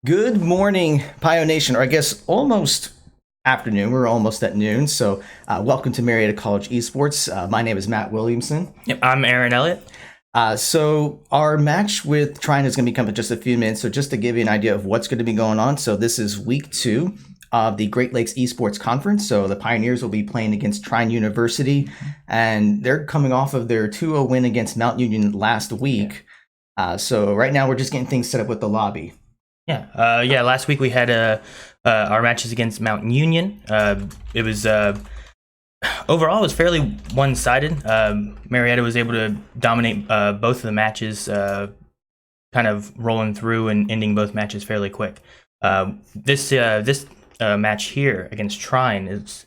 Good morning, Pio Nation, or I guess almost afternoon. We're almost at noon. So, welcome to Marietta College Esports. My name is Matt Williamson. Yep, I'm Aaron Elliott. So, our match with Trine is going to be coming in just a few minutes. So, just to give you an idea of what's going to be going on. So, this is week 2 of the Great Lakes Esports Conference. So, the Pioneers will be playing against Trine University, and they're coming off of their 2-0 win against Mount Union last week. So, right now, we're just getting things set up with the lobby. Yeah. Last week we had our matches against Mount Union. It was overall it was fairly one-sided. Marietta was able to dominate both of the matches, kind of rolling through and ending both matches fairly quick. This match here against Trine is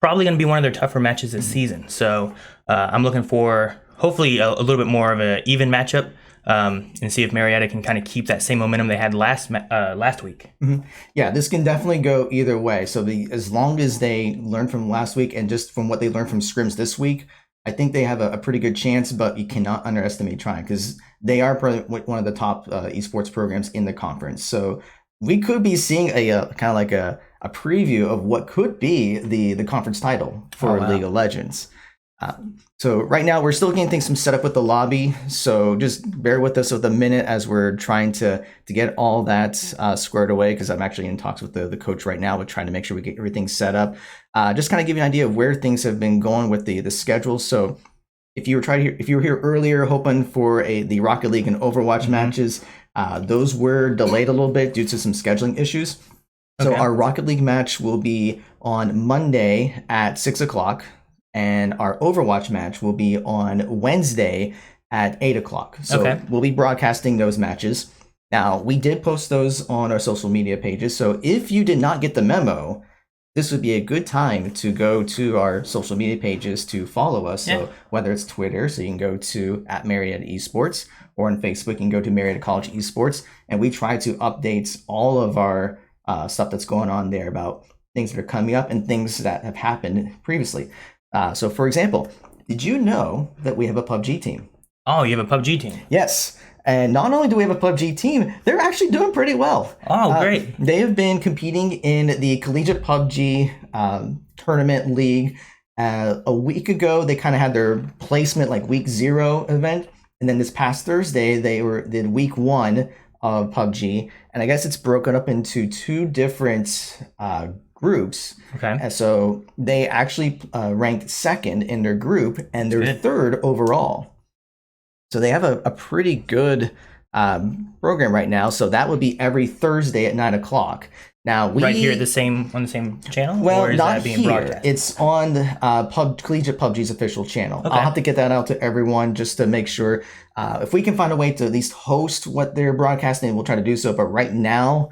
probably going to be one of their tougher matches this season. So I'm looking for hopefully a little bit more of an even matchup. And see if Marietta can kind of keep that same momentum they had last week. Mm-hmm. Yeah, this can definitely go either way. So as long as they learn from last week and just from what they learned from scrims this week, I think they have a pretty good chance. But you cannot underestimate Trine because they are probably one of the top esports programs in the conference. So we could be seeing a kind of like a preview of what could be the conference title for League of Legends. So right now we're still getting things set up with the lobby. So just bear with us with a minute as we're trying to get all that squared away, because I'm actually in talks with the coach right now with trying to make sure we get everything set up. Just kind of give you an idea of where things have been going with the schedule. So if you were here earlier hoping for the Rocket League and Overwatch matches, those were delayed a little bit due to some scheduling issues. So our Rocket League match will be on Monday at 6 o'clock. And our Overwatch match will be on Wednesday at 8 o'clock. So we'll be broadcasting those matches. Now, we did post those on our social media pages. So if you did not get the memo, this would be a good time to go to our social media pages to follow us. Yeah. So whether it's Twitter, so you can go to @Marietta Esports, or on Facebook, you can go to Marietta College Esports. And we try to update all of our stuff that's going on there about things that are coming up and things that have happened previously. So, for example, did you know that we have a PUBG team? Oh, you have a PUBG team? Yes. And not only do we have a PUBG team, they're actually doing pretty well. Oh, great. They have been competing in the Collegiate PUBG Tournament League. A week ago, they kind of had their placement, like week 0 event. And then this past Thursday, they did week 1 of PUBG. And I guess it's broken up into 2 different groups. And so they actually ranked second in their group, and they're third overall. So they have a pretty good program right now. So that would be every Thursday at 9 o'clock. Now right here on the same channel. Well, or is not that being here. Broadcast? It's on Collegiate PUBG's official channel. I'll have to get that out to everyone just to make sure. If we can find a way to at least host what they're broadcasting, we'll try to do so. But right now,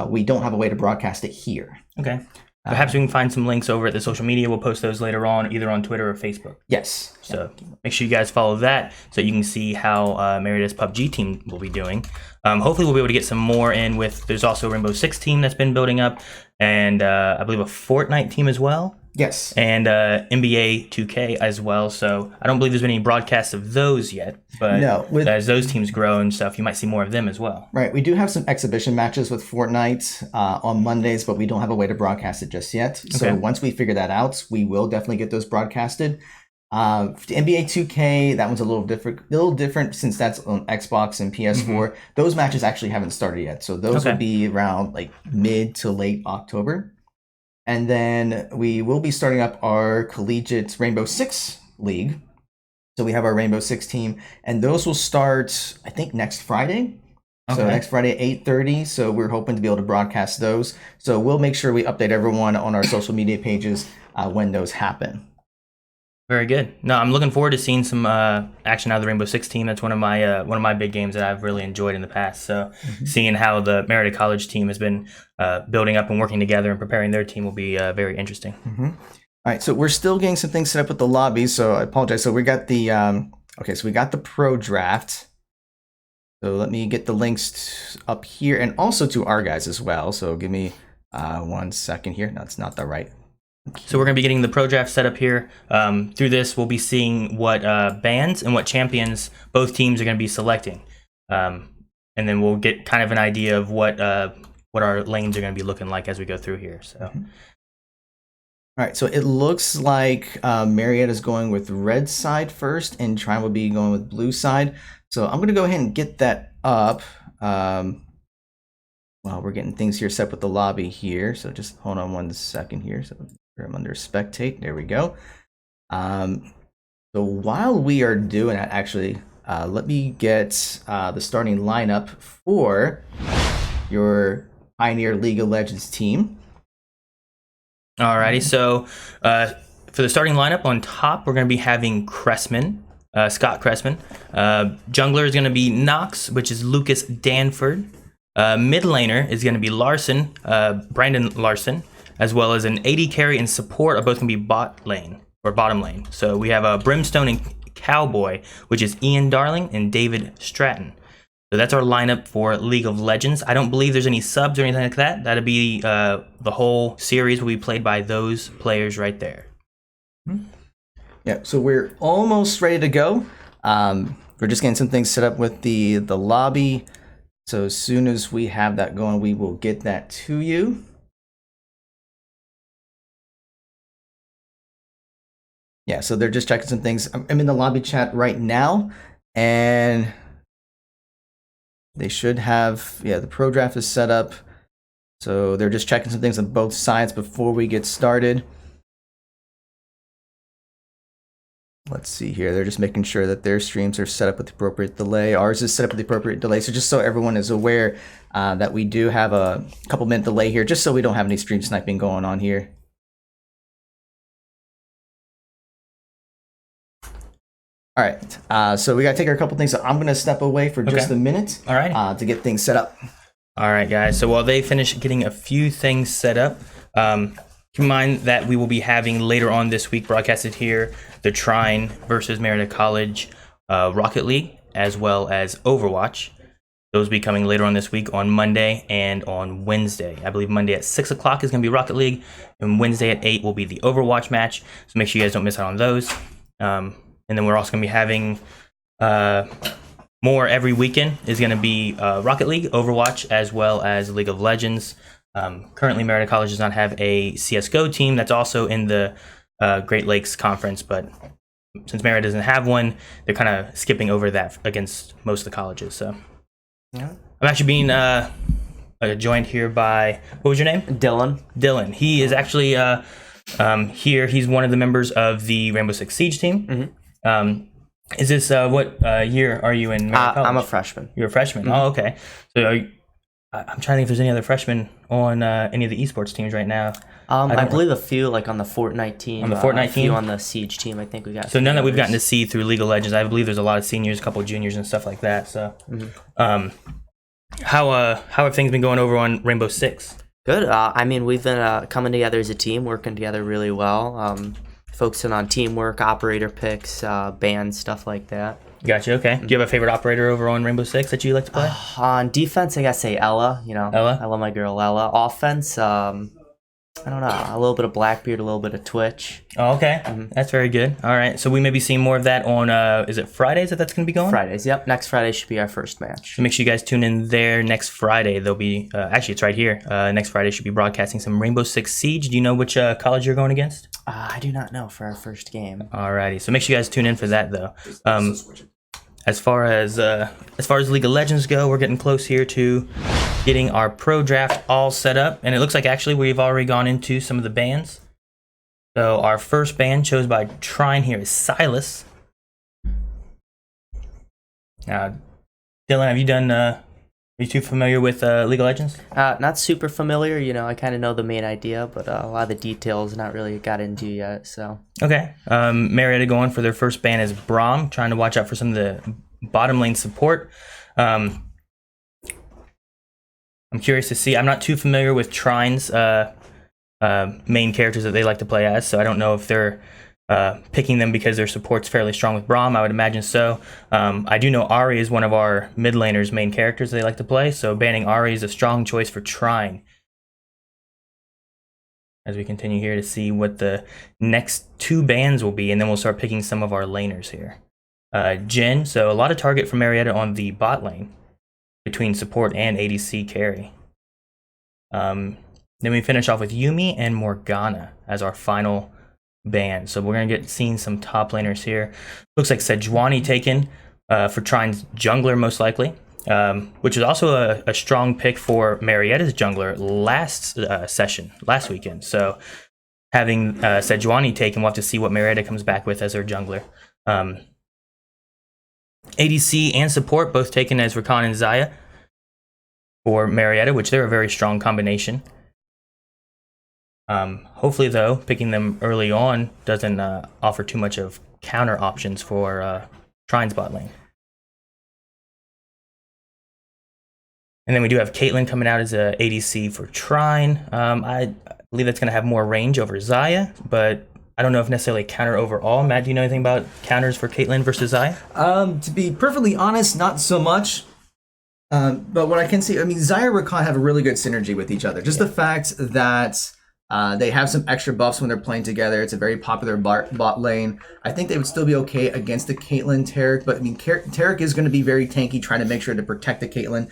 we don't have a way to broadcast it here. Okay. Perhaps we can find some links over at the social media. We'll post those later on, either on Twitter or Facebook. Yes. So make sure you guys follow that so you can see how Marietta's PUBG team will be doing. Hopefully we'll be able to get some more in with, there's also a Rainbow Six team that's been building up, and I believe a Fortnite team as well. Yes. And NBA 2K as well. So I don't believe there's been any broadcasts of those yet. But as those teams grow and stuff, you might see more of them as well. Right. We do have some exhibition matches with Fortnite on Mondays, but we don't have a way to broadcast it just yet. So once we figure that out, we will definitely get those broadcasted. The NBA 2K, that one's a little different since that's on Xbox and PS4. Those matches actually haven't started yet. So those will be around like mid to late October. And then we will be starting up our Collegiate Rainbow Six League. So we have our Rainbow Six team, and those will start, I think, next Friday. So next Friday at 8:30. So we're hoping to be able to broadcast those. So we'll make sure we update everyone on our social media pages when those happen. Very good. No, I'm looking forward to seeing some action out of the Rainbow Six team. That's one of my big games that I've really enjoyed in the past. So seeing how the Marietta College team has been building up and working together and preparing their team will be very interesting. All right, so we're still getting some things set up with the lobby. So I apologize. So we got the so we got the pro draft. So let me get the links up here and also to our guys as well. So give me 1 second here. No, it's not the right. So we're going to be getting the pro draft set up here. Through this, we'll be seeing what bans and what champions both teams are going to be selecting. And and then we'll get kind of an idea of what our lanes are going to be looking like as we go through here. So. Mm-hmm. All right, so it looks like Marietta's going with red side first, and Trine will be going with blue side. So I'm going to go ahead and get that up. Well, we're getting things here set with the lobby here. So just hold on 1 second here. So I'm under spectate. There we go. So while we are doing that, actually, let me get the starting lineup for your Pioneer League of Legends team. Alrighty, so for the starting lineup on top, we're going to be having Cressman, Scott Cressman. Jungler is going to be Nox, which is Lucas Danford. Mid laner is going to be Larson, Brandon Larson, as well as an AD carry and support are both going to be bot lane or bottom lane. So we have Brimstone and Cowboy, which is Ian Darling and David Stratton. So that's our lineup for League of Legends. I don't believe there's any subs or anything like that. That'll be the whole series will be played by those players right there. Yeah, so we're almost ready to go. We're just getting some things set up with the lobby. So as soon as we have that going, we will get that to you. Yeah, so they're just checking some things. I'm in the lobby chat right now, and they should have, the pro draft is set up. So they're just checking some things on both sides before we get started. Let's see here. They're just making sure that their streams are set up with the appropriate delay. Ours is set up with the appropriate delay. So just so everyone is aware that we do have a couple minute delay here, just so we don't have any stream sniping going on here. All right, so we got to take care of a couple things. So I'm going to step away for just a minute. All right. To get things set up. All right, guys. So while they finish getting a few things set up, keep in mind that we will be having later on this week broadcasted here the Trine versus Marietta College Rocket League, as well as Overwatch. Those will be coming later on this week on Monday and on Wednesday. I believe Monday at 6 o'clock is going to be Rocket League, and Wednesday at 8 will be the Overwatch match. So make sure you guys don't miss out on those. And then we're also going to be having more every weekend is going to be Rocket League, Overwatch, as well as League of Legends. Currently, Marietta College does not have a CSGO team that's also in the Great Lakes Conference, but since Marietta doesn't have one, they're kind of skipping over that against most of the colleges. So I'm actually being joined here by, what was your name? Dylan. Dylan. He is actually here. He's one of the members of the Rainbow Six Siege team. Mm-hmm. Is this what year are you in? I'm a freshman. You're a freshman. Mm-hmm. Oh, okay. So I'm trying to think if there's any other freshmen on any of the esports teams right now. I believe a few, like on the Fortnite team. On the Fortnite a team? few on the Siege team. I think we got. So none that we've gotten to see through League of Legends. I believe there's a lot of seniors, a couple of juniors, and stuff like that. So, how have things been going over on Rainbow Six? Good. I mean, we've been coming together as a team, working together really well. Focusing on teamwork, operator picks, bans, stuff like that. Gotcha. Okay. Do you have a favorite operator over on Rainbow Six that you like to play? On defense, I gotta say Ella. Ella. I love my girl Ella. Offense, I don't know, a little bit of Blackbeard, a little bit of Twitch. Oh, okay. That's very good. All right. So we may be seeing more of that on, is it Fridays that's going to be going? Fridays, yep. Next Friday should be our first match. So make sure you guys tune in there next Friday. There'll be, actually, it's right here. Next Friday should be broadcasting some Rainbow Six Siege. Do you know which college you're going against? I do not know for our first game. Alrighty. So make sure you guys tune in for that, though. As far as League of Legends go, we're getting close here to getting our pro draft all set up, and it looks like actually we've already gone into some of the bans. So our first ban chosen by Trine here is Silas. Now, Dylan, have you done? Are you too familiar with League of Legends? Not super familiar. I kind of know the main idea, but a lot of the details not really got into yet. So okay. Marietta going for their first ban is Braum, trying to watch out for some of the bottom lane support. I'm curious to see. I'm not too familiar with Trine's main characters that they like to play as, so I don't know if they're picking them because their support's fairly strong with Braum. I would imagine so. I do know Ari is one of our mid laners' main characters they like to play, so banning Ari is a strong choice for Trine. As we continue here to see what the next two bans will be, and then we'll start picking some of our laners here. Jin, so a lot of target for Marietta on the bot lane. between support and ADC carry. Then we finish off with Yumi and Morgana as our final ban. So we're going to get seeing some top laners here. Looks like Sejuani taken for Trine's jungler most likely, which is also a strong pick for Marietta's jungler last weekend. So having Sejuani taken, we'll have to see what Marietta comes back with as her jungler. ADC and support both taken as Rakan and Xayah for Marietta, which they're a very strong combination. Hopefully, though, picking them early on doesn't offer too much of counter options for Trine's bot lane. And then we do have Caitlyn coming out as a ADC for Trine. I believe that's going to have more range over Xayah, but I don't know if necessarily counter overall. Matt, do you know anything about counters for Caitlyn versus Xayah? To be perfectly honest, not so much. But what I can see, I mean, Xayah and Rakan have a really good synergy with each other. Just the fact that they have some extra buffs when they're playing together. It's a very popular bot lane. I think they would still be okay against the Caitlyn Taric, but I mean, Taric is going to be very tanky, trying to make sure to protect the Caitlyn.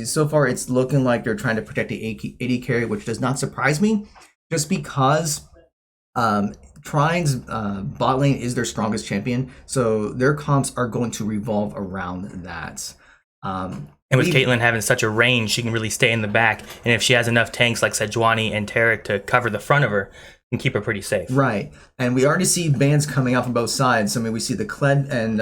So far, it's looking like they're trying to protect the AD carry, which does not surprise me, just because Trine's bot lane is their strongest champion. So their comps are going to revolve around that. And with Caitlyn having such a range, she can really stay in the back. And if she has enough tanks like Sejuani and Taric to cover the front of her, can keep her pretty safe. Right. And we already see bans coming out from both sides. I mean, we see the Kled and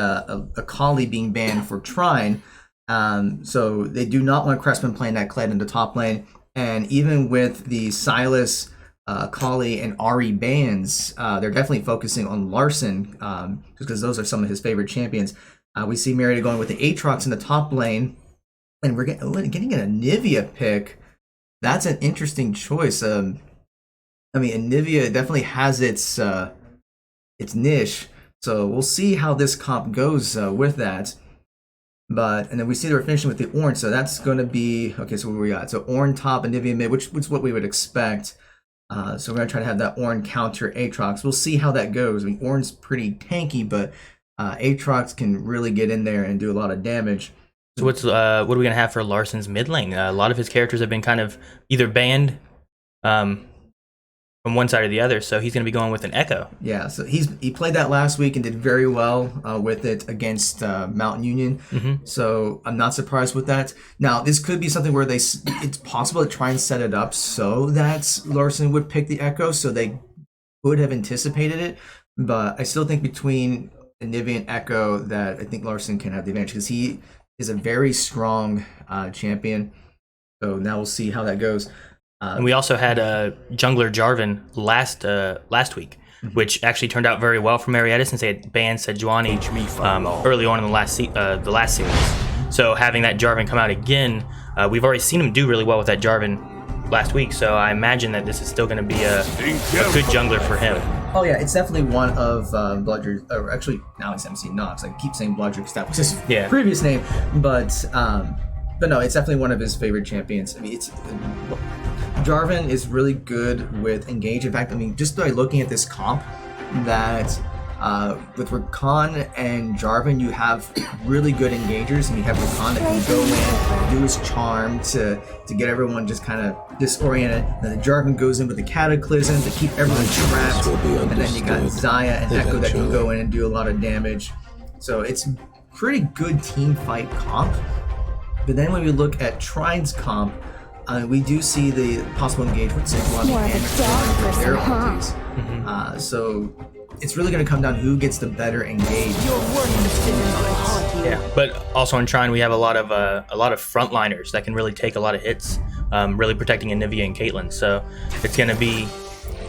Akali being banned for Trine. So they do not want Crespin playing that Kled in the top lane. And even with the Silas, Akali, and Ahri bans, they're definitely focusing on Larson, just because those are some of his favorite champions. We see Marietta going with the Aatrox in the top lane. And we're getting an Anivia pick. That's an interesting choice. I mean, Anivia definitely has its niche. So we'll see how this comp goes with that. And then we see they're finishing with the Ornn. So that's going to be, okay, so where we got? So Ornn top, Anivia mid, which is what we would expect. So we're going to try to have that Ornn counter Aatrox. We'll see how that goes. I mean, Ornn's pretty tanky, but Aatrox can really get in there and do a lot of damage. So what are we gonna have for Larson's mid lane? A lot of his characters have been kind of either banned from one side or the other, so he's gonna be going with an Echo. Yeah, so he played that last week and did very well with it against Mountain Union. Mm-hmm. So I'm not surprised with that. Now this could be something where it's possible to try and set it up so that Larson would pick the Echo, so they would have anticipated it. But I still think between Anivia and Echo that I think Larson can have the advantage because he is a very strong champion. So now we'll see how that goes. And we also had jungler Jarvan last week, which actually turned out very well for Marietta since they had banned Sejuani early on in the last series. So having that Jarvan come out again, we've already seen him do really well with that Jarvan last week. So I imagine that this is still going to be a good jungler for him. Oh yeah, it's definitely one of Bludger's, or actually now it's MC Nox. I keep saying Bludger because that was his previous name, but no, it's definitely one of his favorite champions. I mean, Jarvan is really good with engage. In fact, I mean, just by looking at this comp, that with Rakan and Jarvan, you have really good engagers, and you have Rakan that can go in, do his charm to get everyone just kind of disoriented. And then Jarvan goes in with the Cataclysm to keep everyone trapped, and then you got Xayah and Echo that can go in and do a lot of damage. So it's pretty good team fight comp. But then when we look at Trine's comp, we do see the possible engagement with Sejuani and their ultis. So it's really going to come down to who gets the better engaged. Yeah, but also on Trine, we have a lot of frontliners that can really take a lot of hits, really protecting Anivia and Caitlyn. So it's going to be,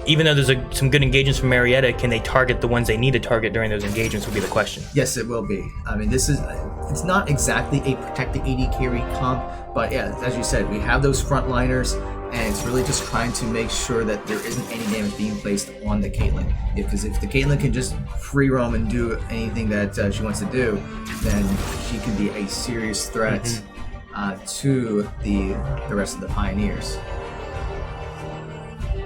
even though there's some good engagements from Marietta, can they target the ones they need to target during those engagements will be the question. Yes, it will be. I mean, it's not exactly a protect the AD carry comp, but yeah, as you said, we have those frontliners, and it's really just trying to make sure that there isn't any damage being placed on the Caitlyn. Because if the Caitlyn can just free roam and do anything that she wants to do, then she can be a serious threat to the rest of the Pioneers.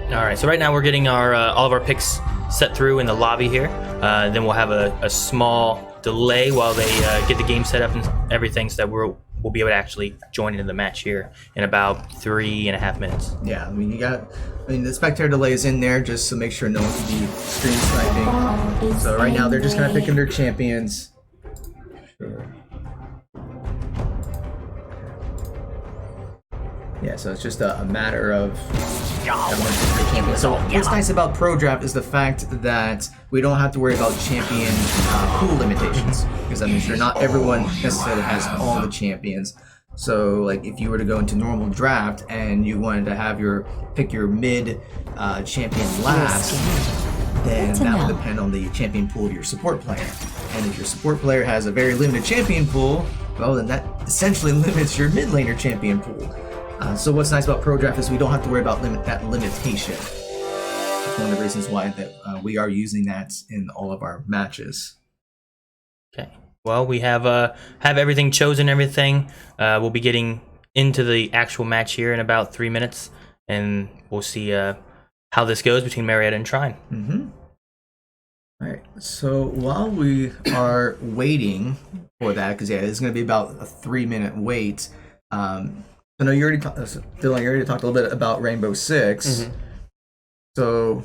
All right, so right now we're getting our all of our picks set through in the lobby here. Then we'll have a small delay while they get the game set up and everything, so that will be able to actually join into the match here in about 3.5 minutes. Yeah, I mean, the spectator delay is in there just to make sure no one can be stream sniping. So right now they're just kind of picking their champions. Sure. Yeah, so it's just a matter of. So what's nice about Pro Draft is the fact that we don't have to worry about champion pool limitations, because I'm sure not everyone necessarily has all the champions. So like if you were to go into normal draft and you wanted to have pick your mid champion last, then that would depend on the champion pool of your support player. And if your support player has a very limited champion pool, well then that essentially limits your mid laner champion pool. So what's nice about Pro Draft is we don't have to worry about that limitation. That's one of the reasons why we are using that in all of our matches. Okay. Well, we have everything chosen. Everything. We'll be getting into the actual match here in about 3 minutes, and we'll see how this goes between Marietta and Trine. Mm-hmm. All right. So while we are waiting for that, because it's going to be about a 3-minute wait. I know you already Dylan, you already talked a little bit about Rainbow Six. Mm-hmm. So,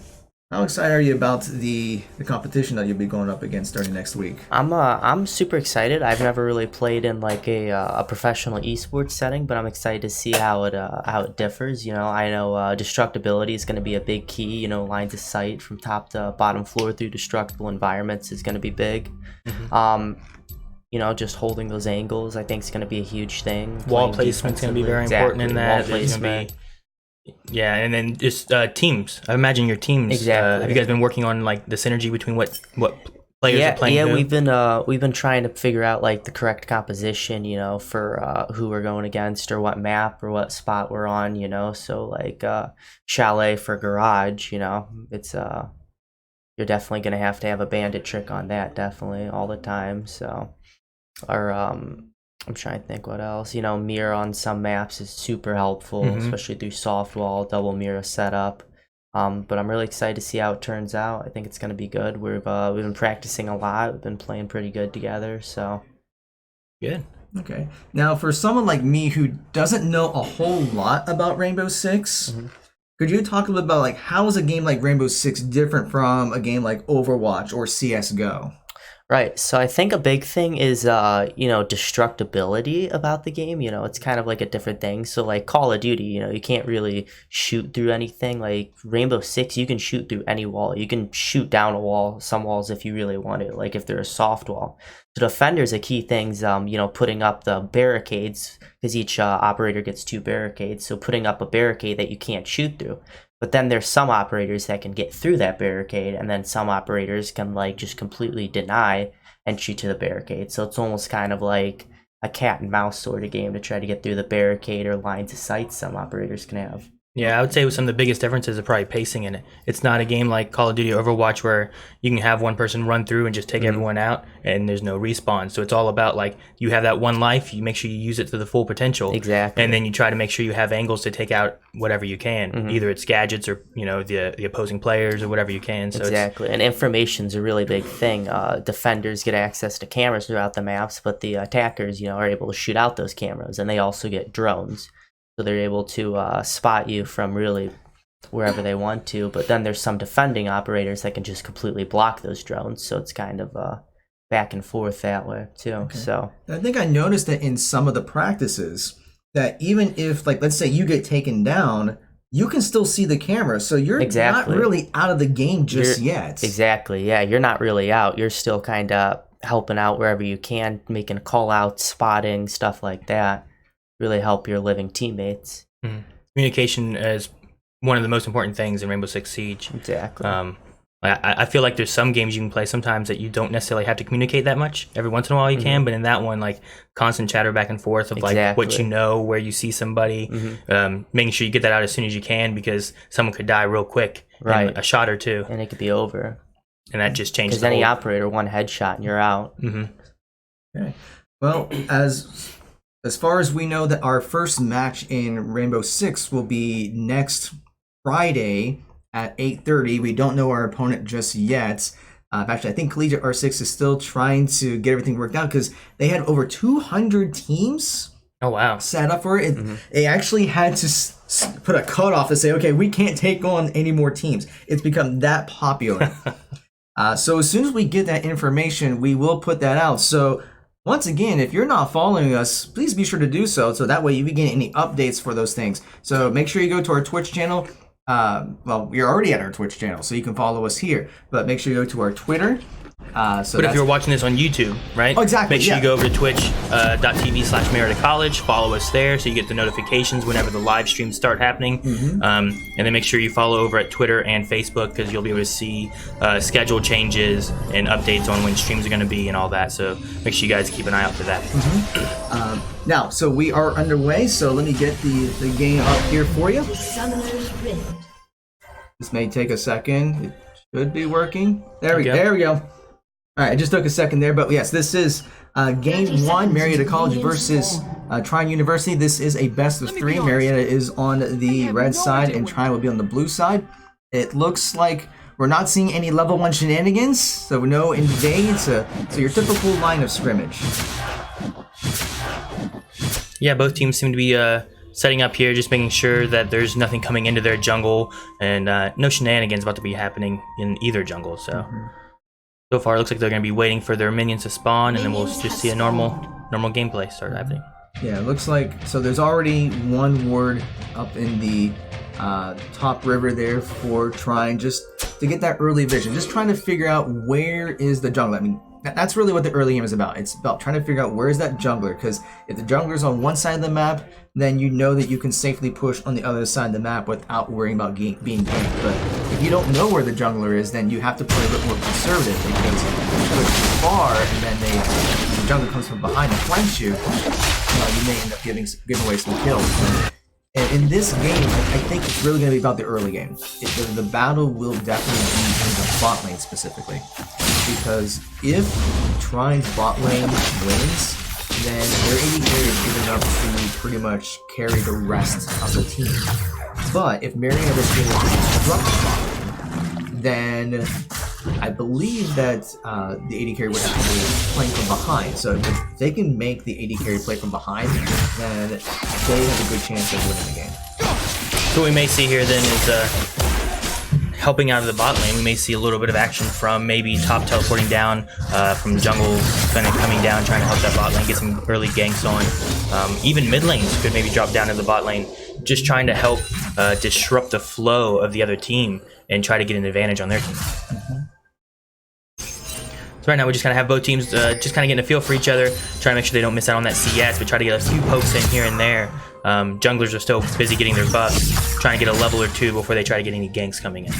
how excited are you about the competition that you'll be going up against starting next week? I'm super excited. I've never really played in like a professional esports setting, but I'm excited to see how it differs. You know, I know destructibility is going to be a big key. You know, lines of sight from top to bottom floor through destructible environments is going to be big. Mm-hmm. You know, just holding those angles, I think, is going to be a huge thing. Wall placement's going to be very important in that. Wall placement. Yeah, and then just teams. I imagine your teams. Exactly. Have you guys been working on like the synergy between what players are playing? Yeah, who? we've been trying to figure out like the correct composition, you know, for who we're going against or what map or what spot we're on, you know. So like chalet for garage, you know, it's you're definitely going to have a bandit trick on that, definitely all the time. So. Or I'm trying to think what else. You know, mirror on some maps is super helpful, especially through soft wall, double mirror setup. But I'm really excited to see how it turns out. I think it's going to be good. We've been practicing a lot. We've been playing pretty good together. So good. Okay. Now, for someone like me who doesn't know a whole lot about Rainbow Six, could you talk a little about like how is a game like Rainbow Six different from a game like Overwatch or CS:GO? Right. So I think a big thing is, you know, destructibility about the game. You know, it's kind of like a different thing. So like Call of Duty, you know, you can't really shoot through anything. Like Rainbow Six, you can shoot through any wall. You can shoot down a wall, some walls if you really want to, like if they're a soft wall. So defenders, a key things, you know, putting up the barricades, because each operator gets 2 barricades. So putting up a barricade that you can't shoot through. But then there's some operators that can get through that barricade, and then some operators can like just completely deny entry to the barricade. So it's almost kind of like a cat and mouse sort of game to try to get through the barricade or lines of sight some operators can have. Yeah, I would say some of the biggest differences are probably pacing in it. It's not a game like Call of Duty or Overwatch where you can have one person run through and just take everyone out and there's no respawn. So it's all about like you have that one life, you make sure you use it to the full potential. Exactly. And then you try to make sure you have angles to take out whatever you can. Either it's gadgets or, you know, the opposing players or whatever you can. So exactly. And information's a really big thing. Defenders get access to cameras throughout the maps, but the attackers, you know, are able to shoot out those cameras, and they also get drones. So they're able to spot you from really wherever they want to. But then there's some defending operators that can just completely block those drones. So it's kind of back and forth that way too. Okay. So I think I noticed that in some of the practices that even if, like, let's say you get taken down, you can still see the camera. So you're not really out of the game just yet. Exactly. Yeah, you're not really out. You're still kind of helping out wherever you can, making call outs, spotting, stuff like that. Really help your living teammates. Communication is one of the most important things in Rainbow Six Siege. Exactly. I feel like there's some games you can play sometimes that you don't necessarily have to communicate that much. Every once in a while you can, but in that one, like constant chatter back and forth of like what you know, where you see somebody, making sure you get that out as soon as you can, because someone could die real quick, in a shot or two, and it could be over. And that just changes. Because any operator, one headshot and you're out. Okay. Well, as far as we know, that our first match in Rainbow Six will be next Friday at 8:30. We don't know our opponent just yet. Actually, I think Collegiate R6 is still trying to get everything worked out because they had over 200 teams Oh wow. set up for it. They actually had to put a cutoff to say, okay, we can't take on any more teams. It's become that popular. So as soon as we get that information, we will put that out. So once again, if you're not following us, please be sure to do so. So that way you can get any updates for those things. So make sure you go to our Twitch channel. Well, you're already at our Twitch channel, so you can follow us here. But make sure you go to our Twitter. But if you're watching this on YouTube, right? Oh, exactly. Make sure you go over to twitch.tv/Marietta College. Follow us there so you get the notifications whenever the live streams start happening. And then make sure you follow over at Twitter and Facebook because you'll be able to see schedule changes and updates on when streams are going to be and all that. So make sure you guys keep an eye out for that. Now, so we are underway. So let me get the game up here for you. This may take a second. It should be working. There we go. All right, it just took a second there, but yes, this is game 1, Marietta College versus Trine University. This is a best of 3. Marietta is on the red side, and Trine will be on the blue side. It looks like we're not seeing any level 1 shenanigans, so no invades. So your typical line of scrimmage. Yeah, both teams seem to be setting up here, just making sure that there's nothing coming into their jungle, and no shenanigans about to be happening in either jungle. So far, it looks like they're going to be waiting for their minions to spawn, and then we'll just see a normal gameplay start happening. Yeah, it looks like, so there's already one ward up in the top river there for Trine, just to get that early vision, just trying to figure out where is the jungle. I mean, that's really what the early game is about. It's about trying to figure out where is that jungler, because if the jungler's on one side of the map, then you know that you can safely push on the other side of the map without worrying about being ganked. But if you don't know where the jungler is, then you have to play a bit more conservative, because if you push too far and then the jungler comes from behind and flanks you, you may end up giving away some kills. And in this game, I think it's really going to be about the early game. The battle will definitely be in the bot lane specifically. Because if Trine's bot lane wins, then their AD carry is good enough to pretty much carry the rest of the team. But if Marietta is able to disrupt the bot lane, then I believe that the AD carry would have to be playing from behind. So if they can make the AD carry play from behind, then they have a good chance of winning the game. So what we may see here then is helping out of the bot lane. We may see a little bit of action from maybe top teleporting down, from jungle kind of coming down, trying to help that bot lane, get some early ganks on. Even mid lanes could maybe drop down to the bot lane, just trying to help disrupt the flow of the other team and try to get an advantage on their team. So right now we just kind of have both teams just kind of getting a feel for each other, trying to make sure they don't miss out on that CS, but try to get a few pokes in here and there. Junglers are still busy getting their buffs, trying to get a level or two before they try to get any ganks coming in.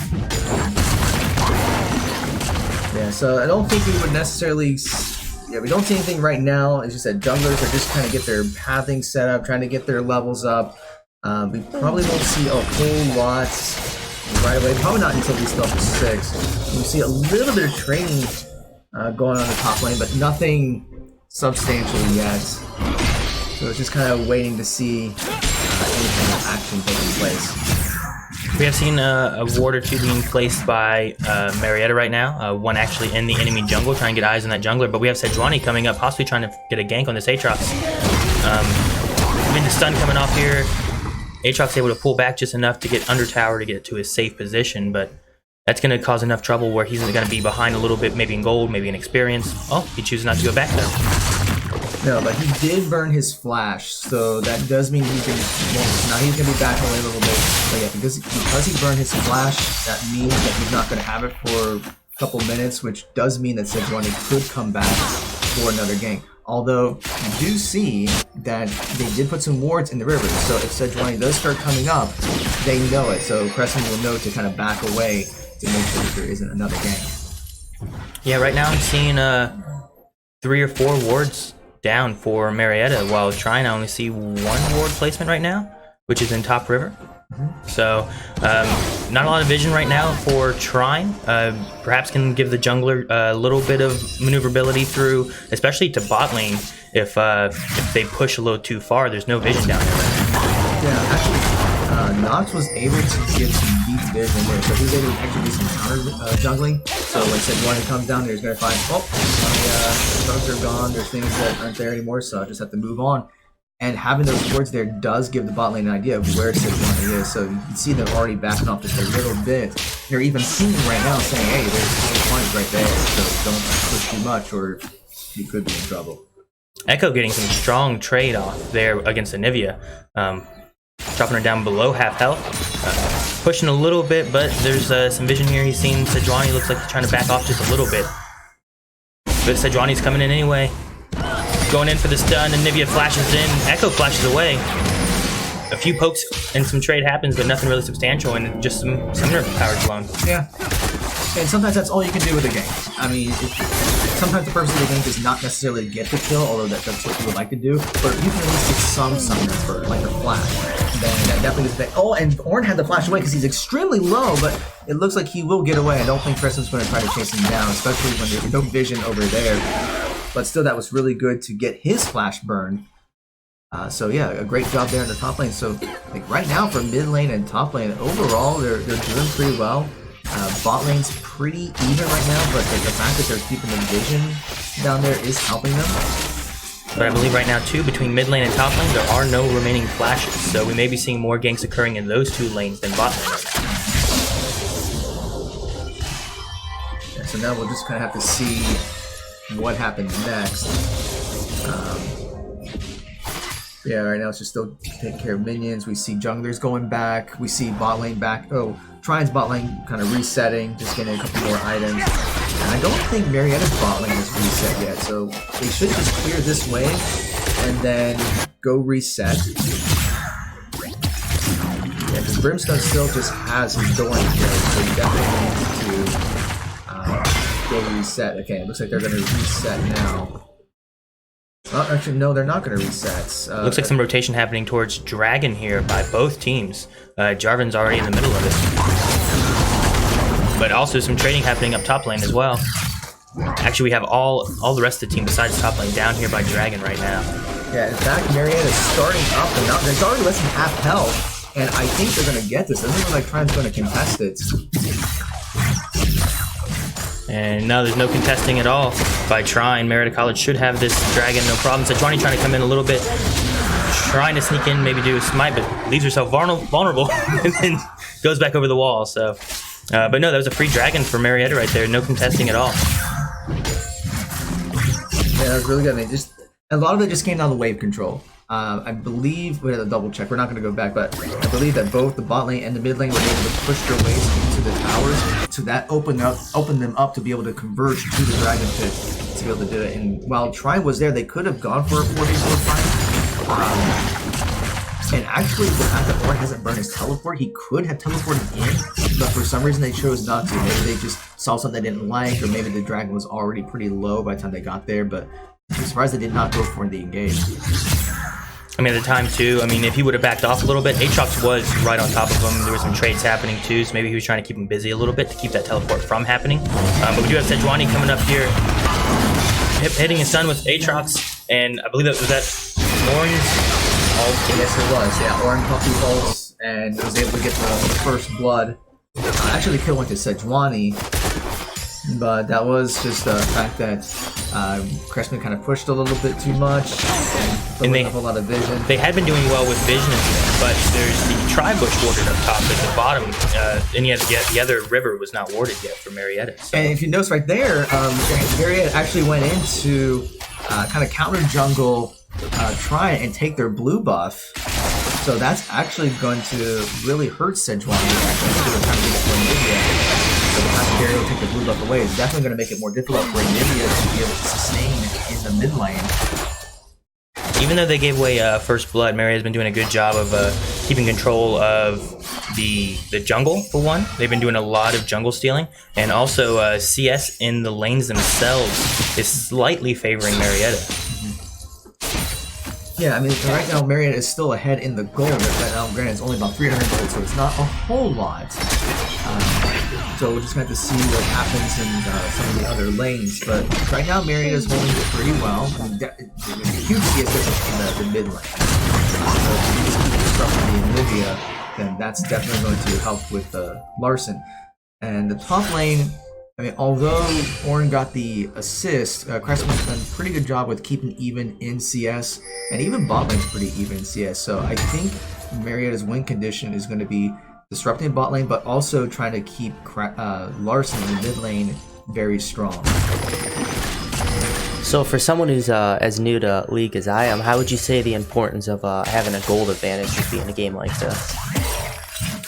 Yeah, so I don't think we would necessarily... Yeah, we don't see anything right now. As you said, junglers are just trying to get their pathing set up, trying to get their levels up. We probably won't see a whole lot right away. Probably not until we still have 6. We see a little bit of training going on the top lane, but nothing substantial yet. So it's just kind of waiting to see any kind of action taking place. We have seen a ward or two being placed by Marietta right now. One actually in the enemy jungle, trying to get eyes on that jungler. But we have Sejuani coming up, possibly trying to get a gank on this Aatrox. With the stun coming off here, Aatrox able to pull back just enough to get under tower to get to his safe position, but that's going to cause enough trouble where he's going to be behind a little bit, maybe in gold, maybe in experience. Oh, he chooses not to go back though. No, but he did burn his flash, so that does mean he can. Well, now he's gonna be back away a little bit. But yeah, because he burned his flash, that means that he's not gonna have it for a couple minutes, which does mean that Sejuani could come back for another gank. Although you do see that they did put some wards in the river, so if Sejuani does start coming up, they know it. So Crescent will know to kind of back away to make sure that there isn't another gank. Yeah, right now I'm seeing 3 or 4 wards down for Marietta, while Trine I only see 1 ward placement right now, which is in top river. So not a lot of vision right now for Trine. Perhaps can give the jungler a little bit of maneuverability through, especially to bot lane. If they push a little too far, there's no vision down there. Yeah, actually, Nox was able to get some deep vision there, so he was able to actually do some counter jungling. So like I said, when he comes down there, he's going to find, oh, my bugs are gone, there's things that aren't there anymore, so I just have to move on. And having those wards there does give the bot lane an idea of where Sejuani is. So you can see they're already backing off just a little bit. They're even seeing right now saying, hey, there's Sejuani right there, so don't push too much or you could be in trouble. Echo getting some strong trade off there against Anivia. Dropping her down below half health. Pushing a little bit, but there's some vision here. He's seen Sejuani. Looks like he's trying to back off just a little bit. But Sejuani's coming in anyway. Going in for the stun, and Anivia flashes in. Echo flashes away. A few pokes and some trade happens, but nothing really substantial, and just some summoner power alone. Yeah. And sometimes that's all you can do with a game. I mean, sometimes the purpose of the game is not necessarily to get the kill, although that's what you would like to do. But if you can at least get some summoner for like a flash, then that definitely is the thing. Oh, and Ornn had the flash away because he's extremely low, but it looks like he will get away. I don't think Preston's going to try to chase him down, especially when there's no vision over there. But still, that was really good to get his flash burn. So yeah, a great job there in the top lane. So like right now for mid lane and top lane, overall they're doing pretty well. Bot lane's pretty even right now, but the fact that they're keeping the vision down there is helping them. But I believe right now too, between mid lane and top lane, there are no remaining flashes. So we may be seeing more ganks occurring in those two lanes than bot lane. Yeah, so now we'll just kind of have to see what happens next. Yeah, right now it's just still taking care of minions. We see junglers going back. We see bot lane back. Oh, Trine's bot lane kind of resetting, just getting a couple more items. And I don't think Marietta's bot lane is reset yet, so they should just clear this wave and then go reset. Yeah, because Brimstone still just has his Doran here, so you definitely need to go reset. Okay, it looks like they're going to reset now. Oh, actually, no, they're not going to reset. Looks like some rotation happening towards Dragon here by both teams. Jarvan's already in the middle of it. But also some trading happening up top lane as well. Actually, we have all the rest of the team besides top lane down here by Dragon right now. Yeah, in fact, Marietta is starting up and not. There's already less than half health, and I think they're going to get this. It doesn't look like Trine's going to contest it. And no, there's no contesting at all by Trine. Marietta College should have this Dragon, no problem. Sejuani trying to come in a little bit, trying to sneak in, maybe do a smite, but leaves herself vulnerable and then goes back over the wall. So, but no, that was a free Dragon for Marietta right there. No contesting at all. Yeah, that was really good. I mean, just a lot of it just came down to wave control. I believe we had a double check. We're not going to go back, but I believe that both the bot lane and the mid lane were able to push their waves into the towers, so that opened them up to be able to converge to the dragon pit to be able to do it. And while Trine was there, they could have gone for a 4v4 fight. And actually, the fact that Ornn hasn't burned his teleport, he could have teleported in, but for some reason they chose not to. Maybe they just saw something they didn't like, or maybe the dragon was already pretty low by the time they got there. But I'm surprised they did not go for the engage. I mean, at the time, too, I mean, if he would have backed off a little bit, Aatrox was right on top of him. There were some trades happening, too, so maybe he was trying to keep him busy a little bit to keep that teleport from happening. But we do have Sejuani coming up here, hitting his stun with Aatrox, and I believe that was that Ornn's ult. Yes, it was. Yeah, Ornn popped his ults and was able to get the first blood. Actually, the kill went to Sejuani, but that was just the fact that Crestman kind of pushed a little bit too much and they have a lot of vision. They had been doing well with vision, but there's the tri-bush warded up top at the bottom, and yet the other river was not warded yet for Marietta. So. And if you notice right there, Marietta actually went into kind of counter jungle Trine and take their blue buff. So that's actually going to really hurt Sejuani. I think they were trying to get it for Anivia. So the fact that they're able to take the blue buff away is definitely going to make it more difficult for Anivia to be able to sustain in the mid lane. Even though they gave away first blood, Marietta's been doing a good job of keeping control of the jungle, for one. They've been doing a lot of jungle stealing, and also CS in the lanes themselves is slightly favoring Marietta. Yeah, I mean, right now Marietta is still ahead in the gold. Right now, granted, it's only about 300 gold, so it's not a whole lot. So we're just going to have to see what happens in some of the other lanes. But right now, Marietta is holding it pretty well. I mean, there's a huge CS difference in the mid lane. So if you just keep disrupting the Anivia, then that's definitely going to help with Larson. And the top lane, I mean, although Orin got the assist, Crestman's done a pretty good job with keeping even in CS, and even bot lane's pretty even in CS. So I think Marietta's win condition is going to be disrupting bot lane, but also trying to keep Larson in the mid lane very strong. So for someone who's as new to League as I am, how would you say the importance of having a gold advantage would be in a game like this?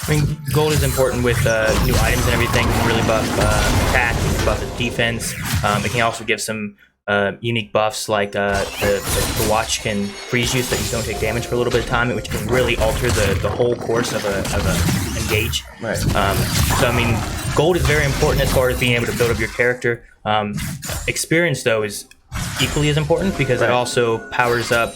I mean, gold is important with new items and everything. It can really buff attack, it can buff the defense. It can also give some unique buffs, like the watch can freeze you so that you don't take damage for a little bit of time, which can really alter the whole course of a engage. Right. So I mean, gold is very important as far as being able to build up your character. Experience, though, is equally as important because it also powers up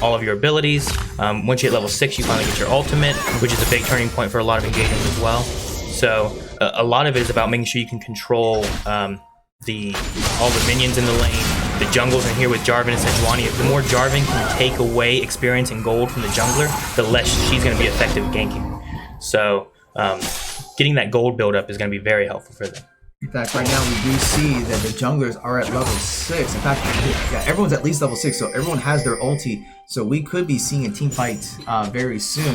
all of your abilities. Once you hit level 6, you finally get your ultimate, which is a big turning point for a lot of engagements as well. So a lot of it is about making sure you can control all the minions in the lane, the jungles in here with Jarvan and Sejuani. The more Jarvan can take away experience and gold from the jungler, the less she's going to be effective ganking. So getting that gold build-up is going to be very helpful for them. In fact, right now we do see that the junglers are at level 6. In fact, yeah, everyone's at least level 6, so everyone has their ulti. So we could be seeing a team fight very soon.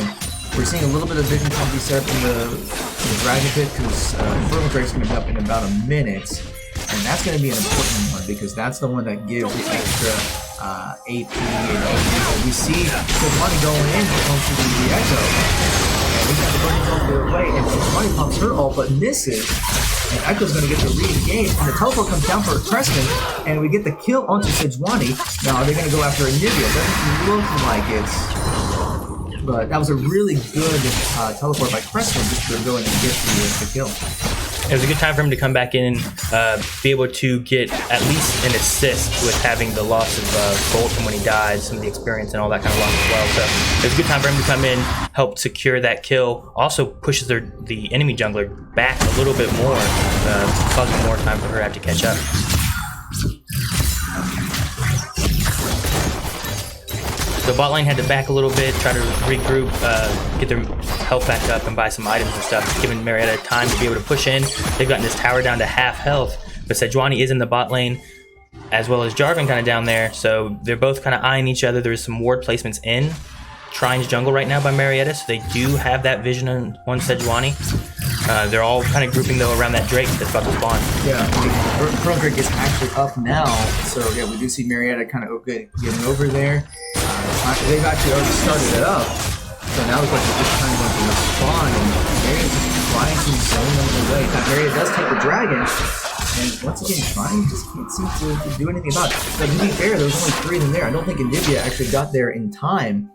We're seeing a little bit of vision trying to be set up in the Dragon Pit because Infernal Drake's going to be up in about a minute. And that's going to be an important one because that's the one that gives the extra AP. And we see Sejuani going in onto the Echo. And we got the burning ult the other way, and Sejuani pumps her ult but misses. And Echo's going to get the re-engage, and the teleport comes down for Creston, and we get the kill onto Sejuani. Now, are they going to go after Anivia? Doesn't look like it. But that was a really good teleport by Creston just to go in and get the kill. It was a good time for him to come back in and be able to get at least an assist with having the loss of gold from when he died, some of the experience and all that kind of loss as well. So it was a good time for him to come in, help secure that kill. Also pushes the enemy jungler back a little bit more, causing more time for her to have to catch up. So bot lane had to back a little bit, try to regroup, get their health back up and buy some items and stuff, giving Marietta time to be able to push in. They've gotten this tower down to half health, but Sejuani is in the bot lane, as well as Jarvan kind of down there, so they're both kind of eyeing each other. There's some ward placements in Trine's jungle right now by Marietta, so they do have that vision on Sejuani. They're all kind of grouping, though, around that Drake that's about to spawn. Yeah, Infernal Drake is actually up now, so yeah, we do see Marietta kind of getting over there. They've actually already started it up, so now looks like they're just kind of going to spawn, and Marietta's just trying to zone them away. In fact, Marietta does take the dragon, and once again, Trine just can't seem to do anything about it. But to be fair, there was only 3 of them there. I don't think Anivia actually got there in time,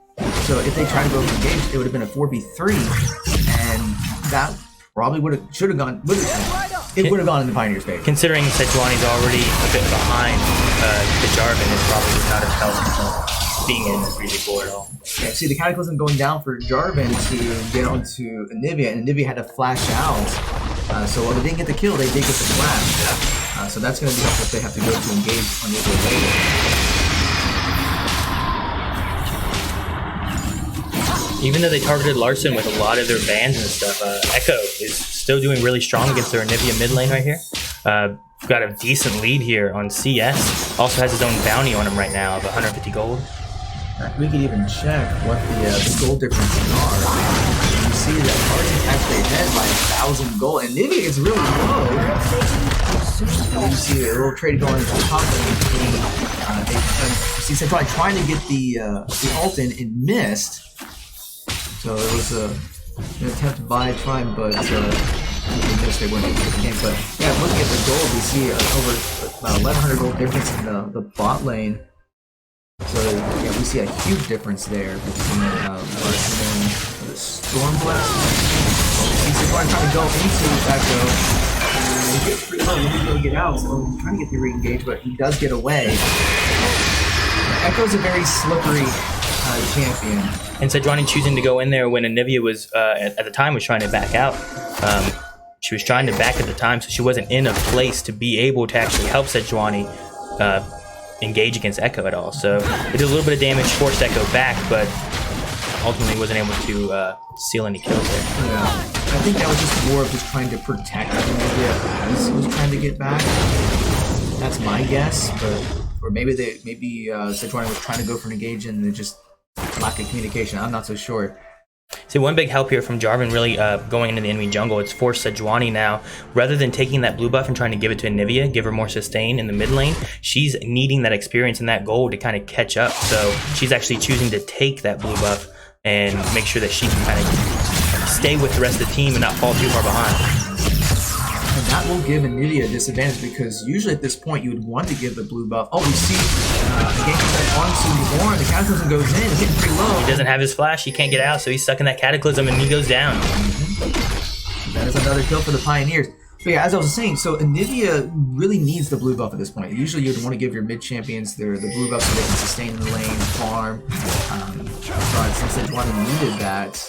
so if they tried to go for engage, it would have been a 4v3, and that probably would have gone in the Pioneer's favor. Considering Sejuani's already a bit behind the Jarvan, it probably would not have helped being in the 3v4 at all. Yeah, see the Cataclysm going down for Jarvan to get onto Anivia, and Anivia had to flash out. So while they didn't get the kill, they did get the flash. So that's going to be helpful if they have to go to engage Anivia later. Even though they targeted Larson with a lot of their bans and stuff, Echo is still doing really strong against their Anivia mid lane right here. Got a decent lead here on CS. Also has his own bounty on him right now of 150 gold. We could even check what the gold differences are. You see that Larson's actually ahead by 1,000 gold, and Nivea is really low. And you see a little trade going to the top lane. You see Sejuani trying to get the ult in and missed. So it was an attempt by Trine, but they missed. They wouldn't get the game. But yeah, looking at the gold, we see over about 1,100 gold difference in the bot lane. So yeah, we see a huge difference there between Larson and the Stormblast. He's trying to go into Echo. He gets pretty low. He didn't really get out, so he's trying to get the re-engage, but he does get away. Echo's a very slippery champion. And Sejuani choosing to go in there when Anivia was, at the time, was trying to back out. She was trying to back at the time, so she wasn't in a place to be able to actually help Sejuani engage against Echo at all. So it did a little bit of damage, forced Echo back, but ultimately wasn't able to seal any kills there. Yeah. I think that was just more of just trying to protect Inivia as he was trying to get back. That's my guess, or maybe Sejuani was trying to go for an engage and it just lack of communication. I'm not so sure. See, one big help here from Jarvan really going into the enemy jungle, it's forced Sejuani now, rather than taking that blue buff and trying to give it to Anivia, give her more sustain in the mid lane, she's needing that experience and that gold to kind of catch up. So she's actually choosing to take that blue buff and make sure that she can kind of stay with the rest of the team and not fall too far behind. And that will give Anivia a disadvantage because usually at this point you would want to give the blue buff. Oh, we see a game onto Warren. The Cataclysm goes in. It's getting pretty low. He doesn't have his flash. He can't get out, so he's stuck in that Cataclysm and he goes down. That is another kill for the Pioneers. But yeah, as I was saying, so Anivia really needs the blue buff at this point. Usually you'd want to give your mid champions the blue buff so they can sustain in the lane, farm. But since Sejuani needed that,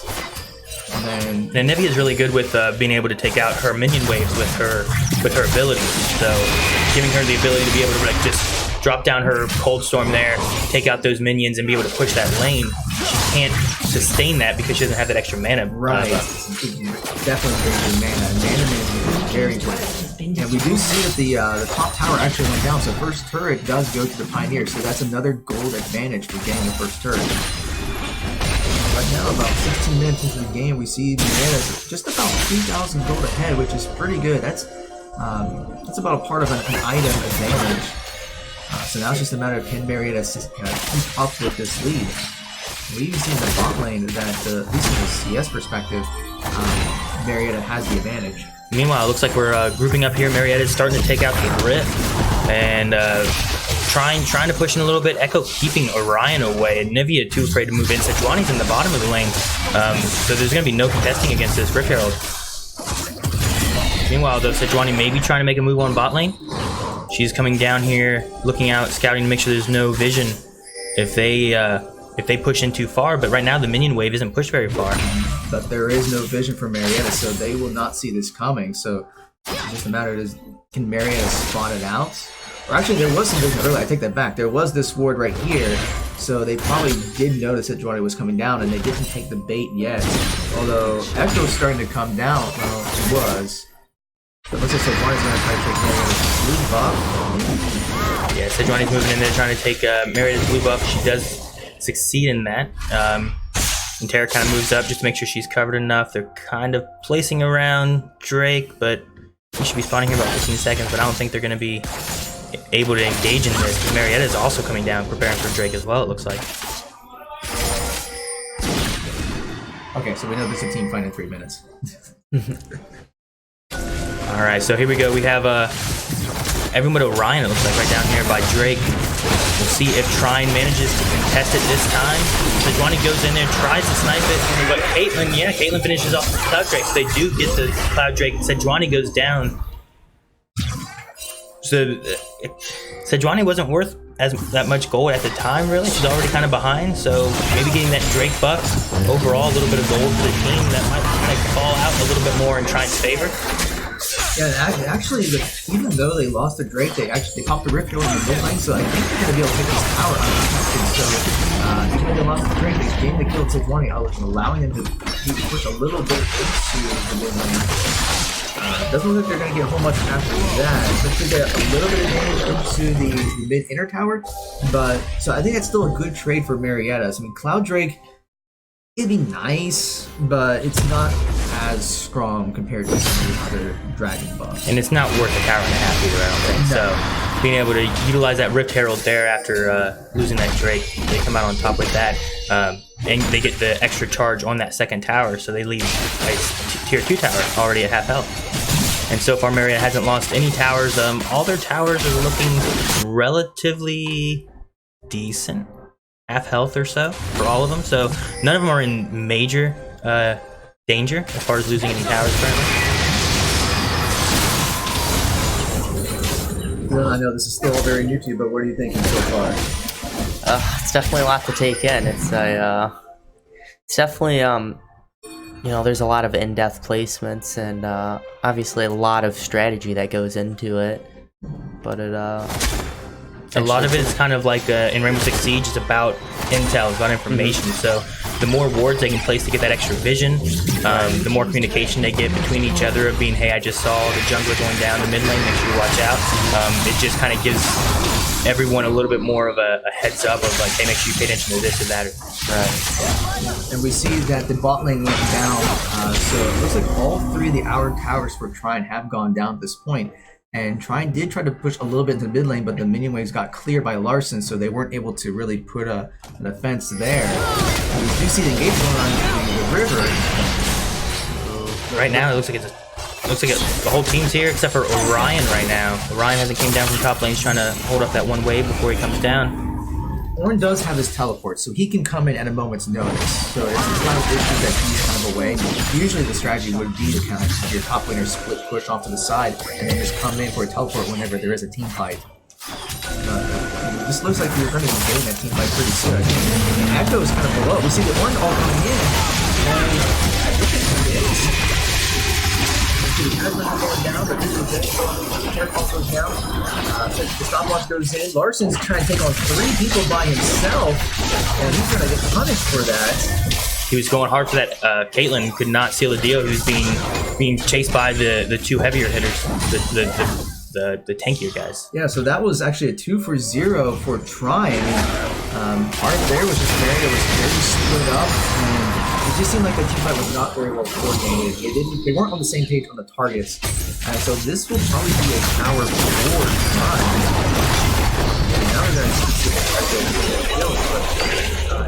and Anivia is really good with being able to take out her minion waves with her abilities. So giving her the ability to be able to like just drop down her cold storm there, take out those minions, and be able to push that lane. She can't sustain that because she doesn't have that extra mana. Right. Definitely very mana. Mana management is very important. And we do see that the top tower actually went down. So first turret does go to the Pioneer. So that's another gold advantage for getting the first turret. Right now, about 16 minutes into the game, we see Marietta just about 3,000 gold ahead, which is pretty good. That's about a part of an item advantage. So now it's just a matter of can Marietta keep up with this lead. We even see in the bot lane that, at least from the CS perspective, Marietta has the advantage. Meanwhile, it looks like we're grouping up here. Marietta is starting to take out the Rift and trying to push in a little bit. Echo keeping Orion away, and Nivea too afraid to move in. Sejuani's in the bottom of the lane, so there's going to be no contesting against this Rift Herald. Meanwhile, though, Sejuani may be trying to make a move on bot lane. She's coming down here, looking out, scouting to make sure there's no vision if they push in too far. But right now, the minion wave isn't pushed very far. But there is no vision for Marietta, so they will not see this coming. So it's just a matter of can Marietta spot it out? Or actually, there was some vision earlier. I take that back. There was this ward right here, so they probably did notice that Sejuani was coming down, and they didn't take the bait yet. Although Echo's starting to come down. Well, it was. But looks like Sejuani's going to try to take Marietta's blue buff. Yeah, Sejuani's moving in there trying to take Marietta's blue buff. She does succeed in that. And Terra kind of moves up just to make sure she's covered enough. They're kind of placing around Drake, but he should be spawning here about 15 seconds, but I don't think they're going to be able to engage in this, because Marietta is also coming down, preparing for Drake as well, it looks like. Okay, so we know this is a team fight in 3 minutes. Alright, so here we go. We have everyone but Orion, it looks like, right down here by Drake. We'll see if Trine manages to contest it this time. Sejuani goes in there, tries to snipe it, but Caitlyn finishes off the Cloud Drake, so they do get the Cloud Drake. Sejuani goes down. So Sejuani wasn't worth that much gold at the time, really. She's already kind of behind, so maybe getting that Drake buff, overall a little bit of gold for the team, that might kind of fall out a little bit more in Trine's favor. Yeah, actually, even though they lost the Drake, they popped the Rift Herald in the mid lane, so I think they're going to be able to take this tower uncontested. So even though they lost the Drake, they gained the kill to Sejuani, allowing them to push a little bit into the mid lane. Doesn't look like they're going to get a whole much after that. So they get a little bit of damage into the mid inner tower, but so I think that's still a good trade for Marietta. So, I mean, Cloud Drake, it'd be nice, but it's not as strong compared to some of the other dragon buffs. And it's not worth a tower and a half either, I don't think. No. So being able to utilize that Rift Herald there after losing that Drake, they come out on top with that. And they get the extra charge on that second tower, so they leave a tier 2 tower already at half health. And so far, Marietta hasn't lost any towers. All their towers are looking relatively decent, half health or so for all of them. So none of them are in major danger as far as losing any towers currently. Well, I know this is still very new to you, but what are you thinking so far? It's definitely a lot to take in. It's definitely there's a lot of in-depth placements and obviously a lot of strategy that goes into it. But A lot of it is kind of like in Rainbow Six Siege, it's about intel, it's about information. So the more wards they can place to get that extra vision, the more communication they get between each other of being, hey, I just saw the jungler going down the mid lane, make sure you watch out. It just kind of gives everyone a little bit more of a heads up of like, hey, make sure you pay attention to this or that. And we see that the bot lane went down, so it looks like all 3 of the outer towers for Trine have gone down at this point. And Trine did try to push a little bit into the mid lane, but the minion waves got cleared by Larson, so they weren't able to really put an offense there. We do see the engagement going on in the river. Right now, it looks like the whole team's here except for Orion right now. Orion hasn't came down from top lane. He's trying to hold up that one wave before he comes down. Ornn does have his teleport, so he can come in at a moment's notice. So it's not an issue that he's kind of away. Usually the strategy would be to kind of have your top laner split push off to the side and then just come in for a teleport whenever there is a team fight. This looks like we're going to be getting that team fight pretty soon. And Echo is kind of below. We see the Ornn all coming in. And I think it is. The going down, but this is good. Carrot also goes down. The stopwatch goes in. Larson's trying to take on 3 people by himself, and he's going to get punished for that. He was going hard for that. Caitlyn could not seal the deal. He was being chased by the 2 heavier hitters, the tankier guys. Yeah, so that was actually a 2 for 0 for Trine. Part of there was just Marietta was very split up, and it just seemed like the team fight was not very well coordinated. They weren't on the same page on the targets, and so this will probably be a power for Trine. And now they're going to try to get kills,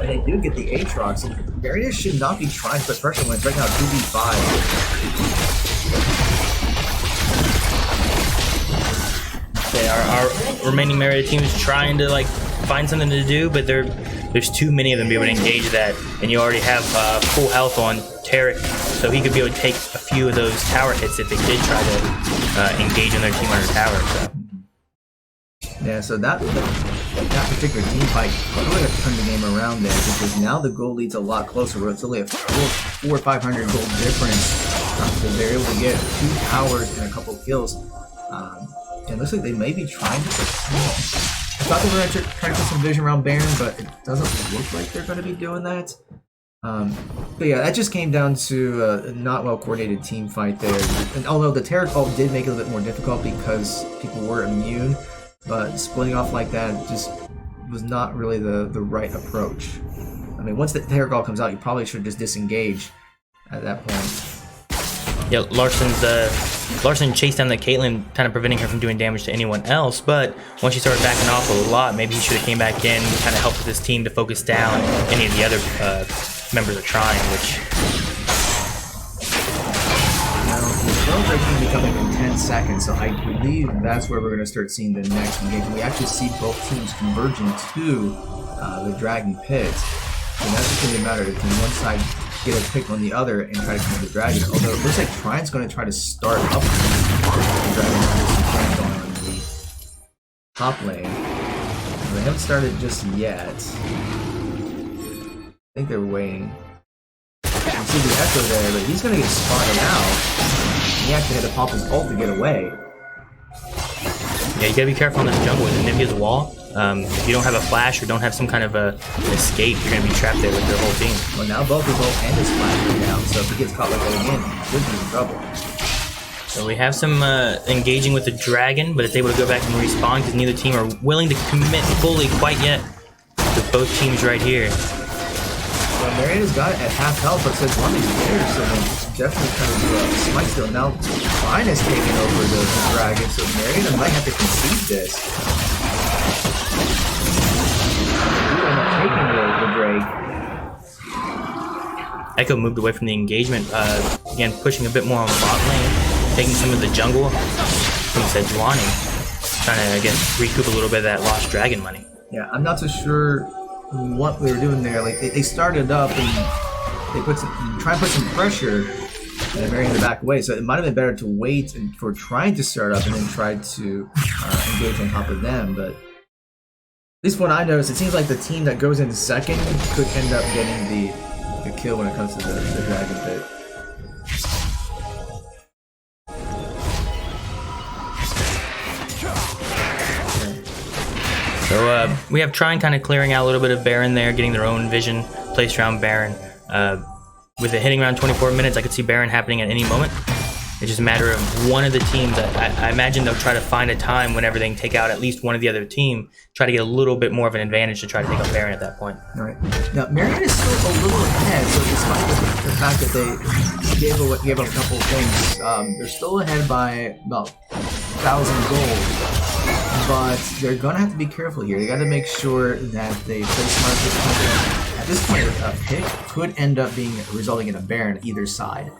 and they do get the Aatrox. And Marietta should not be trying to put pressure when it's right now 2v5. Our remaining Marietta team is trying to like find something to do, but there's too many of them to be able to engage that, and you already have full health on Tarek, so he could be able to take a few of those tower hits if they did try to engage on their team under tower. So. Yeah, so that particular team fight really have to turn the game around there, because now the goal lead's a lot closer. Where it's only a 400 or 500 goal difference, because they're able to get 2 towers and a couple kills. And it looks like they may be trying to. I thought they were going to try to put some vision around Baron, but it doesn't look like they're going to be doing that. But yeah, that just came down to a not well coordinated team fight there. And although the Tarek ult did make it a little bit more difficult because people were immune, but splitting off like that just was not really the right approach. I mean, once the Tarek ult comes out, you probably should just disengage at that point. Yeah, Larson chased down the Caitlyn, kind of preventing her from doing damage to anyone else, but once she started backing off a lot, maybe he should have came back in and kind of helped with his team to focus down any of the other members of Trine, which... Now, the spells are going to be coming in 10 seconds, so I believe that's where we're going to start seeing the next engagement. We actually see both teams converging to the Dragon Pit, and that's just going to be a matter of can one side get a pick on the other and try to come the dragon. Although it looks like Trine's going to try to start up the dragon on the top lane. They haven't started just yet. I think they're waiting. You can see the Echo there, but he's going to get spotted out. He actually had to pop his ult to get away. Yeah, you gotta be careful on this jungle with Nivya's wall. If you don't have a flash or don't have some kind of an escape, you're gonna be trapped there with your whole team. Well, now both his ult and his flash are down, so if he gets caught like that again, he could be in trouble. So we have some engaging with the dragon, but it's able to go back and respawn because neither team are willing to commit fully quite yet. With both teams right here. Well, Marietta's got it at half health, but since one is there, so they're definitely trying to do a smite steal. Now, Trine is taking over the dragon, so Marietta might have to concede this. Taking the Drake. Echo moved away from the engagement, again pushing a bit more on the bot lane, taking some of the jungle from Sejuani, trying to, I guess, recoup a little bit of that lost dragon money. Yeah, I'm not so sure what they were doing there. Like they started up and they try and put some pressure, and Marion to back away. So it might have been better to wait for trying to start up and then try to engage on top of them. But at least what I noticed, it seems like the team that goes in second could end up getting the kill when it comes to the dragon pit. So we have Trine kind of clearing out a little bit of Baron there, getting their own vision placed around Baron. With it hitting around 24 minutes, I could see Baron happening at any moment. It's just a matter of one of the teams. I imagine they'll try to find a time whenever they can take out at least one of the other team, try to get a little bit more of an advantage to try to take out Baron at that point. All right. Now, Marietta is still a little ahead, so despite the fact that they gave up a couple of things, they're still ahead by about 1,000 gold. But they're going to have to be careful here. They got to make sure that they play smart this point. At this point, a pick could end up resulting in a Baron either side.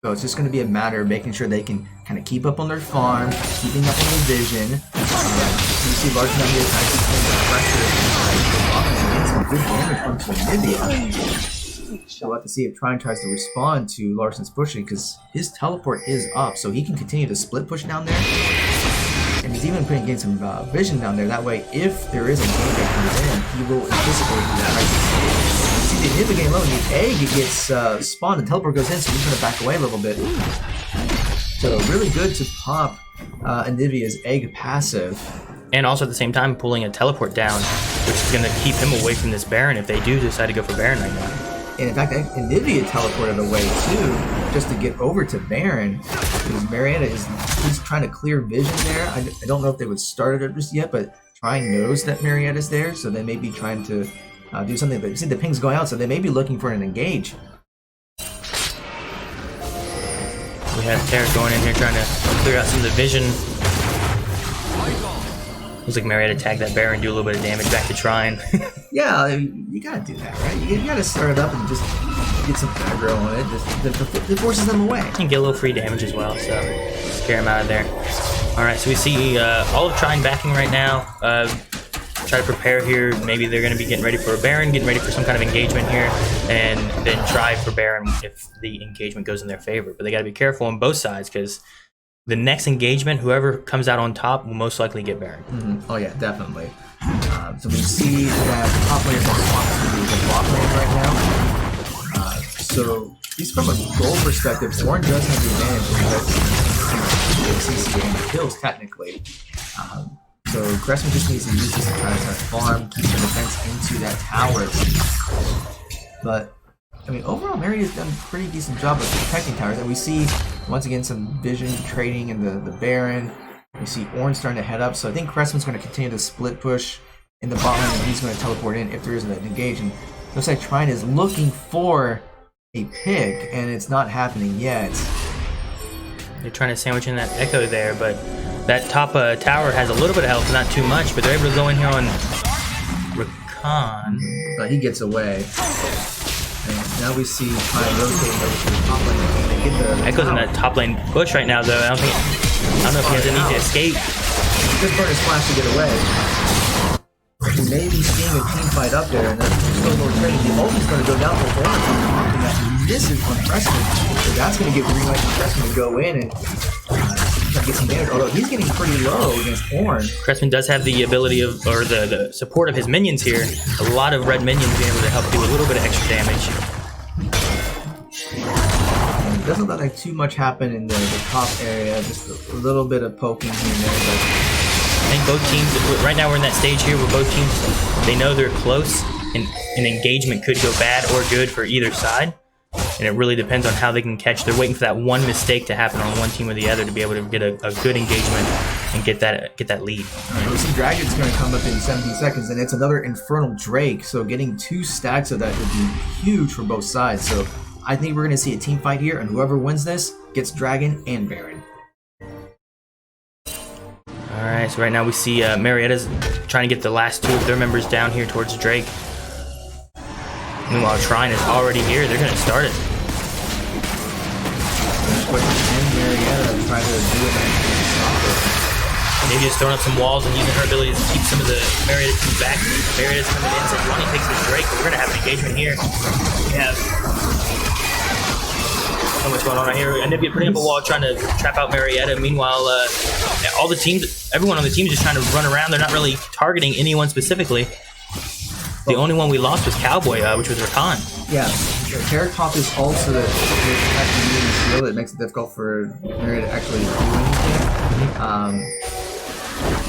So it's just going to be a matter of making sure they can kind of keep up on their farm, keeping up on their vision. You see large number of actually putting the pressure and some good damage from Nivea. So we'll have to see if Trine tries to respond to Larson's pushing, because his teleport is up, so he can continue to split push down there. And he's even getting some vision down there. That way, if there is a game that comes in, he will anticipate that. See the Nivea game low, and the egg gets spawned, and teleport goes in, so he's going to back away a little bit. So really good to pop Nivea's egg passive. And also at the same time pulling a teleport down, which is going to keep him away from this Baron if they do decide to go for Baron right now. And in fact, Nivea teleported away too, just to get over to Baron, because Marietta he's trying to clear vision there. I don't know if they would start it just yet, but Trine knows that Marietta's there, so they may be trying to do something. But you see the ping's going out, so they may be looking for an engage. We have Tarek going in here trying to clear out some of the vision. Looks like Marietta tagged that Baron, do a little bit of damage back to Trine. Yeah, you gotta do that, right? You gotta start it up and just get some aggro on it. It forces them away. And get a little free damage as well, so scare him out of there. Alright, so we see all of Trine backing right now. Try to prepare here. Maybe they're going to be getting ready for a Baron, getting ready for some kind of engagement here, and then try for Baron if the engagement goes in their favor. But they got to be careful on both sides, because the next engagement, whoever comes out on top will most likely get Baron. Oh yeah, definitely. So we see that the top laner is the bot lane right now. So at least from a goal perspective, Warren does have the advantage of CC and kills technically. So Cressman just needs to use this to try to farm, keep the defense into that tower. But I mean, overall, Marietta's done a pretty decent job of protecting towers, and we see once again some vision trading in the Baron. We see Orange starting to head up, so I think Cressman's going to continue to split push in the bot lane, and he's going to teleport in if there isn't an engage. And looks like Trine is looking for a pick, and it's not happening yet. They're trying to sandwich in that Echo there, but that top tower has a little bit of health, not too much, but they're able to go in here on Rakan. But he gets away. And now we see Trine rotating over to the top lane. And they get the Echo's in that top lane push right now, though. I don't know if he has a need to escape. Good burn his flash to get away. We may be seeing a team fight up there, and there's still no training. The ultimate's going to go down for Orange. This is on Cressman. So that's going to give green light to Cressman to go in and try to get some damage. Although he's getting pretty low against Orange. Cressman does have the ability of, or the support of his minions here. A lot of red minions being able to help do a little bit of extra damage. And it doesn't look like too much happened in the top area. Just a little bit of poking here and there. But I think both teams, right now we're in that stage here where both teams, they know they're close, and an engagement could go bad or good for either side. And it really depends on how they can catch. They're waiting for that one mistake to happen on one team or the other to be able to get a good engagement and get that lead. We see Dragon's going to come up in 17 seconds, and it's another Infernal Drake. So getting 2 stacks of that would be huge for both sides. So I think we're going to see a team fight here, and whoever wins this gets Dragon and Baron. Alright, so right now we see Marietta's trying to get the last 2 of their members down here towards Drake. Meanwhile, Trine is already here. They're going to start it. Marietta try to do it and stop it. Maybe just throwing up some walls and using her ability to keep some of the Marietta team back. Marietta's coming in, so Ronnie takes this Drake, but we're going to have an engagement here. We have so much going on right here. Anivia putting up a wall trying to trap out Marietta. Meanwhile, all the teams, everyone on the team is just trying to run around. They're not really targeting anyone specifically. The only one we lost was Cowboy, which was Rakan. Yeah, Tarek Top is also the actually using skill that makes it difficult for Marietta to actually do anything.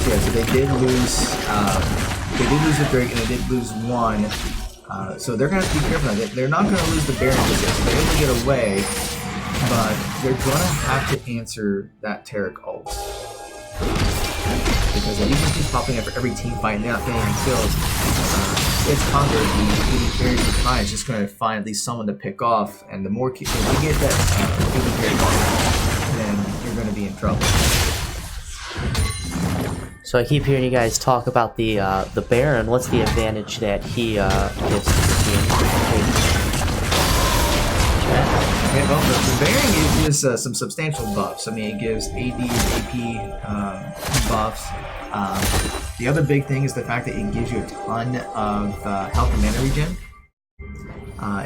Yeah, so they did lose They did lose the Drake and they did lose one. So they're going to have to be careful. They're not going to lose the Baron position. They're able to get away, but they're going to have to answer that Taric ult. Because if he just keeps popping up for every team fight and they're not getting any kills, it's Conquer, the Baron is just going to find at least someone to pick off. And the more if you get that then you're going to be in trouble. So I keep hearing you guys talk about the Baron. What's the advantage that he gives to the team? Yeah, well, the Baron gives some substantial buffs. I mean, it gives AD and AP buffs. The other big thing is the fact that it gives you a ton of health and mana regen.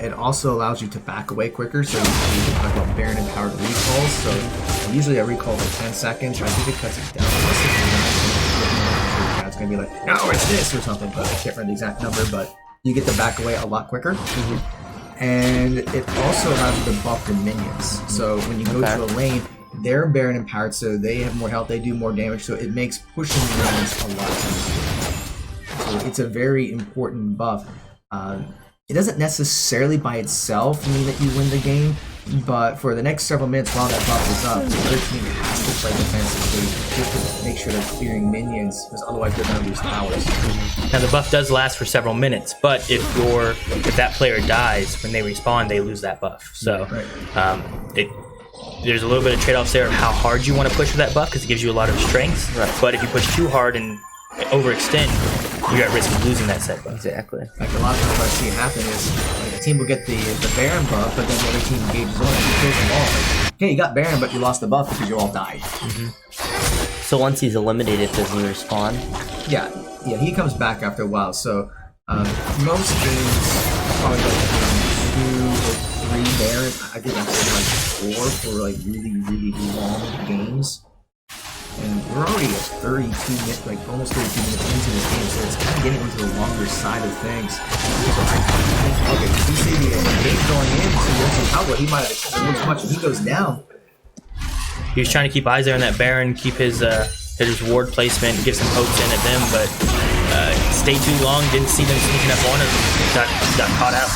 It also allows you to back away quicker, so you can talk about Baron empowered recalls. So usually I recall for 10 seconds, but I think it cuts it down. It's going to be like, no, it's this or something, but I can't remember the exact number, but you get to back away a lot quicker. Mm-hmm. And it also allows you to buff your minions. So when you go to a lane, they're Baron empowered, so they have more health, they do more damage, so it makes pushing lanes a lot easier. So it's a very important buff. It doesn't necessarily by itself mean that you win the game, but for the next several minutes while that buff is up, the other team has to play defensively just to make sure they're clearing minions, because otherwise they're going to lose towers. Now the buff does last for several minutes, but if that player dies when they respawn, they lose that buff. So there's a little bit of trade-offs there of how hard you want to push for that buff, because it gives you a lot of strength. Right. But if you push too hard and overextend, you're at risk of losing that set buff. Exactly. Like a lot of times what I see happen is like, the team will get the Baron buff, but then the other team engages on it and kills them all. Like, hey, you got Baron, but you lost the buff because you all died. Mm-hmm. So once he's eliminated, does he respawn? Yeah, he comes back after a while. So most games probably like 2 or 3 Baron. I think I've seen like 4 for like really, really long games. And we're already at 32 minutes, like almost 32 minutes into this game, so it's kind of getting into the longer side of things. So I think, okay, if you see the game going in, so you're Cowboy, he might have experienced too much, and he goes down. He was trying to keep eyes there on that Baron, keep his ward placement, give some pokes in at them, but stayed too long, didn't see them sneaking up on him, got caught out.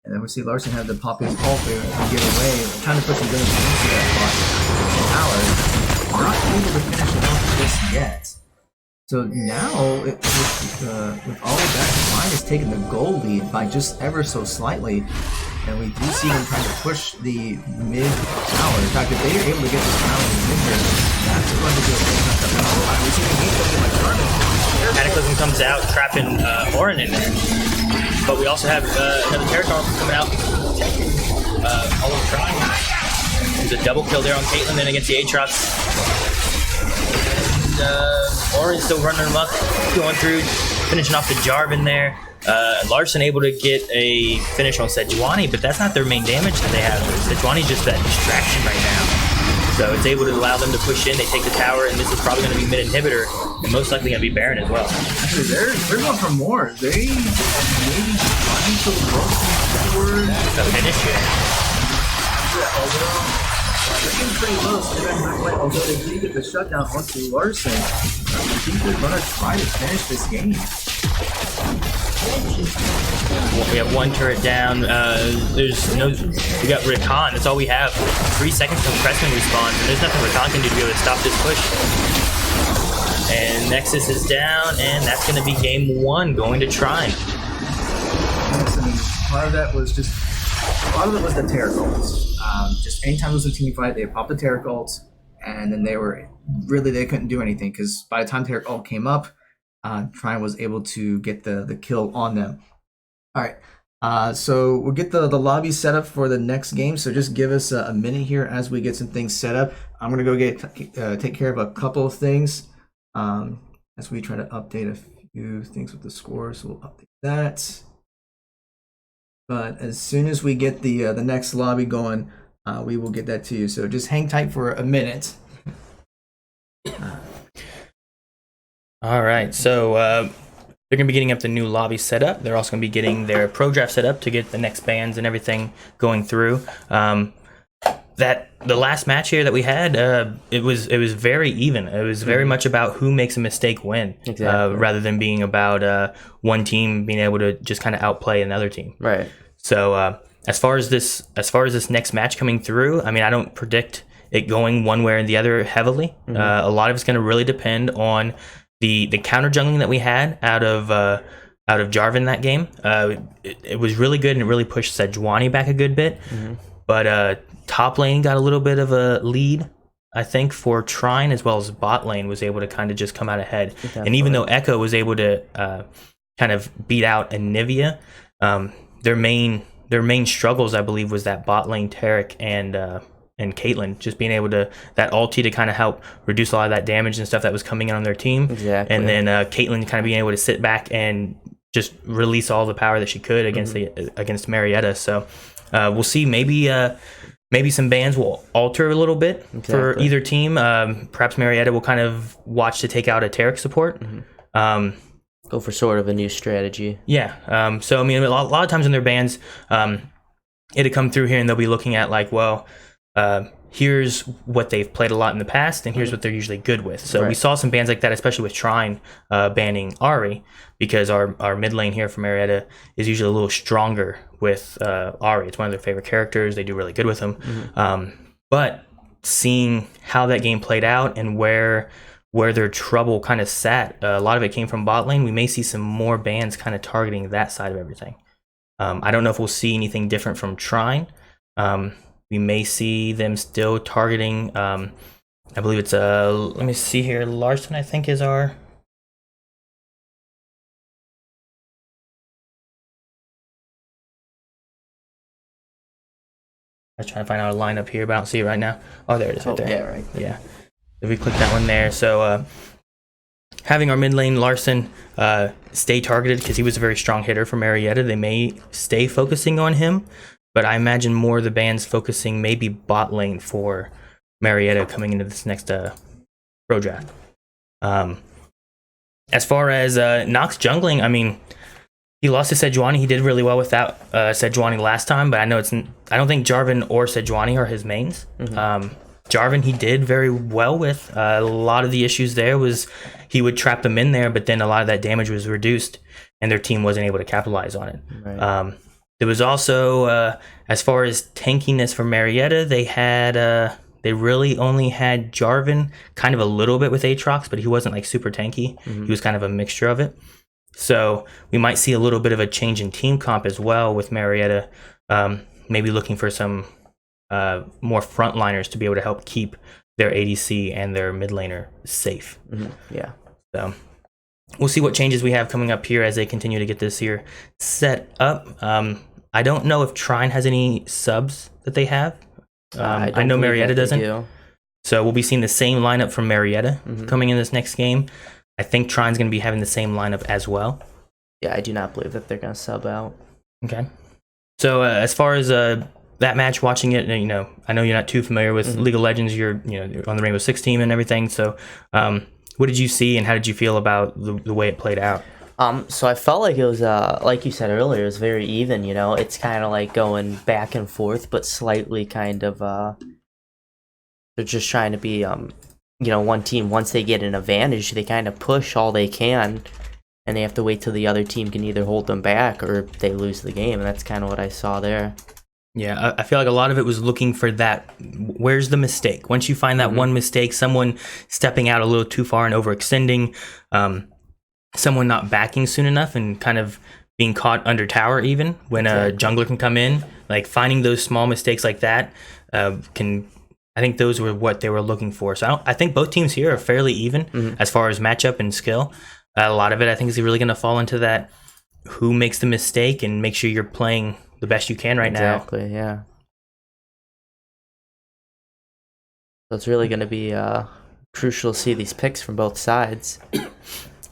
And then we see Larson have the pop his ult there and get away, trying to put some good into that bot. Not able to finish it off just yet. So now, with all of that, Trine has taken the goal lead by just ever so slightly, and we do see them trying to push the mid tower. In fact, if they are able to get this tower in the mid here, that's going to be a big touchdown. We see the game going like Jarman. Cataclysm comes out, trapping Orin in there. But we also have another Territory coming out, all of Trine. There's a double kill there on Caitlyn, then against the Aatrox. Orin's still running amok, going through, finishing off the Jarvan there. Larson able to get a finish on Sejuani, but that's not their main damage that they have. Sejuani's just that distraction right now. So it's able to allow them to push in, they take the tower, and this is probably going to be mid-inhibitor, and most likely going to be Baron as well. Actually, they're going for more. They maybe trying to look forward. The finish here. Yeah, although they're getting pretty low, so they're not quite, although they did get the shutdown onto Larson, I think they're going to try to finish this game. We have one turret down. There's no. We got Rakan. That's all we have. 3 seconds till Cressman respawns, and there's nothing Rakan can do to be able to stop this push. And Nexus is down, and that's going to be game 1 going to Trine. Yes, I mean, part of that was just. A lot of it was the Taric ults. Just anytime it was a team fight, they popped the Taric ults, and then they couldn't do anything because by the time Taric ult came up, Trine was able to get the kill on them. All right, so we'll get the lobby set up for the next game. So just give us a minute here as we get some things set up. I'm gonna go take care of a couple of things as we try to update a few things with the score. So we'll update that. But as soon as we get the next lobby going, we will get that to you. So just hang tight for a minute. All right, so they're going to be getting up the new lobby set up. They're also going to be getting their pro draft set up to get the next bans and everything going through. The that the last match here that we had, it was very even. It was very much about who makes a mistake when, Exactly. rather than being about one team being able to just kind of outplay another team. Right. So as far as this next match coming through, I mean, I don't predict it going one way or the other heavily. A lot of it's going to really depend on the counter jungling that we had out of Jarvan that game. It was really good, and it really pushed Sejuani back a good bit. But top lane got a little bit of a lead, I think, for Trine, as well as bot lane was able to kind of just come out ahead. Definitely. And even though Echo was able to kind of beat out Anivia, their main struggles, I believe, was that bot lane Taric and Caitlyn just being able to, that ulti to kind of help reduce a lot of that damage and stuff that was coming in on their team. Exactly. And then Caitlyn kind of being able to sit back and just release all the power that she could against against Marietta. So we'll see. Maybe some bans will alter a little bit for either team. Perhaps Marietta will kind of watch to take out a Taric support. Go for sort of a new strategy. Yeah. So I mean, a lot of times in their bans, it'll come through here and they'll be looking at like, well, here's what they've played a lot in the past, and here's what they're usually good with. So we saw some bans like that, especially with Trine banning Ahri, because our mid lane here for Marietta is usually a little stronger with Ahri. It's one of their favorite characters. They do really good with him. But seeing how that game played out and where their trouble kind of sat, a lot of it came from bot lane. We may see some more bans kind of targeting that side of everything. I don't know if we'll see anything different from Trine. We may see them still targeting, I believe it's, let me see here, Larson, I think, is our... I was trying to find out a lineup here, but I don't see it right now. Oh, there it is, right there. Yeah, right. Yeah. If we click that one there. So having our mid lane, Larson, stay targeted because he was a very strong hitter for Marietta. They may stay focusing on him. But I imagine more of the bands focusing maybe bot lane for Marietta coming into this next pro draft. As far as Nox jungling, I mean, he lost to Sejuani. He did really well without Sejuani last time, but I don't think Jarvan or Sejuani are his mains. Jarvan, he did very well with. A lot of the issues there was he would trap them in there, but then a lot of that damage was reduced, and their team wasn't able to capitalize on it. Right. There was also, as far as tankiness for Marietta, they really only had Jarvan kind of a little bit with Aatrox, but he wasn't like super tanky. He was kind of a mixture of it. So we might see a little bit of a change in team comp as well with Marietta, maybe looking for some more frontliners to be able to help keep their ADC and their mid laner safe. Yeah. So we'll see what changes we have coming up here as they continue to get this here set up. I don't know if Trine has any subs that they have. I know Marietta doesn't. So we'll be seeing the same lineup from Marietta coming in this next game. I think Trine's going to be having the same lineup as well. Yeah, I do not believe that they're going to sub out. Okay. So as far as that match, watching it, I know you're not too familiar with League of Legends. You're on the Rainbow Six team and everything. So what did you see and how did you feel about the way it played out? So I felt like it was, like you said earlier, it was very even, It's kind of like going back and forth, but slightly kind of, they're just trying to be, one team, once they get an advantage, they kind of push all they can, and they have to wait till the other team can either hold them back or they lose the game, and that's kind of what I saw there. Yeah, I feel like a lot of it was looking for that, where's the mistake? Once you find that one mistake, someone stepping out a little too far and overextending, someone not backing soon enough and kind of being caught under tower even when a jungler can come in, like finding those small mistakes like that I think those were what they were looking for. So I think both teams here are fairly even as far as matchup and skill. A lot of it I think is really going to fall into that who makes the mistake and make sure you're playing the best you can right now. Exactly, yeah. So it's really going to be crucial to see these picks from both sides.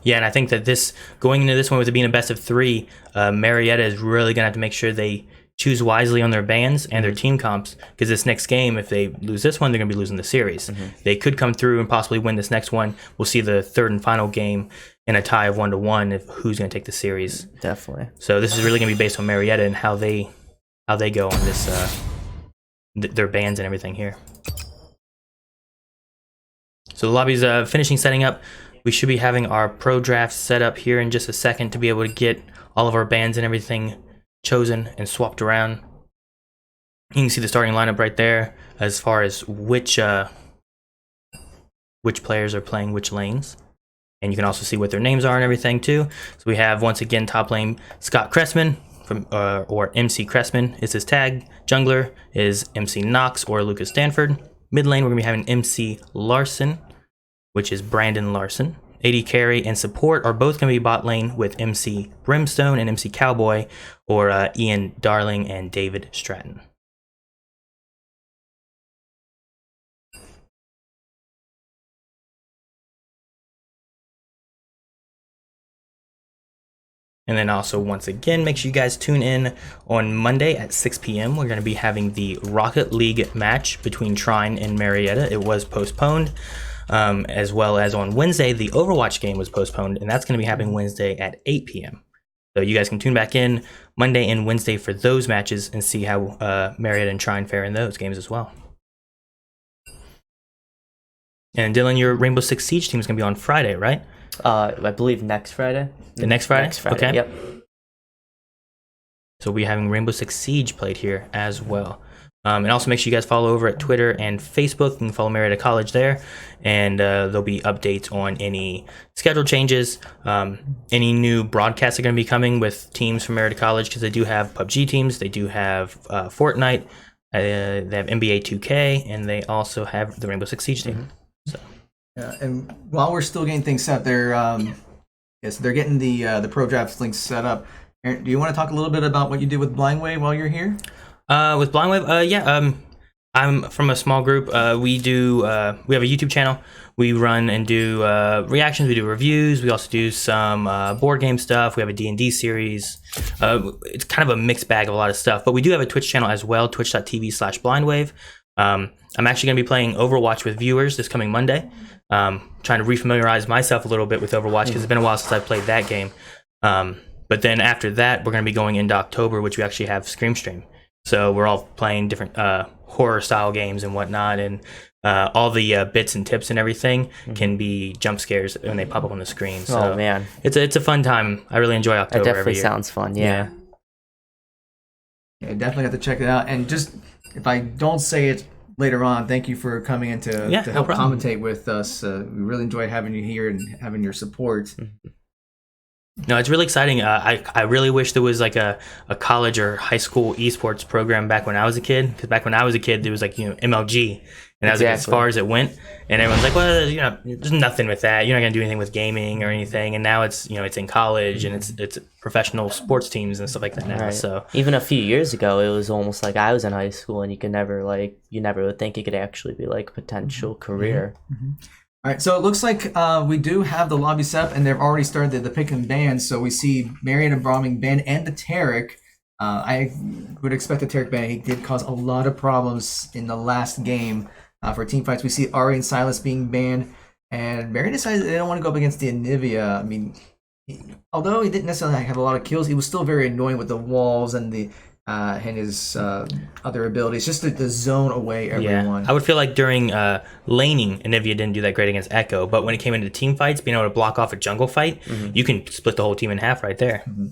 Yeah, and I think that going into this one with it being a best of 3, Marietta is really going to have to make sure they choose wisely on their bans and their team comps, because this next game, if they lose this one, they're going to be losing the series. They could come through and possibly win this next one. We'll see the third and final game in a tie of 1-1 if who's going to take the series. Definitely. So this is really going to be based on Marietta and how they go on their bans and everything here. So the lobby's finishing setting up. We should be having our pro draft set up here in just a second to be able to get all of our bans and everything chosen and swapped around. You can see the starting lineup right there as far as which players are playing which lanes. And you can also see what their names are and everything too. So we have, once again, top lane Scott Cressman, from or MC Cressman is his tag. Jungler is MC Knox or Lucas Stanford. Mid lane, we're going to be having MC Larson, which is Brandon Larson. AD carry and support are both going to be bot lane with MC Brimstone and MC Cowboy, or Ian Darling and David Stratton. And then also, once again, make sure you guys tune in on Monday at 6 p.m. We're going to be having the Rocket League match between Trine and Marietta. It was postponed. As well as on Wednesday, the Overwatch game was postponed, and that's going to be happening Wednesday at 8 p.m. So you guys can tune back in Monday and Wednesday for those matches and see how Marietta and Trine fare in those games as well. And Dylan, your Rainbow Six Siege team is going to be on Friday, right? I believe next Friday. The next Friday? Next Friday, okay. Yep. So we'll be having Rainbow Six Siege played here as well. And also make sure you guys follow over at Twitter and Facebook. You can follow Marietta College there. And there'll be updates on any schedule changes. Any new broadcasts are going to be coming with teams from Marietta College, because they do have PUBG teams. They do have Fortnite. They have NBA 2K. And they also have the Rainbow Six Siege team. Mm-hmm. So. Yeah, and while we're still getting things set, they're getting the pro draft links set up. Aaron, do you want to talk a little bit about what you did with Blindwave while you're here? With Blindwave, I'm from a small group. We have a YouTube channel. We run and do reactions. We do reviews. We also do some board game stuff. We have a D&D series. It's kind of a mixed bag of a lot of stuff. But we do have a Twitch channel as well, twitch.tv/blindwave. I'm actually going to be playing Overwatch with viewers this coming Monday. Trying to refamiliarize myself a little bit with Overwatch, because it's been a while since I've played that game. But then after that, we're going to be going into October, which we actually have Scream Stream. So we're all playing different horror style games and whatnot, and all the bits and tips and everything can be jump scares when they pop up on the screen. So oh man, it's a fun time. I really enjoy October. That definitely every year. Sounds fun. Yeah, definitely have to check it out. And just, if I don't say it later on, thank you for coming in to help commentate with us. We really enjoy having you here and having your support. No, it's really exciting. I really wish there was like a college or high school esports program back when I was a kid. Because back when I was a kid, there was like, MLG, and that was like as far as it went. And everyone's like, well, there's nothing with that. You're not gonna do anything with gaming or anything. And now it's it's in college, and it's professional sports teams and stuff like that now. Right. So even a few years ago, it was almost like I was in high school, and you never would think it could actually be like a potential career. Mm-hmm. All right, so it looks like we do have the lobby set up, and they've already started the pick and ban. So we see Marietta bombing ban and the Tarek. I would expect the Tarek ban. He did cause a lot of problems in the last game for team fights. We see Ari and Silas being banned, and Marietta decided they don't want to go up against the Anivia. I mean, although he didn't necessarily have a lot of kills, he was still very annoying with the walls and his other abilities, just to zone away everyone. I would feel like during laning, Anivia didn't do that great against Echo, but when it came into team fights, being able to block off a jungle fight, you can split the whole team in half right there. Mm-hmm.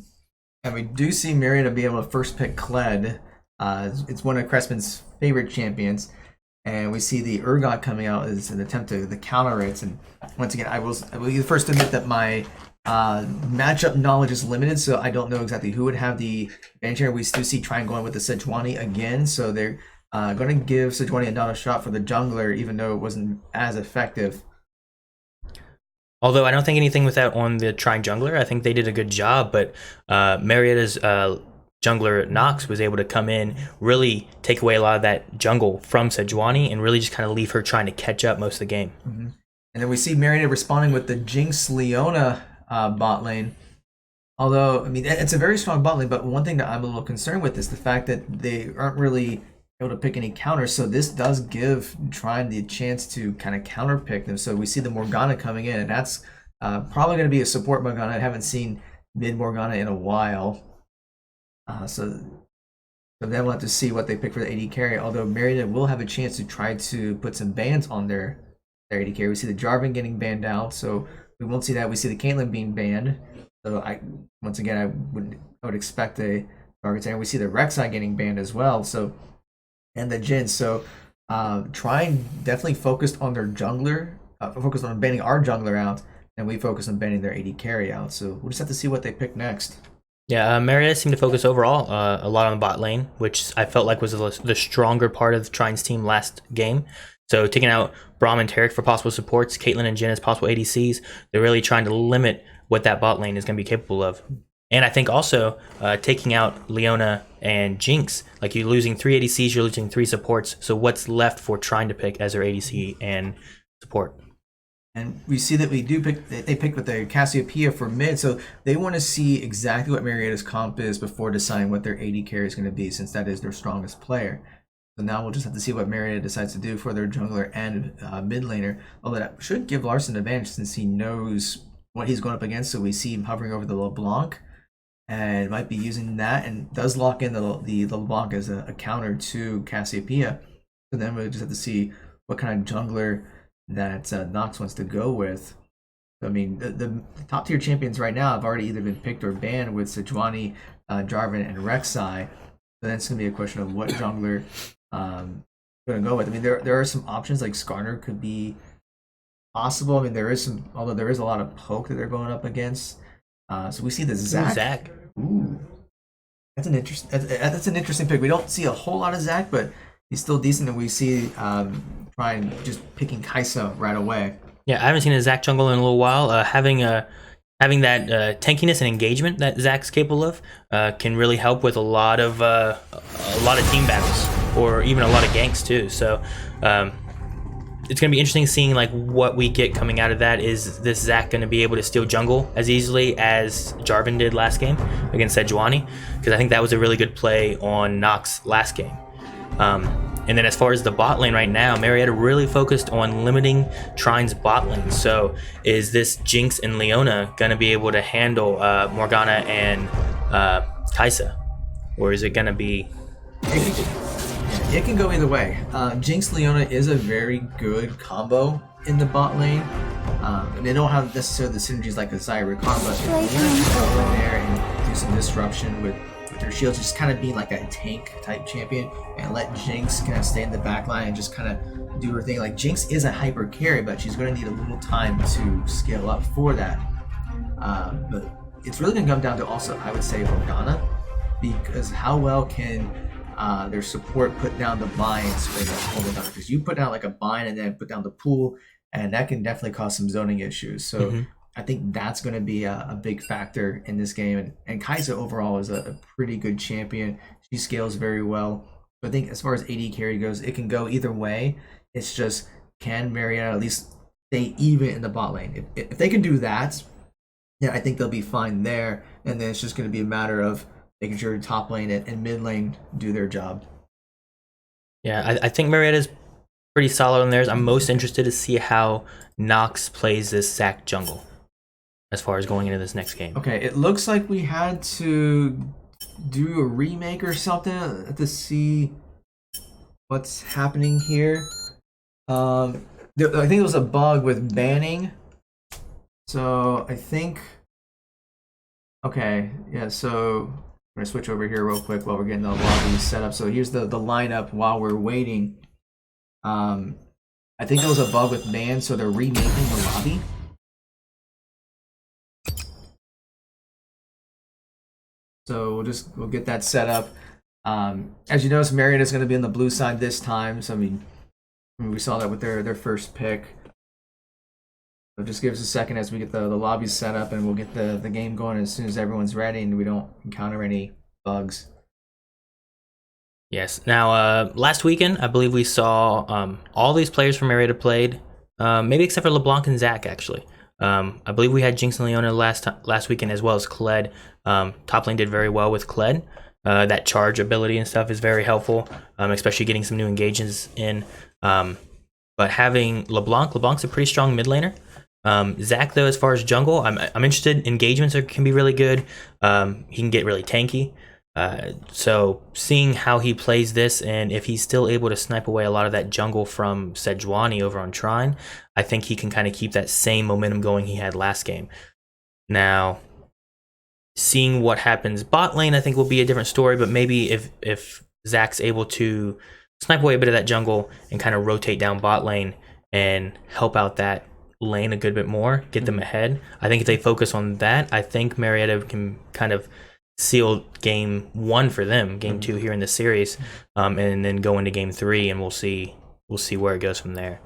And we do see Marietta be able to first pick Kled. It's one of Cressman's favorite champions. And we see the Urgot coming out as an attempt to counter it. And once again, I will be the first to admit that my matchup knowledge is limited, so I don't know exactly who would have the advantage here. We still see Trine going with the Sejuani again, so they're going to give Sejuani another shot for the jungler, even though it wasn't as effective. Although I don't think anything with that on the Trine jungler. I think they did a good job, but Marietta's jungler Nox was able to come in, really take away a lot of that jungle from Sejuani, and really just kind of leave her trying to catch up most of the game. Mm-hmm. And then we see Marietta responding with the Jinx Leona bot lane. Although, I mean, it's a very strong bot lane, but one thing that I'm a little concerned with is the fact that they aren't really able to pick any counters, so this does give Trine the chance to kind of counter pick them. So we see the Morgana coming in, and that's probably going to be a support Morgana. I haven't seen mid Morgana in a while. So So then we'll have to see what they pick for the AD carry. Although Marietta will have a chance to try to put some bans on their AD carry. We see the Jarvan getting banned out, so we won't see that. We see the Caitlyn being banned. So once again I would expect a target, and we see the Rek'Sai getting banned as well. So and the Jhin. So Trine definitely focused on their jungler, focused on banning our jungler out, and we focused on banning their AD carry out. So we'll just have to see what they pick next. Yeah, Marietta seemed to focus overall a lot on the bot lane, which I felt like was the stronger part of Trine's team last game. So taking out Braum and Taric for possible supports, Caitlyn and Jhin as possible ADCs, they're really trying to limit what that bot lane is going to be capable of. And I think also taking out Leona and Jinx, like you're losing 3 ADCs, you're losing 3 supports. So what's left for Trine to pick as their ADC and support? And we see that they picked with the Cassiopeia for mid, so they want to see exactly what Marietta's comp is before deciding what their AD carry is going to be, since that is their strongest player. So now we'll just have to see what Marietta decides to do for their jungler and mid laner. Although that should give Larson an advantage since he knows what he's going up against. So we see him hovering over the LeBlanc and might be using that, and does lock in the LeBlanc as a counter to Cassiopeia. So then we'll just have to see what kind of jungler that Nox wants to go with. I mean, the top tier champions right now have already either been picked or banned with Sejuani, Jarvan, and Rek'Sai. So then it's going to be a question of what jungler going to go with. I mean, there are some options like Skarner could be possible. I mean, although there is a lot of poke that they're going up against. So we see the Zac. Ooh, that's an interesting pick. We don't see a whole lot of Zac, but he's still decent, and we see Trine just picking Kai'Sa right away. Yeah, I haven't seen a Zac jungle in a little while. Having that tankiness and engagement that Zac's capable of can really help with a lot of team battles, or even a lot of ganks too. So it's going to be interesting seeing like what we get coming out of that. Is this Zac going to be able to steal jungle as easily as Jarvan did last game against Sejuani? Because I think that was a really good play on Nox last game. And then as far as the bot lane right now, Marietta really focused on limiting Trine's bot lane. So is this Jinx and Leona going to be able to handle Morgana and Kai'Sa? Or is it going to be... It can go either way. Jinx Leona is a very good combo in the bot lane. And they don't have necessarily the synergies like a Zyra Khan, but if Leona can go in there and do some disruption with her shields, just kind of being like that tank type champion, and let Jinx kind of stay in the back line and just kind of do her thing. Like, Jinx is a hyper carry, but she's going to need a little time to scale up for that. But it's really going to come down to also, I would say, Morgana, because how well can their support put down the binds when they're holding on? Because you put down like a bind and then put down the pool, and that can definitely cause some zoning issues. So I think that's going to be a big factor in this game. And Kai'Sa overall is a pretty good champion. She scales very well. So I think as far as AD carry goes, it can go either way. It's just, can Marietta at least stay even in the bot lane? If they can do that, yeah, I think they'll be fine there. And then it's just going to be a matter of making sure top lane and mid lane do their job. Yeah, I think Marietta's pretty solid on theirs. I'm most interested to see how Nox plays this Zac jungle as far as going into this next game. Okay, it looks like we had to do a remake or something to see what's happening here. I think it was a bug with banning. So I think... Okay, yeah, so I'm going to switch over here real quick while we're getting the lobby set up. So here's the lineup while we're waiting. I think there was a bug with ban, so they're remaking the lobby. So we'll get that set up. As you notice, Marietta is going to be on the blue side this time. So I mean we saw that with their first pick. So just give us a second as we get the lobbies set up, and we'll get the game going as soon as everyone's ready and we don't encounter any bugs. Yes. Now, last weekend, I believe we saw all these players from Marietta played, maybe except for LeBlanc and Zac, actually. I believe we had Jinx and Leona last weekend, as well as Kled. Top lane did very well with Kled. That charge ability and stuff is very helpful, especially getting some new engagements in. But having LeBlanc's a pretty strong mid laner. Zac, though, as far as jungle, I'm interested. Engagements can be really good. He can get really tanky. So seeing how he plays this, and if he's still able to snipe away a lot of that jungle from Sejuani over on Trine, I think he can kind of keep that same momentum going he had last game. Now, seeing what happens bot lane, I think will be a different story, but maybe if Zach's able to snipe away a bit of that jungle and kind of rotate down bot lane and help out that lane a good bit more, get them ahead. I think if they focus on that, I think Marietta can kind of seal game 1 for them, game 2 here in the series, and then go into game 3, and we'll see where it goes from there.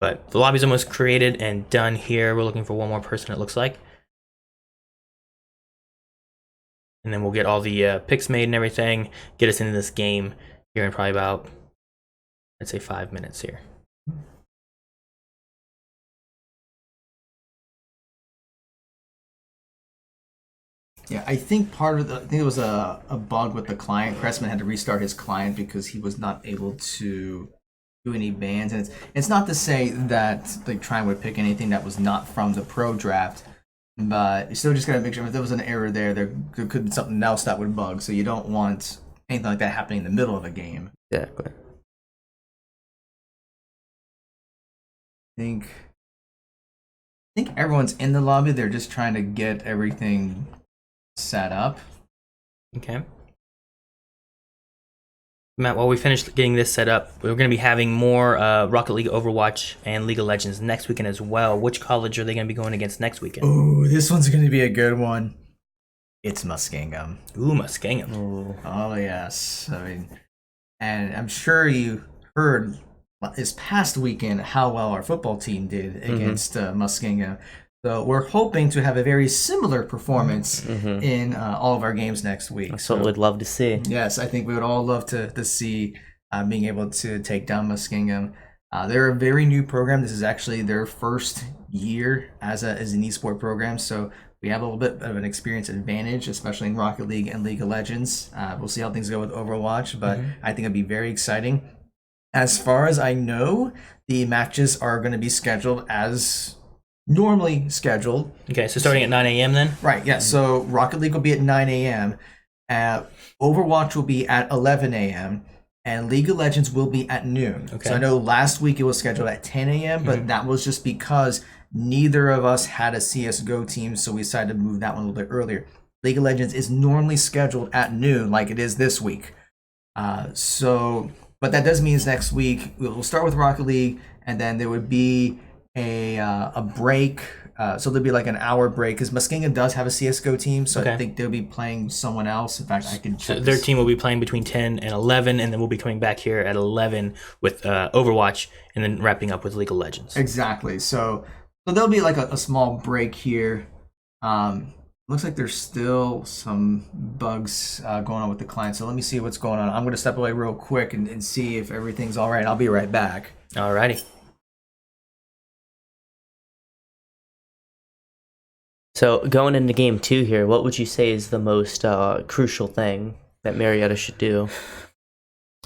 But the lobby's almost created and done here. We're looking for one more person, it looks like. And then we'll get all the picks made and everything, get us into this game here in probably about, I'd say 5 minutes here. Yeah, I think I think it was a bug with the client. Cressman had to restart his client because he was not able to do any bans. And it's not to say that like Trine would pick anything that was not from the pro draft, but you still just gotta make sure if there was an error there could be something else that would bug. So you don't want anything like that happening in the middle of a game. Exactly. I think everyone's in the lobby. They're just trying to get everything set up. Okay. Matt, while we finish getting this set up, we're going to be having more Rocket League, Overwatch, and League of Legends next weekend as well. Which college are they going to be going against next weekend? Ooh, this one's going to be a good one. It's Muskingum. Ooh, Muskingum. Ooh. Oh, yes. I mean, and I'm sure you heard this past weekend how well our football team did against Muskingum. So we're hoping to have a very similar performance in all of our games next week. That's what we'd love to see. Yes, I think we would all love to see being able to take down Muskingum. They're a very new program. This is actually their first year as an esport program, so we have a little bit of an experience advantage, especially in Rocket League and League of Legends. We'll see how things go with Overwatch, but I think it'll be very exciting. As far as I know, the matches are going to be scheduled as normally scheduled. Okay, so starting at 9 a.m. then? Right, yeah. So Rocket League will be at 9 a.m. Overwatch will be at 11 a.m. And League of Legends will be at noon. Okay. So I know last week it was scheduled at 10 a.m., but that was just because neither of us had a CSGO team, so we decided to move that one a little bit earlier. League of Legends is normally scheduled at noon, like it is this week. But that does mean next week we'll start with Rocket League, and then there would be a break. So there'll be like an hour break because Muskingum does have a CSGO team, so I think they'll be playing someone else. In fact, I can check. So their team will be playing between 10 and 11, and then we'll be coming back here at 11 with Overwatch, and then wrapping up with League of Legends. Exactly. So there'll be like a small break here. Looks like there's still some bugs going on with the client. So let me see what's going on. I'm going to step away real quick and see if everything's all right. I'll be right back. Alrighty. So going into game 2 here, what would you say is the most crucial thing that Marietta should do?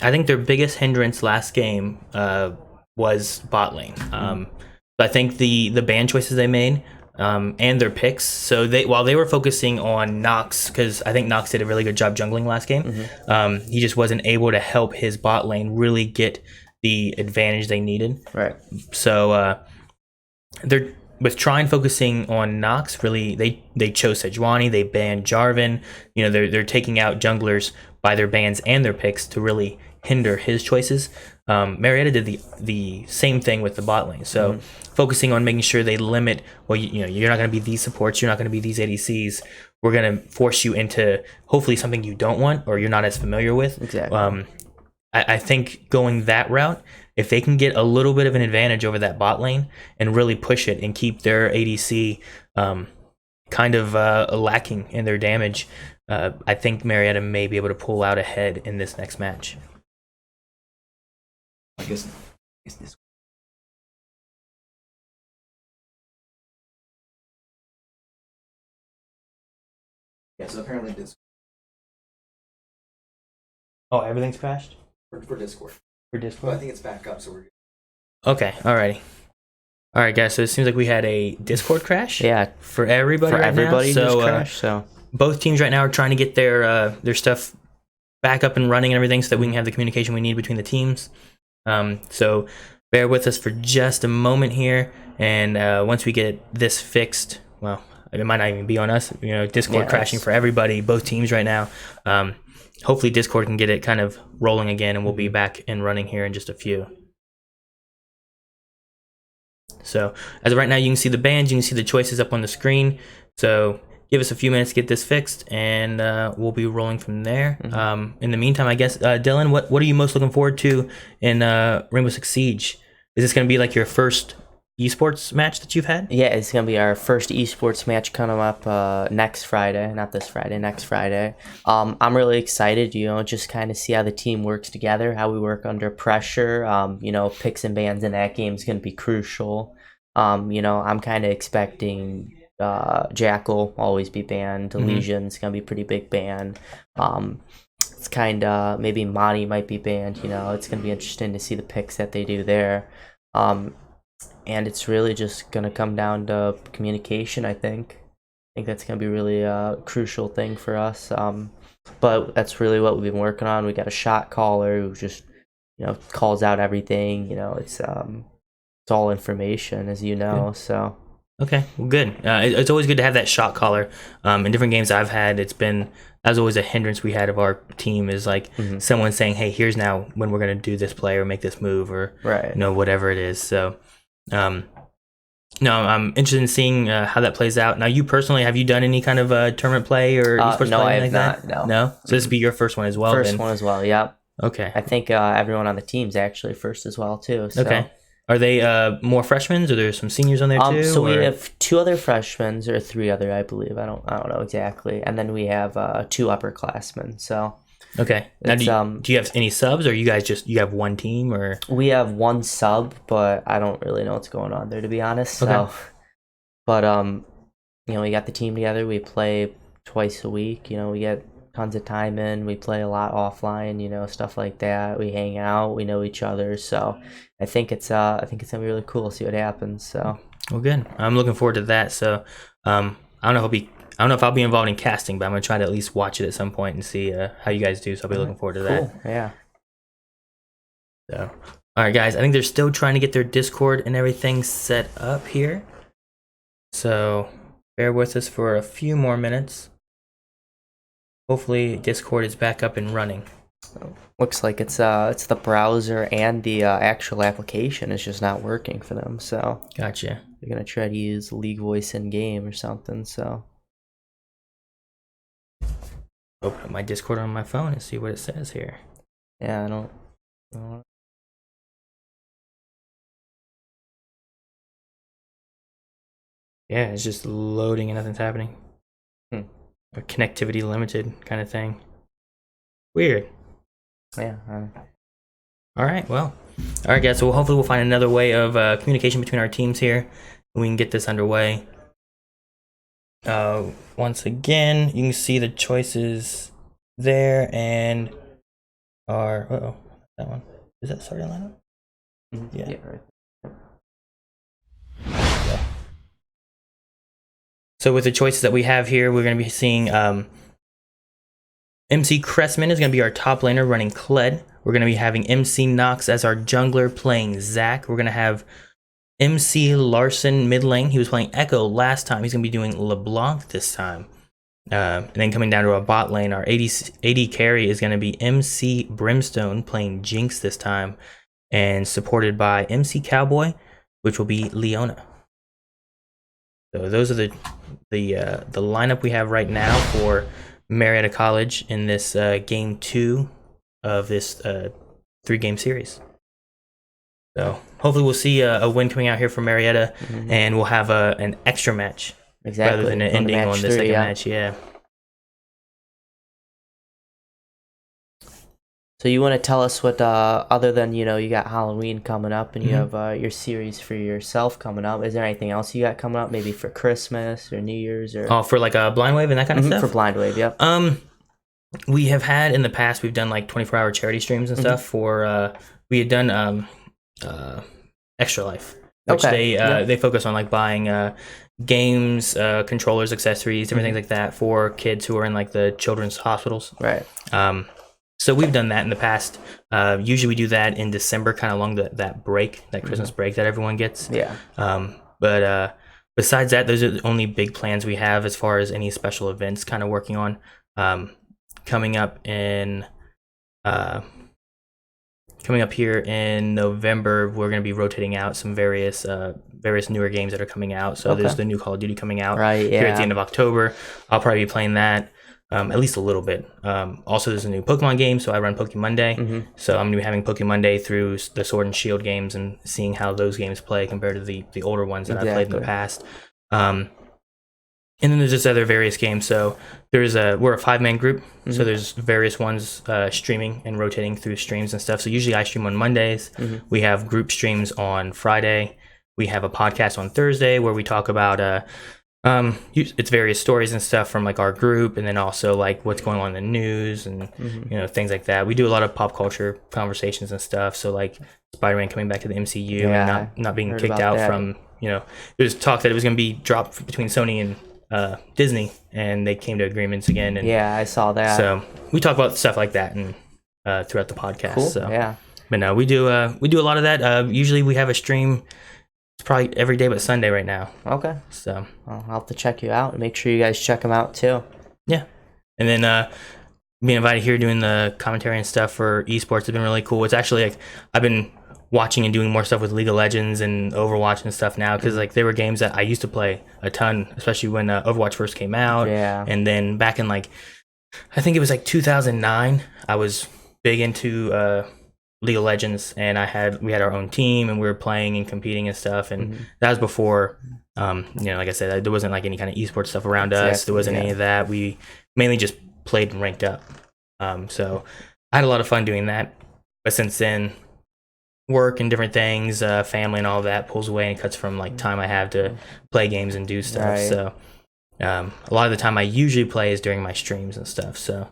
I think their biggest hindrance last game was bot lane. I think the ban choices they made and their picks. So while they were focusing on Nox, because I think Nox did a really good job jungling last game, he just wasn't able to help his bot lane really get the advantage they needed. Right. So they're with Trine focusing on Nox. Really, they chose Sejuani. They banned Jarvan. You know, they're taking out junglers by their bans and their picks to really hinder his choices. Marietta did the same thing with the bot lane. So focusing on making sure they limit, well, you know, you're not going to be these supports, you're not going to be these ADCs. We're going to force you into hopefully something you don't want or you're not as familiar with. Exactly. I think going that route, if they can get a little bit of an advantage over that bot lane and really push it and keep their ADC kind of lacking in their damage, I think Marietta may be able to pull out ahead in this next match. I guess this. Yeah, so apparently this Oh, everything's crashed? for Discord. For Discord? I think it's back up, so we're good. Okay, alrighty. Alright guys, so it seems like we had a Discord crash. Yeah. For everybody For right everybody now. who's So crashed, so both teams right now are trying to get their stuff back up and running and everything, so that we can have the communication we need between the teams. So bear with us for just a moment here, and once we get this fixed, well, it might not even be on us. Discord crashing for everybody, both teams right now. Hopefully Discord can get it kind of rolling again, and we'll be back and running here in just a few. So as of right now, you can see the bands, you can see the choices up on the screen. So give us a few minutes to get this fixed, and we'll be rolling from there. In the meantime, I guess, Dylan, what are you most looking forward to in Rainbow Six Siege? Is this going to be like your first esports match that you've had? Yeah, it's going to be our first esports match coming up next Friday. Not this Friday, next Friday. I'm really excited, just kind of see how the team works together, how we work under pressure. Picks and bans in that game is going to be crucial. I'm kind of expecting Jackal always be banned. Legion's going to be a pretty big ban. It's kind of, maybe Monty might be banned. It's going to be interesting to see the picks that they do there. And it's really just going to come down to communication, I think. I think that's going to be really a crucial thing for us. But that's really what we've been working on. We got a shot caller who just, calls out everything. It's all information, as you know. Good. So. Okay, well, good. It's always good to have that shot caller. In different games I've had, that's always a hindrance we had of our team, is like someone saying, hey, here's now when we're going to do this play or make this move, or whatever it is. So no, I'm interested in seeing how that plays out. Now, you personally, have you done any kind of tournament play or esports no, play? I have like not. That? No. So this would be your first one as well. First one as well. Yep. Okay. I think everyone on the team's actually first as well too. So. Okay. Are they more freshmen, or there's some seniors on there too? So we have 2 other freshmen, or 3 other, I believe. I don't know exactly. And then we have 2 upperclassmen. So. Okay. Now, do you have any subs, or you have one team, or? We have 1 sub, but I don't really know what's going on there, to be honest. Okay. So, but we got the team together. We play twice a week. We get tons of time in. We play a lot offline. Stuff like that. We hang out. We know each other. So, I think it's gonna be really cool to see what happens. So. Well, good. I'm looking forward to that. So, I don't know if I'll be involved in casting, but I'm gonna try to at least watch it at some point and see how you guys do. So I'll be looking forward to that. Cool. Yeah. So, all right, guys. I think they're still trying to get their Discord and everything set up here. So bear with us for a few more minutes. Hopefully, Discord is back up and running. Looks like it's the browser and the actual application is just not working for them. So. Gotcha. They're gonna try to use League Voice in game or something. So. Open up my Discord on my phone and see what it says here. Yeah, I don't. Yeah, it's just loading and nothing's happening. Or connectivity limited kind of thing. Weird. Yeah. All right, well. All right, guys, so hopefully we'll find another way of communication between our teams here, and we can get this underway. Once again, you can see the choices there, and our that one, is that starting lineup? Yeah, right. So with the choices that we have here, we're going to be seeing MC Cressman is going to be our top laner running Kled. We're going to be having MC Knox as our jungler playing Zac. We're going to have MC Larson mid lane. He was playing Echo last time. He's going to be doing LeBlanc this time. And then coming down to our bot lane, our AD carry is going to be MC Brimstone playing Jinx this time, and supported by MC Cowboy, which will be Leona. So those are the lineup we have right now for Marietta College in this game 2 of this 3-game series. So hopefully we'll see a win coming out here from Marietta, and we'll have an extra match rather than an ending on the second match. Yeah. So you want to tell us what, other than, you got Halloween coming up and you have your series for yourself coming up, is there anything else you got coming up, maybe for Christmas or New Year's? Or for like a Blind Wave and that kind of stuff? For Blind Wave, yep. We have had in the past, we've done like 24-hour charity streams and stuff for, we had done Extra Life, which they focus on like buying games, controllers, accessories, different things like that for kids who are in like the children's hospitals. Right. So we've done that in the past. Usually we do that in December, kind of along that break, that Christmas break that everyone gets. Yeah. But besides that, those are the only big plans we have as far as any special events kind of working on. Coming up here in November, we're going to be rotating out some various newer games that are coming out. So there's the new Call of Duty coming out here at the end of October. I'll probably be playing that. At least a little bit. Also, there's a new Pokemon game, so I run Pokemon Monday. So I'm going to be having Pokemon Monday through the Sword and Shield games and seeing how those games play compared to the older ones that I've played in the past. And then there's just other various games. So we're a 5-man group, so there's various ones streaming and rotating through streams and stuff. So usually I stream on Mondays. We have group streams on Friday. We have a podcast on Thursday where we talk about it's various stories and stuff from like our group, and then also like what's going on in the news and things like that. We do a lot of pop culture conversations and stuff. So like Spider-Man coming back to the MCU and not being kicked out from there's talk that it was going to be dropped between Sony and Disney, and they came to agreements again. And I saw that. So we talk about stuff like that and throughout the podcast. Cool. So but no, we do a lot of that. Usually we have a stream. It's probably every day but Sunday right now. Okay. So I'll have to check you out and make sure you guys check them out too. Yeah. And then being invited here doing the commentary and stuff for esports has been really cool. It's actually like I've been watching and doing more stuff with League of Legends and Overwatch and stuff now, because like they were games that I used to play a ton, especially when Overwatch first came out. Yeah. And then back in I think it was 2009, I was big into League of Legends, and we had our own team and we were playing and competing and stuff, and that was before like I said, there wasn't like any kind of esports stuff around us. There wasn't any of that. We mainly just played and ranked up. So I had a lot of fun doing that, but since then work and different things, family and all that pulls away and cuts from like time I have to play games and do stuff. So a lot of the time I usually play is during my streams and stuff. So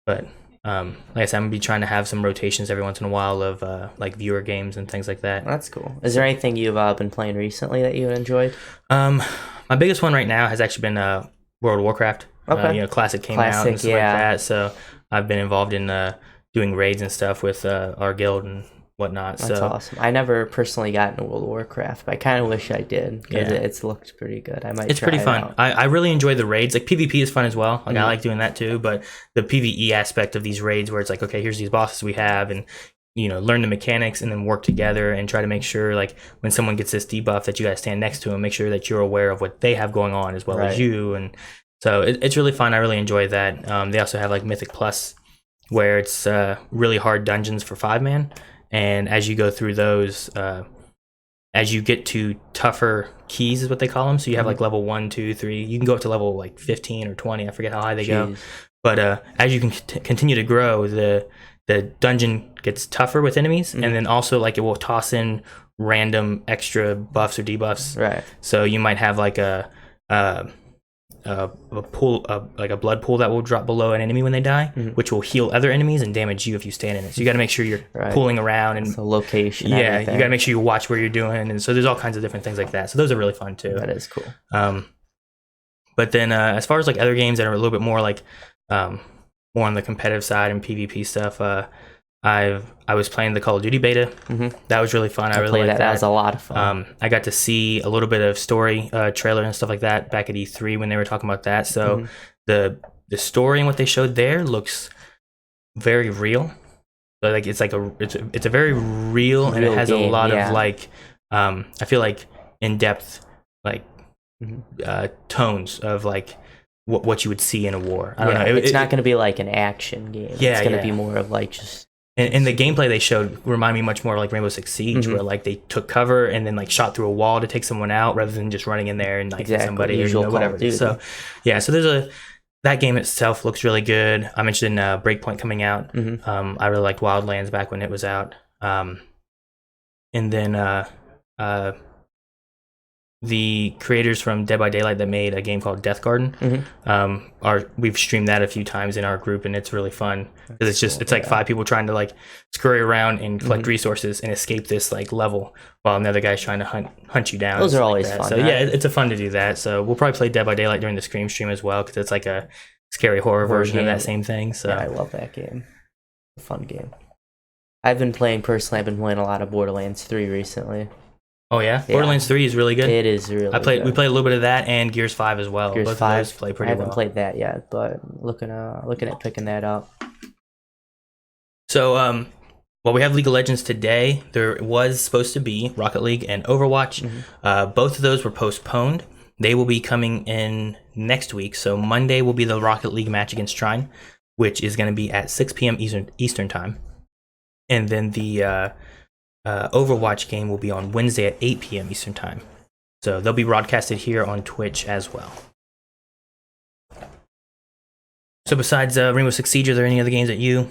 but like I said, I'm gonna be trying to have some rotations every once in a while of like viewer games and things like that. That's cool. Is there anything you've been playing recently that you enjoyed? My biggest one right now has actually been World of Warcraft. Classic came out and stuff like that. So I've been involved in doing raids and stuff with our guild and whatnot. That's awesome. I never personally got into World of Warcraft, but I kind of wish I did, because it's looked pretty good. It's pretty fun. Out. I really enjoy the raids. Like PvP is fun as well. Like I like doing that too, but the PvE aspect of these raids where it's like, okay, here's these bosses we have, and learn the mechanics and then work together and try to make sure like when someone gets this debuff that you guys stand next to them, make sure that you're aware of what they have going on as well as you. And so it's really fun. I really enjoy that. They also have like Mythic Plus, where it's really hard dungeons for 5-man. And as you go through those, as you get to tougher keys is what they call them. So you have like level 1, 2, 3. You can go up to level like 15 or 20. I forget how high they go. But as you can continue to grow, the dungeon gets tougher with enemies, and then also like it will toss in random extra buffs or debuffs. Right. So you might have like a pool, like a blood pool that will drop below an enemy when they die, which will heal other enemies and damage you if you stand in it. So you got to make sure you're pooling around, and the location. Yeah, you got to make sure you watch where you're doing, and so there's all kinds of different things like that. So those are really fun too. That is cool. But then as far as like other games that are a little bit more like more on the competitive side and PvP stuff, I was playing the Call of Duty beta. That was really fun. I really liked that. That was a lot of fun. I got to see a little bit of story trailer and stuff like that back at E3 when they were talking about that. So the story and what they showed there looks very real. So like it's a very real and it has game, a lot of like I feel like in depth like tones of like what you would see in a war. I don't know. It's not going to be like an action game. It's going to be more of like just. And the gameplay they showed reminded me much more of like Rainbow Six Siege, where like they took cover and then like shot through a wall to take someone out rather than just running in there and like somebody or whatever. So so there's that game itself looks really good. I'm interested in Breakpoint coming out. I really liked Wildlands back when it was out. And then the creators from Dead by Daylight that made a game called Death Garden, we've streamed that a few times in our group, and it's really fun because it's like 5 people trying to like scurry around and collect resources and escape this like level while another guy's trying to hunt you down. Those are always fun. So it's a fun to do that. So we'll probably play Dead by Daylight during the Scream stream as well, because it's like a scary horror version of that same thing. So I love that game. a fun game. I've been playing a lot of Borderlands 3 recently. Oh yeah, Borderlands 3 is really good. It is really. We played a little bit of that and Gears 5 as well. Gears Both 5 of those play pretty I haven't well. played that yet, but looking at picking that up. So well, we have League of Legends today. There was supposed to be Rocket League and Overwatch. Both of those were postponed. They will be coming in next week. So Monday will be the Rocket League match against Trine, which is going to be at 6 p.m. Eastern time. And then the Overwatch game will be on Wednesday at 8 p.m. Eastern time. So they'll be broadcasted here on Twitch as well. So besides Rainbow Six Siege, are there any other games that you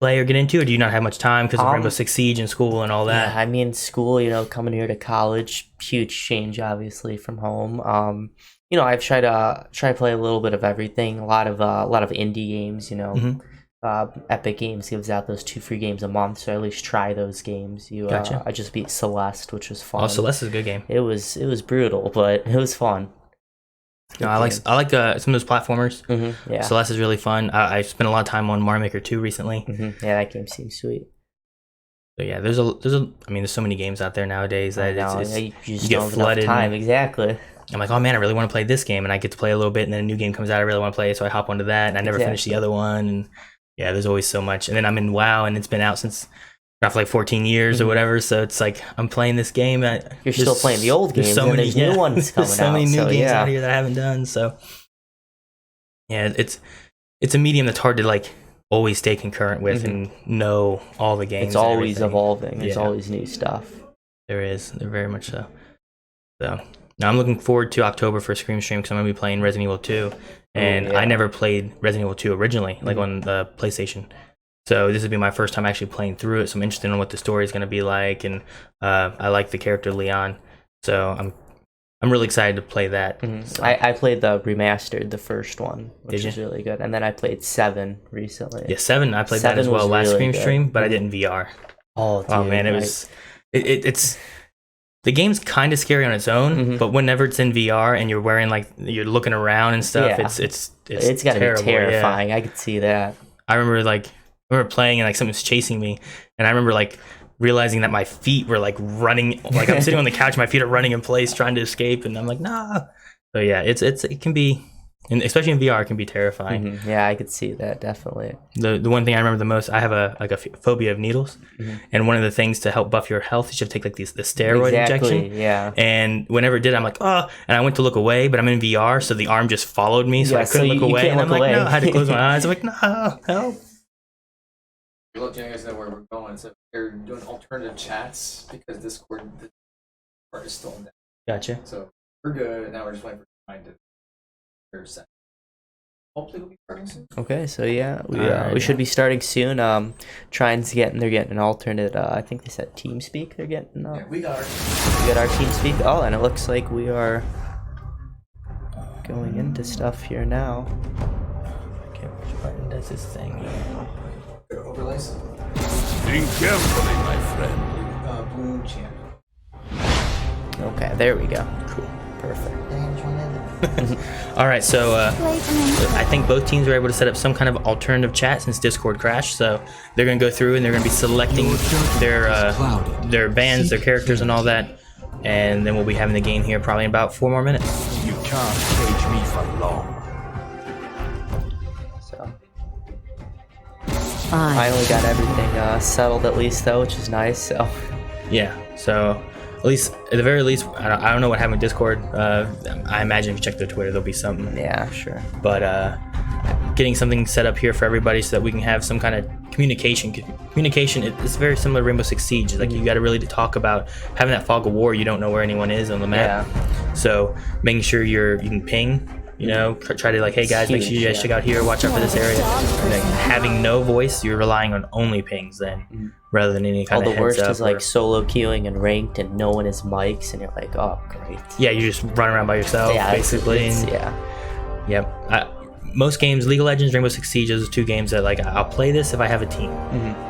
play or get into, or do you not have much time because of Rainbow Six Siege and school and all that? Yeah, I mean, school, coming here to college, huge change, obviously, from home. I've tried to play a little bit of everything, a lot of indie games, Epic Games gives out those 2 free games a month, so I at least try those games. Gotcha. I just beat Celeste, which was fun. Oh, Celeste is a good game. It was brutal, but it was fun. No, I like some of those platformers. Yeah. Celeste is really fun. I spent a lot of time on Mario Maker 2 recently. Yeah, that game seems sweet. So yeah, there's so many games out there nowadays that you just get don't have flooded. enough time. Exactly. I'm like, oh man, I really want to play this game, and I get to play a little bit, and then a new game comes out, I really want to play, so I hop onto that, and I never finish the other one, and yeah, there's always so much. And then I'm in WoW, and it's been out since for like 14 years or whatever, so it's like I'm playing this game. You're still playing the old games, so many new ones coming out. So many new games out here that I haven't done, so yeah, it's a medium that's hard to like always stay concurrent with and know all the games. It's always evolving. There's always new stuff. There very much so. So now I'm looking forward to October for Scream Stream because I'm going to be playing Resident Evil 2. And I never played Resident Evil 2 originally, like on the PlayStation. So this would be my first time actually playing through it. So I'm interested in what the story is going to be like. And I like the character Leon. So I'm really excited to play that. So. I played the remastered, the first one, which is really good. And then I played 7 recently. Yeah, 7. I played that as well last really stream, but I did in VR. Oh, dude, man, it's the game's kind of scary on its own, but whenever it's in VR and you're wearing you're looking around and stuff, it's got to be terrifying. I could see that. I remember playing and something's chasing me, and I remember realizing that my feet were running, I'm sitting on the couch, my feet are running in place trying to escape, and I'm like, nah. So yeah, it can be, and especially in VR, it can be terrifying. Yeah, I could see that definitely. The one thing I remember the most, I have a phobia of needles, and one of the things to help buff your health is you have to take the steroid injection. Yeah. And whenever it did, I'm like, oh, and I went to look away, but I'm in VR, so the arm just followed me, so I couldn't look away, and I'm like, no, I had to close my eyes. I'm like, no, help. We'll let you guys know where we're going. So they're doing alternative chats because Discord part is still down. Gotcha. So we're good. Now we're just waiting for Trine to set. Hopefully we'll be starting soon. Okay, so yeah, we should be starting soon. Trine's they're getting an alternate. I think they said TeamSpeak. They're getting. Yeah, we got our TeamSpeak. Oh, and it looks like we are going into stuff here now. Okay, which button does this thing here? Overlays. Think carefully, my friend. Blue champ. Okay, there we go. Cool. Perfect. All right, so I think both teams were able to set up some kind of alternative chat since Discord crashed. So they're going to go through and they're going to be selecting their bands, their characters, and all that. And then we'll be having the game here probably in about 4 more minutes. You can't cage me for long. Finally got everything settled at least though, which is nice. So yeah, so at least at the very least, I don't know what happened with Discord. I imagine if you check their Twitter, there'll be something. Yeah, sure. But getting something set up here for everybody so that we can have some kind of communication. Communication it's very similar to Rainbow Six Siege. You got to really talk about having that fog of war. You don't know where anyone is on the map. Yeah. So making sure you can ping. Try to hey guys, make sure you guys check out here, watch out for this area. Having no voice, you're relying on only pings then, rather than any kind of heads up. The worst is solo queuing and ranked, and no one has mics, and you're like, oh great. Yeah, you just run around by yourself, basically. Yep. Most games, League of Legends, Rainbow Six Siege, those are 2 games that I'll play this if I have a team,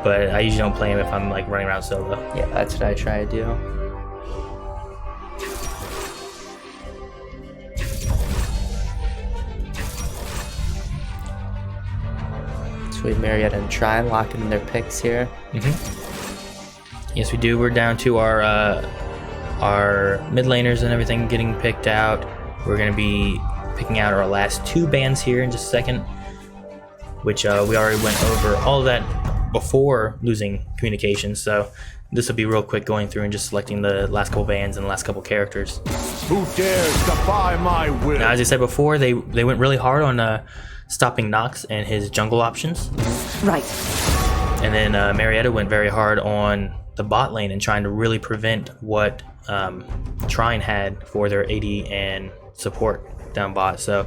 but I usually don't play them if I'm running around solo. Yeah, that's what I try to do. So we have Marietta and Trine locking in their picks here. Yes, we do. We're down to our mid laners and everything getting picked out. We're going to be picking out our last 2 bans here in just a second, which we already went over all of that before losing communication. So this will be real quick going through and just selecting the last couple bands and the last couple characters. Who dares defy my will? Now, as I said before, they went really hard on stopping Nox and his jungle options. Right. And then Marietta went very hard on the bot lane and trying to really prevent what Trine had for their AD and support down bot. So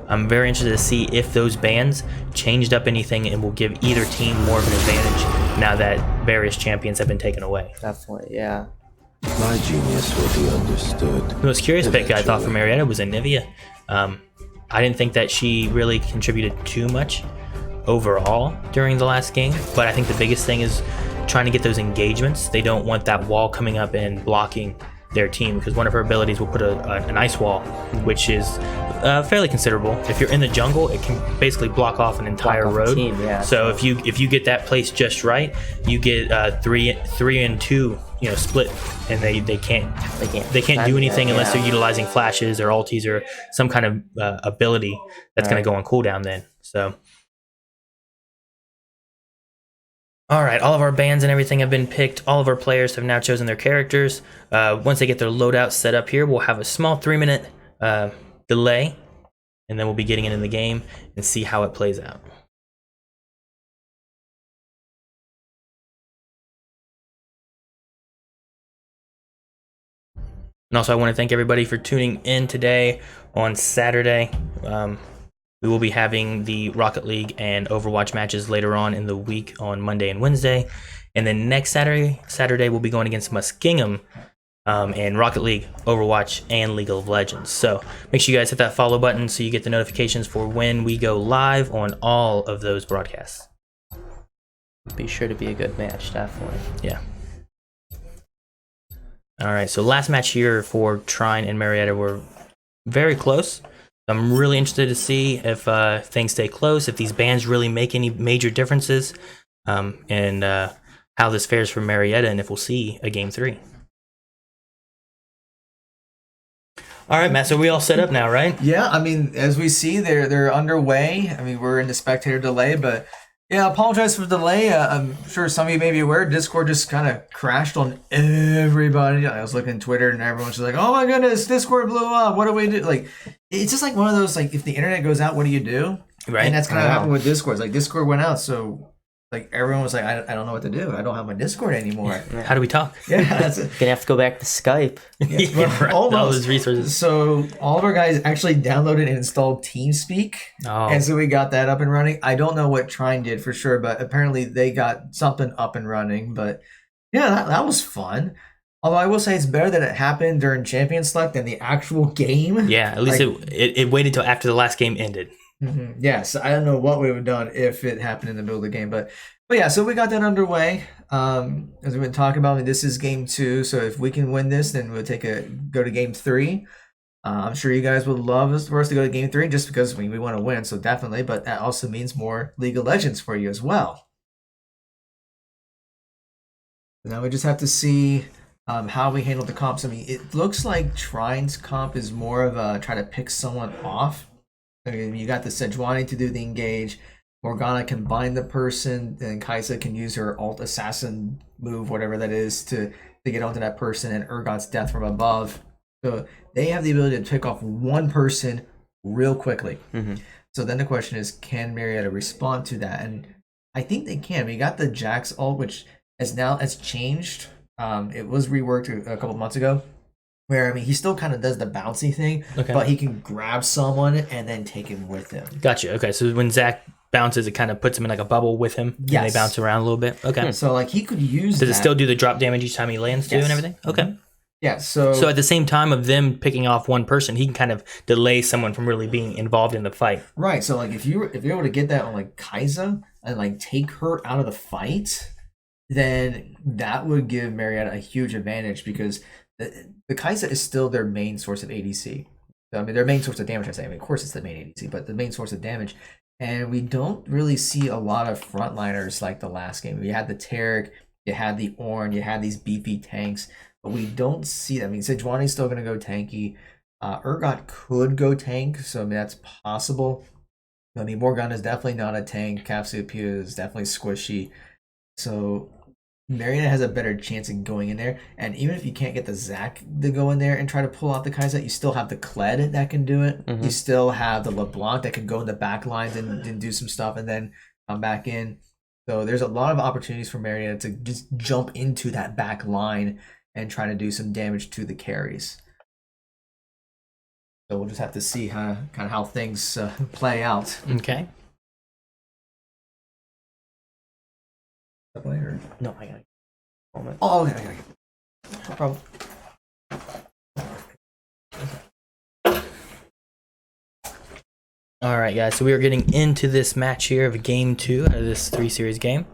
I'm very interested to see if those bans changed up anything and will give either team more of an advantage now that various champions have been taken away. Definitely, yeah. My genius will be understood. The most curious pick I thought from Marietta was Anivia. I didn't think that she really contributed too much overall during the last game, but I think the biggest thing is trying to get those engagements. They don't want that wall coming up and blocking their team, because one of her abilities will put an ice wall, which is fairly considerable. If you're in the jungle, it can basically block off an entire Block off road. the team, yeah. So if you get that placed just right, you get 3 and 2, split, and they can't do anything unless they're utilizing flashes or ultis or some kind of ability that's going to go on cooldown then. So. All right, all of our bans and everything have been picked. All of our players have now chosen their characters. Once they get their loadout set up here, we'll have a small 3-minute delay, and then we'll be getting into the game and see how it plays out. And also, I want to thank everybody for tuning in today on Saturday. We will be having the Rocket League and Overwatch matches later on in the week on Monday and Wednesday. And then next Saturday we'll be going against Muskingum in Rocket League, Overwatch, and League of Legends. So make sure you guys hit that follow button so you get the notifications for when we go live on all of those broadcasts. Be sure to be a good match, definitely. Yeah. All right, so last match here for Trine and Marietta were very close. I'm really interested to see if things stay close, if these bans really make any major differences, and how this fares for Marietta, and if we'll see a Game 3. All right, Matt, so we all set up now, right? Yeah, I mean, as we see, they're underway. I mean, we're in the spectator delay, but yeah, I apologize for the delay. I'm sure some of you may be aware, Discord just kind of crashed on everybody. I was looking at Twitter and everyone's just like, oh my goodness, Discord blew up. What do we do? Like, it's just like one of those, like, if the internet goes out, what do you do? Right. And that's kind of happened with Discord. Like, Discord went out, so like everyone was like, I don't know what to do. I don't have my Discord anymore. How do we talk? Yeah, that's it. Gonna have to go back to Skype. Yeah, right. All those resources. So all of our guys actually downloaded and installed TeamSpeak, and so we got that up and running. I don't know what Trine did for sure, but apparently they got something up and running. But yeah, that was fun. Although I will say it's better that it happened during Champion Select than the actual game. Yeah, at least it waited till after the last game ended. Mm-hmm. Yes, I don't know what we would have done if it happened in the middle of the game, but yeah, so we got that underway. As we've been talking about, this is game 2, so if we can win this, then we'll go to game 3. I'm sure you guys would love for us to go to game 3 just because we want to win, so definitely, but that also means more League of Legends for you as well. Now we just have to see how we handle the comps. I mean, it looks like Trine's comp is more of a try to pick someone off. I mean, you got the Sejuani to do the engage. Morgana can bind the person, and Kaisa can use her alt assassin move, whatever that is, to get onto that person, and Urgot's death from above. So they have the ability to pick off one person real quickly. Mm-hmm. So then the question is, can Marietta respond to that? And I think they can. We got the Jax ult, which has changed. It was reworked a couple months ago, where, I mean, he still kind of does the bouncy thing, but he can grab someone and then take him with him. Gotcha. Okay, so when Zach bounces, it kind of puts him in like a bubble with him. Yes. And they bounce around a little bit. Okay. So like he could use Does it still do the drop damage each time he lands too and everything? Okay. Yeah, so at the same time of them picking off one person, he can kind of delay someone from really being involved in the fight. Right. So like if you're able to get that on like Kaisa and like take her out of the fight, then that would give Marietta a huge advantage, because the Kaisa is still their main source of ADC. So, I mean, their main source of damage, I say. I mean, of course it's the main ADC, but the main source of damage. And we don't really see a lot of frontliners like the last game. We had the Tarek, you had the Ornn, you had these beefy tanks, but we don't see them. I mean, Sejuani's still going to go tanky. Urgot could go tank, so I mean, that's possible. I mean, Morgana's definitely not a tank. Capsule is definitely squishy. So Marietta has a better chance of going in there. And even if you can't get the Zac to go in there and try to pull out the Kai'Sa, you still have the Kled that can do it. You still have the LeBlanc that can go in the back lines and do some stuff and then come back in. So there's a lot of opportunities for Marietta to just jump into that back line and try to do some damage to the carries. So we'll just have to see how things play out. Okay. No, I got it. Moment. Oh, okay. No problem. All right, guys. So we are getting into this match here of game 2 out of this 3-series game.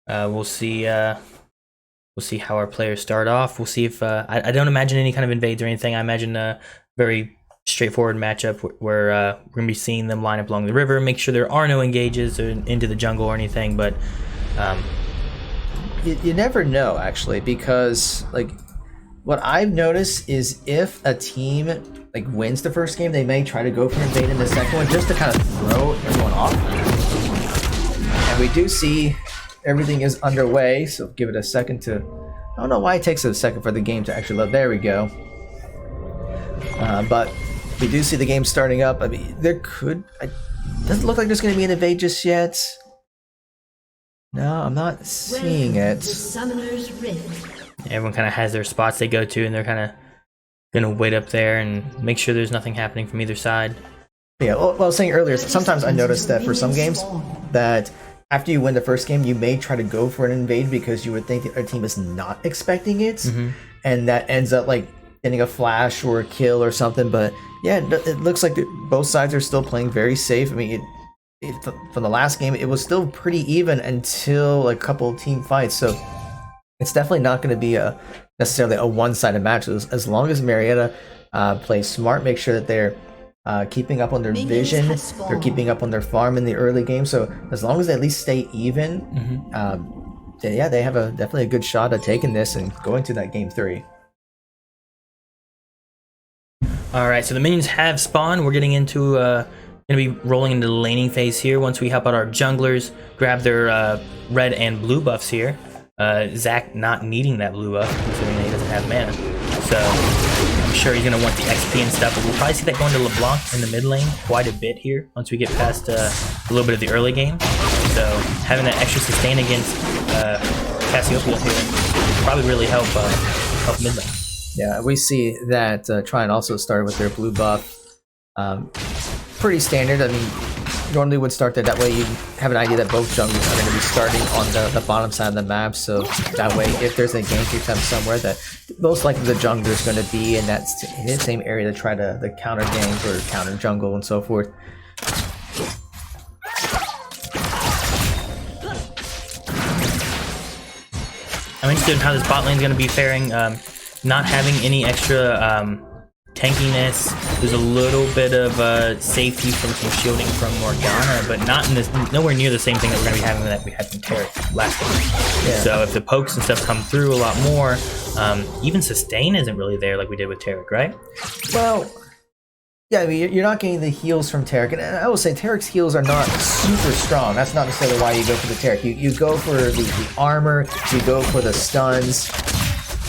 We'll see. We'll see how our players start off. We'll see if I don't imagine any kind of invades or anything. I imagine a very straightforward matchup where we're gonna be seeing them line up along the river, make sure there are no engages or into the jungle or anything. But you never know, actually, because like what I've noticed is if a team like wins the first game, they may try to go for an invade in the second one just to kind of throw everyone off. And we do see everything is underway, so give it a second to. I don't know why it takes a second for the game to actually load. There we go. But we do see the game starting up. I mean, there could. It doesn't look like there's going to be an invade just yet. No, I'm not seeing it. Summoner's Rift. everyone kind of has their spots they go to, and they're kind of gonna wait up there and make sure there's nothing happening from either side. Yeah, well, I was saying earlier, sometimes I noticed that for some games, that after you win the first game, you may try to go for an invade because you would think the other team is not expecting it, and that ends up like getting a flash or a kill or something. But yeah, it looks like both sides are still playing very safe. I mean, from the last game, it was still pretty even until a couple of team fights. So it's definitely not going to be necessarily a one-sided match. As long as Marietta plays smart, make sure that they're keeping up on their vision, they're keeping up on their farm in the early game. So as long as they at least stay even, then yeah, they have definitely a good shot at taking this and going to that game 3. All right, so the minions have spawned. We're getting into gonna be rolling into the laning phase here. Once we help out our junglers, grab their red and blue buffs here. Zac not needing that blue buff considering that he doesn't have mana, so I'm sure he's gonna want the XP and stuff. But we'll probably see that going to LeBlanc in the mid lane quite a bit here once we get past a little bit of the early game. So having that extra sustain against Cassiopeia here will probably really help mid lane. Yeah, we see that Trine also started with their blue buff. Pretty standard. I mean, normally would start that way. You have an idea that both junglers are going to be starting on the bottom side of the map. So that way, if there's a gank attempt somewhere, that most likely the jungler is going to be in that same area to try to the counter gank or counter jungle and so forth. I'm interested in how this bot lane is going to be faring. Not having any extra tankiness. There's a little bit of safety from some shielding from Morgana, but not in this, nowhere near the same thing that we're going to be having that we had from Tarek last game. Yeah. So if the pokes and stuff come through a lot more, even sustain isn't really there like we did with Tarek, right? Well, yeah, I mean, you're not getting the heals from Tarek, and I will say Tarek's heals are not super strong. That's not necessarily why you go for the Tarek. You go for the armor, you go for the stuns.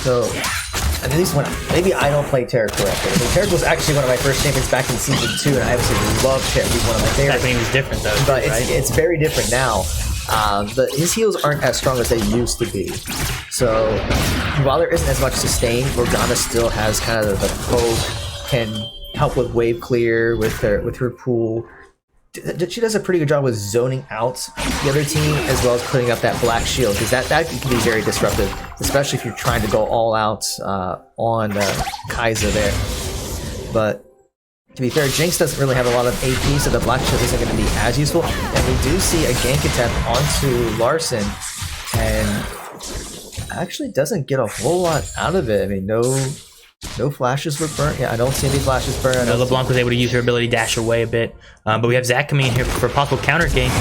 So at least when maybe I don't play Tarek correctly. I mean, Tarek was actually one of my first champions back in season 2, and I absolutely love Tarek. He's one of my favorites. That means different though, but right? it's very different now. But his heals aren't as strong as they used to be. So while there isn't as much sustain, Morgana still has kind of the poke, can help with wave clear with her pool. She does a pretty good job with zoning out the other team as well as putting up that black shield, because that can be very disruptive, especially if you're trying to go all out on Kai'Sa there. But to be fair, Jinx doesn't really have a lot of AP, so the black shield isn't going to be as useful. And we do see a gank attempt onto Larson, and actually doesn't get a whole lot out of it. I mean, no No flashes were burnt. Yeah, I don't see any flashes burnt. LeBlanc was able to use her ability dash away a bit. But we have Zach coming in here for a possible counter game.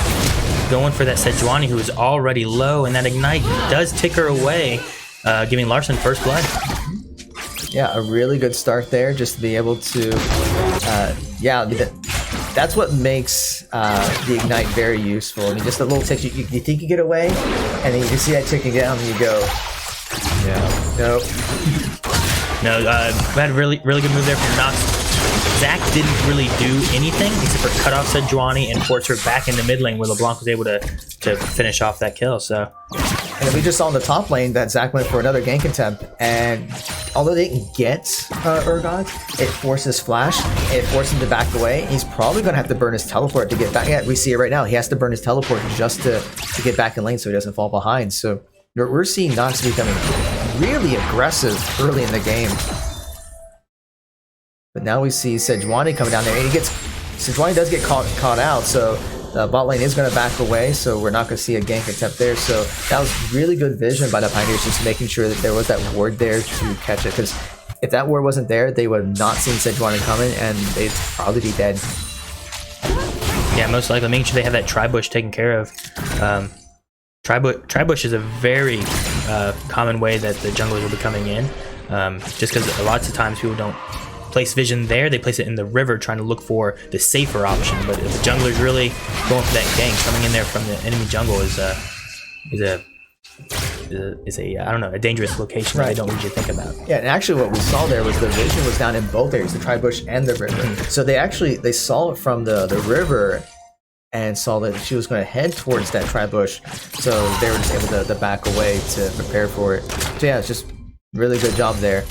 Going for that Sejuani, who is already low, and that Ignite does tick her away, giving Larson first blood. Yeah, a really good start there, just to be able to, that's what makes the Ignite very useful. I mean, just a little tick, you think you get away, and then you see that ticking down, and you go, yeah, nope. No, we had a really good move there from Nox. Zach didn't really do anything except for cut off Sejuani and force her back into mid lane, where LeBlanc was able to finish off that kill. So, and then we just saw in the top lane that Zach went for another gank attempt, and although they didn't get Urgot, it forces Flash, it forced him to back away. He's probably going to have to burn his teleport to get back. Yeah, we see it right now. He has to burn his teleport just to get back in lane so he doesn't fall behind. So we're seeing Nox becoming really aggressive early in the game. But now we see Sejuani coming down there, and Sejuani does get caught out, so the bot lane is going to back away, so we're not going to see a gank attempt there. So that was really good vision by the Pioneers, just making sure that there was that ward there to catch it, because if that ward wasn't there, they would have not seen Sejuani coming, and they'd probably be dead. Yeah, most likely making sure they have that tri-bush taken care of. Tri-bush is a very common way that the junglers will be coming in, just because lots of times people don't place vision there, they place it in the river trying to look for the safer option. But if the jungler's really going for that gank, coming in there from the enemy jungle is a I don't know, a dangerous location that they don't usually think about. Yeah, and actually what we saw there was the vision was down in both areas, the tri-bush and the river. So they saw it from the river and saw that she was going to head towards that tri-bush, so they were just able to back away to prepare for it. So yeah, it's just really good job there.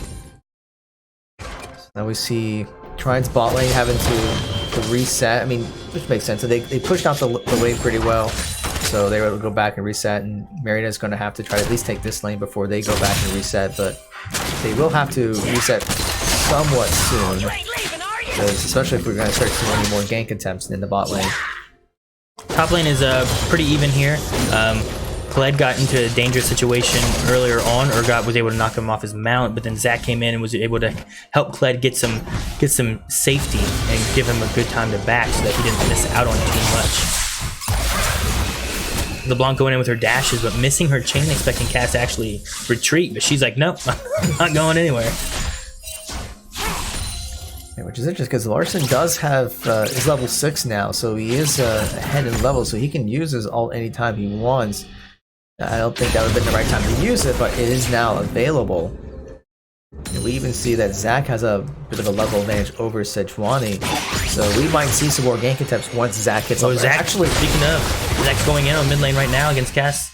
Now we see Trine's bot lane having to reset. I mean, which makes sense. So they pushed out the wave pretty well, so they were able to go back and reset. And Marietta's going to have to try to at least take this lane before they go back and reset. But they will have to reset somewhat soon, because especially if we're going to start seeing any more gank attempts in the bot lane. Top lane is pretty even here. Kled got into a dangerous situation earlier on. Urgot was able to knock him off his mount, but then Zach came in and was able to help Kled get some safety and give him a good time to back so that he didn't miss out on too much. LeBlanc going in with her dashes, but missing her chain, expecting Cass to actually retreat, but she's like, nope, I'm not going anywhere. Yeah, which is interesting because Larson does have is level 6 now, so he is ahead in level, so he can use his ult anytime he wants. I don't think that would have been the right time to use it, but it is now available. And we even see that Zach has a bit of a level advantage over Sejuani, so we might see some more gank attempts once Zach hits up. Zach, actually, speaking of, Zach's going in on mid lane right now against Cass.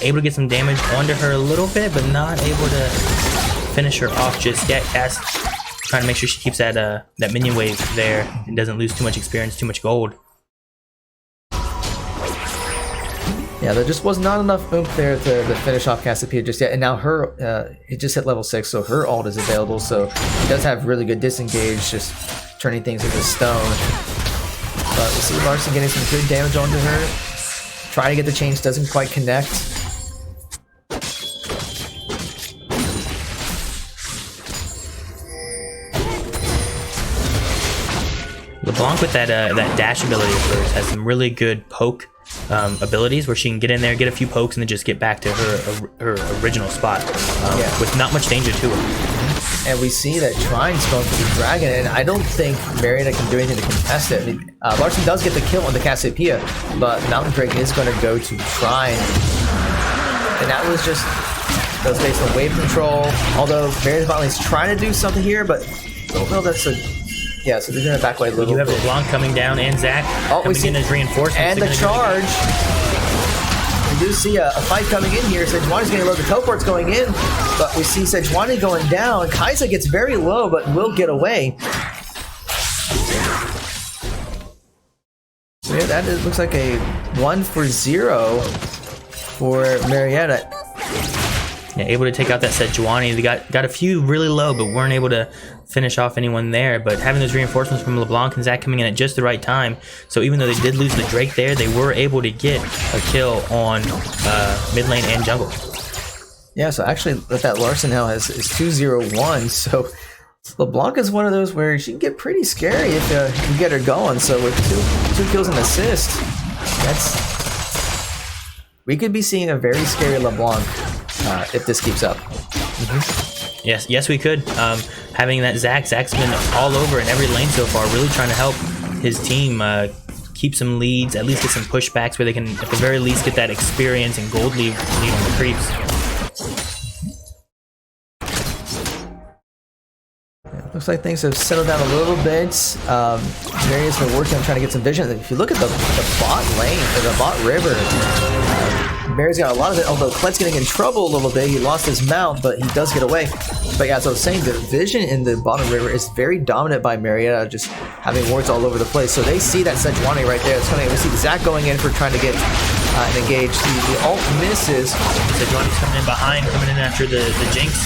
Able to get some damage onto her a little bit, but not able to finish her off just yet. Cass trying to make sure she keeps that minion wave there and doesn't lose too much experience, too much gold. Yeah, there just was not enough oomph there to finish off Cassiopeia just yet. And now her, it just hit level 6, so her ult is available. So she does have really good disengage, just turning things into stone. But we see Larson getting some good damage onto her. Trying to get the chains, doesn't quite connect. LeBlanc with that dash ability of hers has some really good poke abilities where she can get in there, get a few pokes, and then just get back to her original spot with not much danger to her. And we see that Trine's going for the dragon, and I don't think Marietta can do anything to contest it. I mean, Larson does get the kill on the Cassiopeia, but Mountain Drake is going to go to Trine. And that was just based on wave control, although Marietta's bot lane is trying to do something here, but don't know that's a... Yeah, so they're going to back away a little bit. You have LeBlanc coming down and Zach coming in as reinforcements. And the charge. We do see a fight coming in here. Sejuani's getting low. The teleport's going in, but we see Sejuani going down. Kai'Sa gets very low, but will get away. So yeah, that looks like a 1-for-0 for Marietta. Yeah, able to take out that Sejuani. They got a few really low, but weren't able to finish off anyone there. But having those reinforcements from LeBlanc and Zach coming in at just the right time, so even though they did lose the Drake there, they were able to get a kill on mid lane and jungle. Yeah, so actually that Larson now is 2-0-1, so LeBlanc is one of those where she can get pretty scary if you get her going. So with two kills and assist, we could be seeing a very scary LeBlanc if this keeps up. Yes, we could. Having that Zach's been all over in every lane so far, really trying to help his team keep some leads, at least get some pushbacks where they can, at the very least, get that experience and gold lead on the creeps. Looks like things have settled down a little bit. Maria's been working on trying to get some vision. If you look at the bot lane, or the bot river, Maria's got a lot of it, although Klett's getting in trouble a little bit. He lost his mount, but he does get away. But yeah, as I was saying, the vision in the bottom river is very dominant by Marietta, just having wards all over the place. So they see that Sejuani right there. It's coming. We see Zach going in for trying to get an engage. The ult misses. Sejuani's coming in behind, coming in after the Jinx.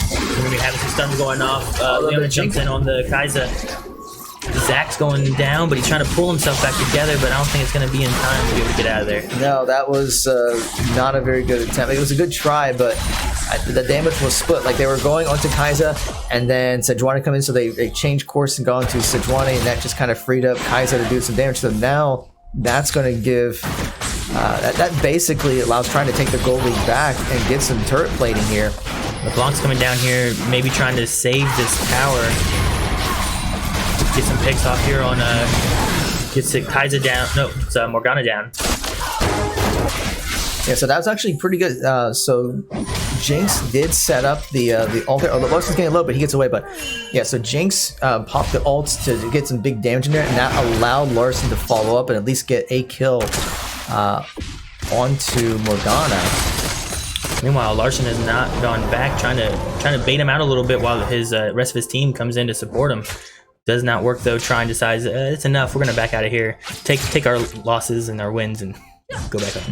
We're going to be having some stuns going off. Leona jumps in on the Kai'Sa. Zach's going down, but he's trying to pull himself back together, but I don't think it's going to be in time to be able to get out of there. No, that was not a very good attempt. It was a good try, but the damage was split. Like, they were going onto Kai'Sa, and then Sejuani come in, so they changed course and gone to Sejuani, and that just kind of freed up Kai'Sa to do some damage. So now that's going to give... that basically allows Trine to take the gold lead back and get some turret plating here. LeBlanc's coming down here, maybe trying to save this tower. Get some picks off here on, gets Kai'Sa down. No, it's Morgana down. Yeah, so that was actually pretty good. So Jinx did set up the ult. Oh, the Larson's getting low, but he gets away. But yeah, so Jinx popped the ults to get some big damage in there, and that allowed Larson to follow up and at least get a kill onto Morgana. Meanwhile, Larson has not gone back, trying to bait him out a little bit while his rest of his team comes in to support him. Does not work though. Trine decides it's enough. We're gonna back out of here. Take our losses and our wins and go back up.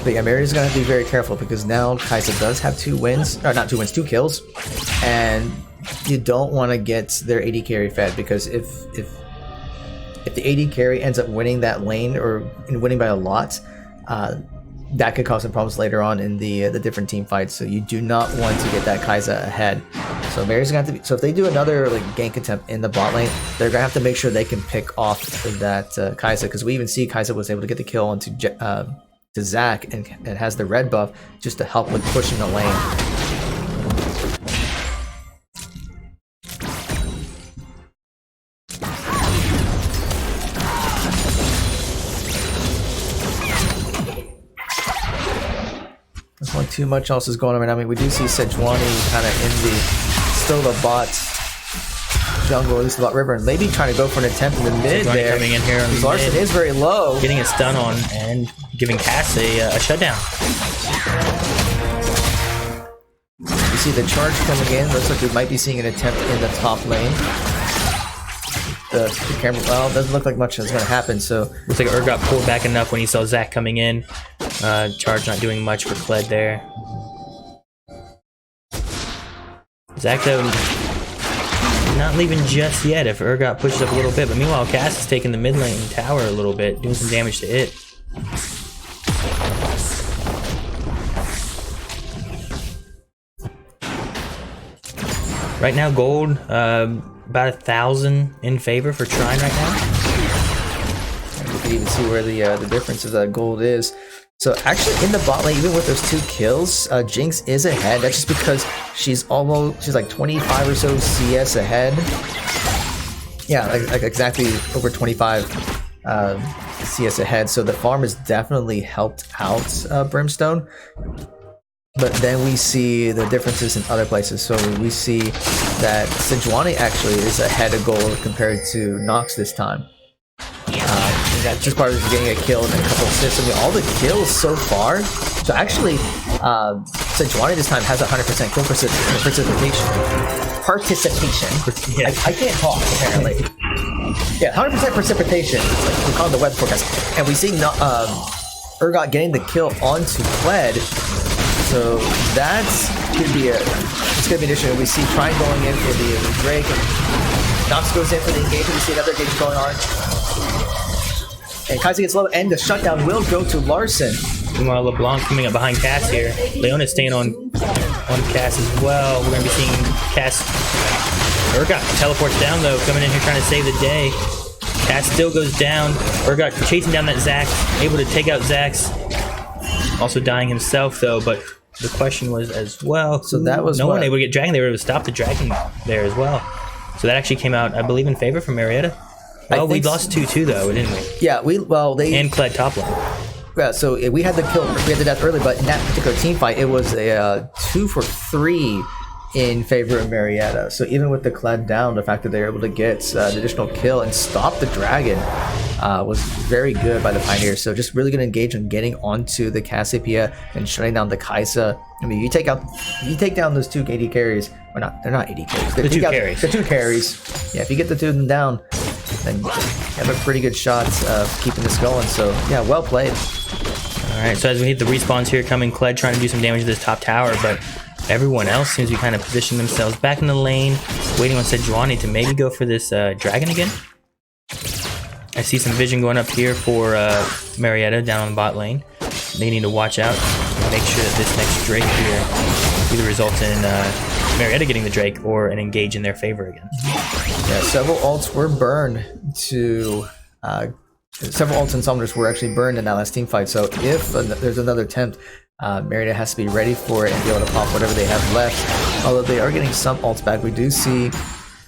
But yeah, Maria's gonna have to be very careful because now Kai'Sa does have 2 wins, or not 2 wins, 2 kills, and you don't want to get their AD carry fed because if the AD carry ends up winning that lane or winning by a lot, that could cause some problems later on in the different team fights. So you do not want to get that Kai'Sa ahead. So Maria's gonna have to be, so if they do another like gank attempt in the bot lane, they're gonna have to make sure they can pick off that Kai'Sa, because we even see Kai'Sa was able to get the kill onto to Zach and has the red buff just to help with pushing the lane. Not too much else is going on right now. I mean, we do see Sejuani kind of in still the bot jungle, at least the bot river, and maybe trying to go for an attempt in the mid Sejuani there. Coming in here on the Larson mid, is very low. getting a stun on and giving Cass a shutdown. You see the charge coming in. Looks like we might be seeing an attempt in the top lane. The camera, well, doesn't look like much is going to happen. So Looks like Urgot pulled back enough when he saw Zach coming in. Charge not doing much for Kled there. Zach though not leaving just yet if Urgot pushes up a little bit, but meanwhile Cass is taking the mid lane tower a little bit, doing some damage to it. Right now gold, about 1,000 in favor for Trine right now. you can even see where the difference of that gold is. So actually in the bot lane, even with those 2 kills, Jinx is ahead. That's just because she's like 25 or so CS ahead. Yeah, like exactly over 25 CS ahead. So the farm has definitely helped out Brimstone. But then we see the differences in other places. So we see that Sejuani actually is ahead of gold compared to Nox this time. That's just part of getting a kill and a couple assists. I mean, all the kills so far. So actually, Sejuani this time has 100% kill participation. Yeah. I can't talk apparently. Yeah, 100% precipitation. It's like we call it the weather forecast, and we see Urgot getting the kill onto Kled. So that's gonna be it's gonna be an issue. We see Trine going in for the break, and Nox goes in for the engagement. We see another engagement going on. And Kaiser gets low, and the shutdown will go to Larson. Meanwhile, LeBlanc coming up behind Cass here. Leona staying on Cass as well. We're going to be seeing Cass. Urgot teleports down, though, coming in here trying to save the day. Cass still goes down. Urgot chasing down that Zax, able to take out Zax. Also dying himself, though, but the question was as well. So that was no one able to get Dragon. They were able to stop the Dragon there as well. So that actually came out, I believe, in favor for Marietta. Well, we lost 2-2 though, didn't we? Yeah, they and Kled top lane. Yeah, so we had the death early, but in that particular team fight, it was a 2 for 3 in favor of Marietta. So even with the Kled down, the fact that they were able to get an additional kill and stop the Dragon was very good by the Pioneers. So just really going to engage in getting onto the Cassiopeia and shutting down the Kaisa. I mean, you take down those 2 AD carries. Or not, they're not AD carries. The 2 carries. The 2 carries. Yeah, if you get the 2 of them down, then you have a pretty good shot of keeping this going. So yeah, well played. All right, so as we hit the respawns here, coming Kled trying to do some damage to this top tower, but everyone else seems to kind of position themselves back in the lane, waiting on Sejuani to maybe go for this Dragon again. I see some vision going up here for Marietta down on the bot lane. They need to watch out and make sure that this next Drake here either results in Marietta getting the Drake or an engage in their favor again. Yeah, several ults were burned to... several ults and summoners were actually burned in that last team fight, so if there's another attempt, Marietta has to be ready for it and be able to pop whatever they have left. Although they are getting some ults back, we do see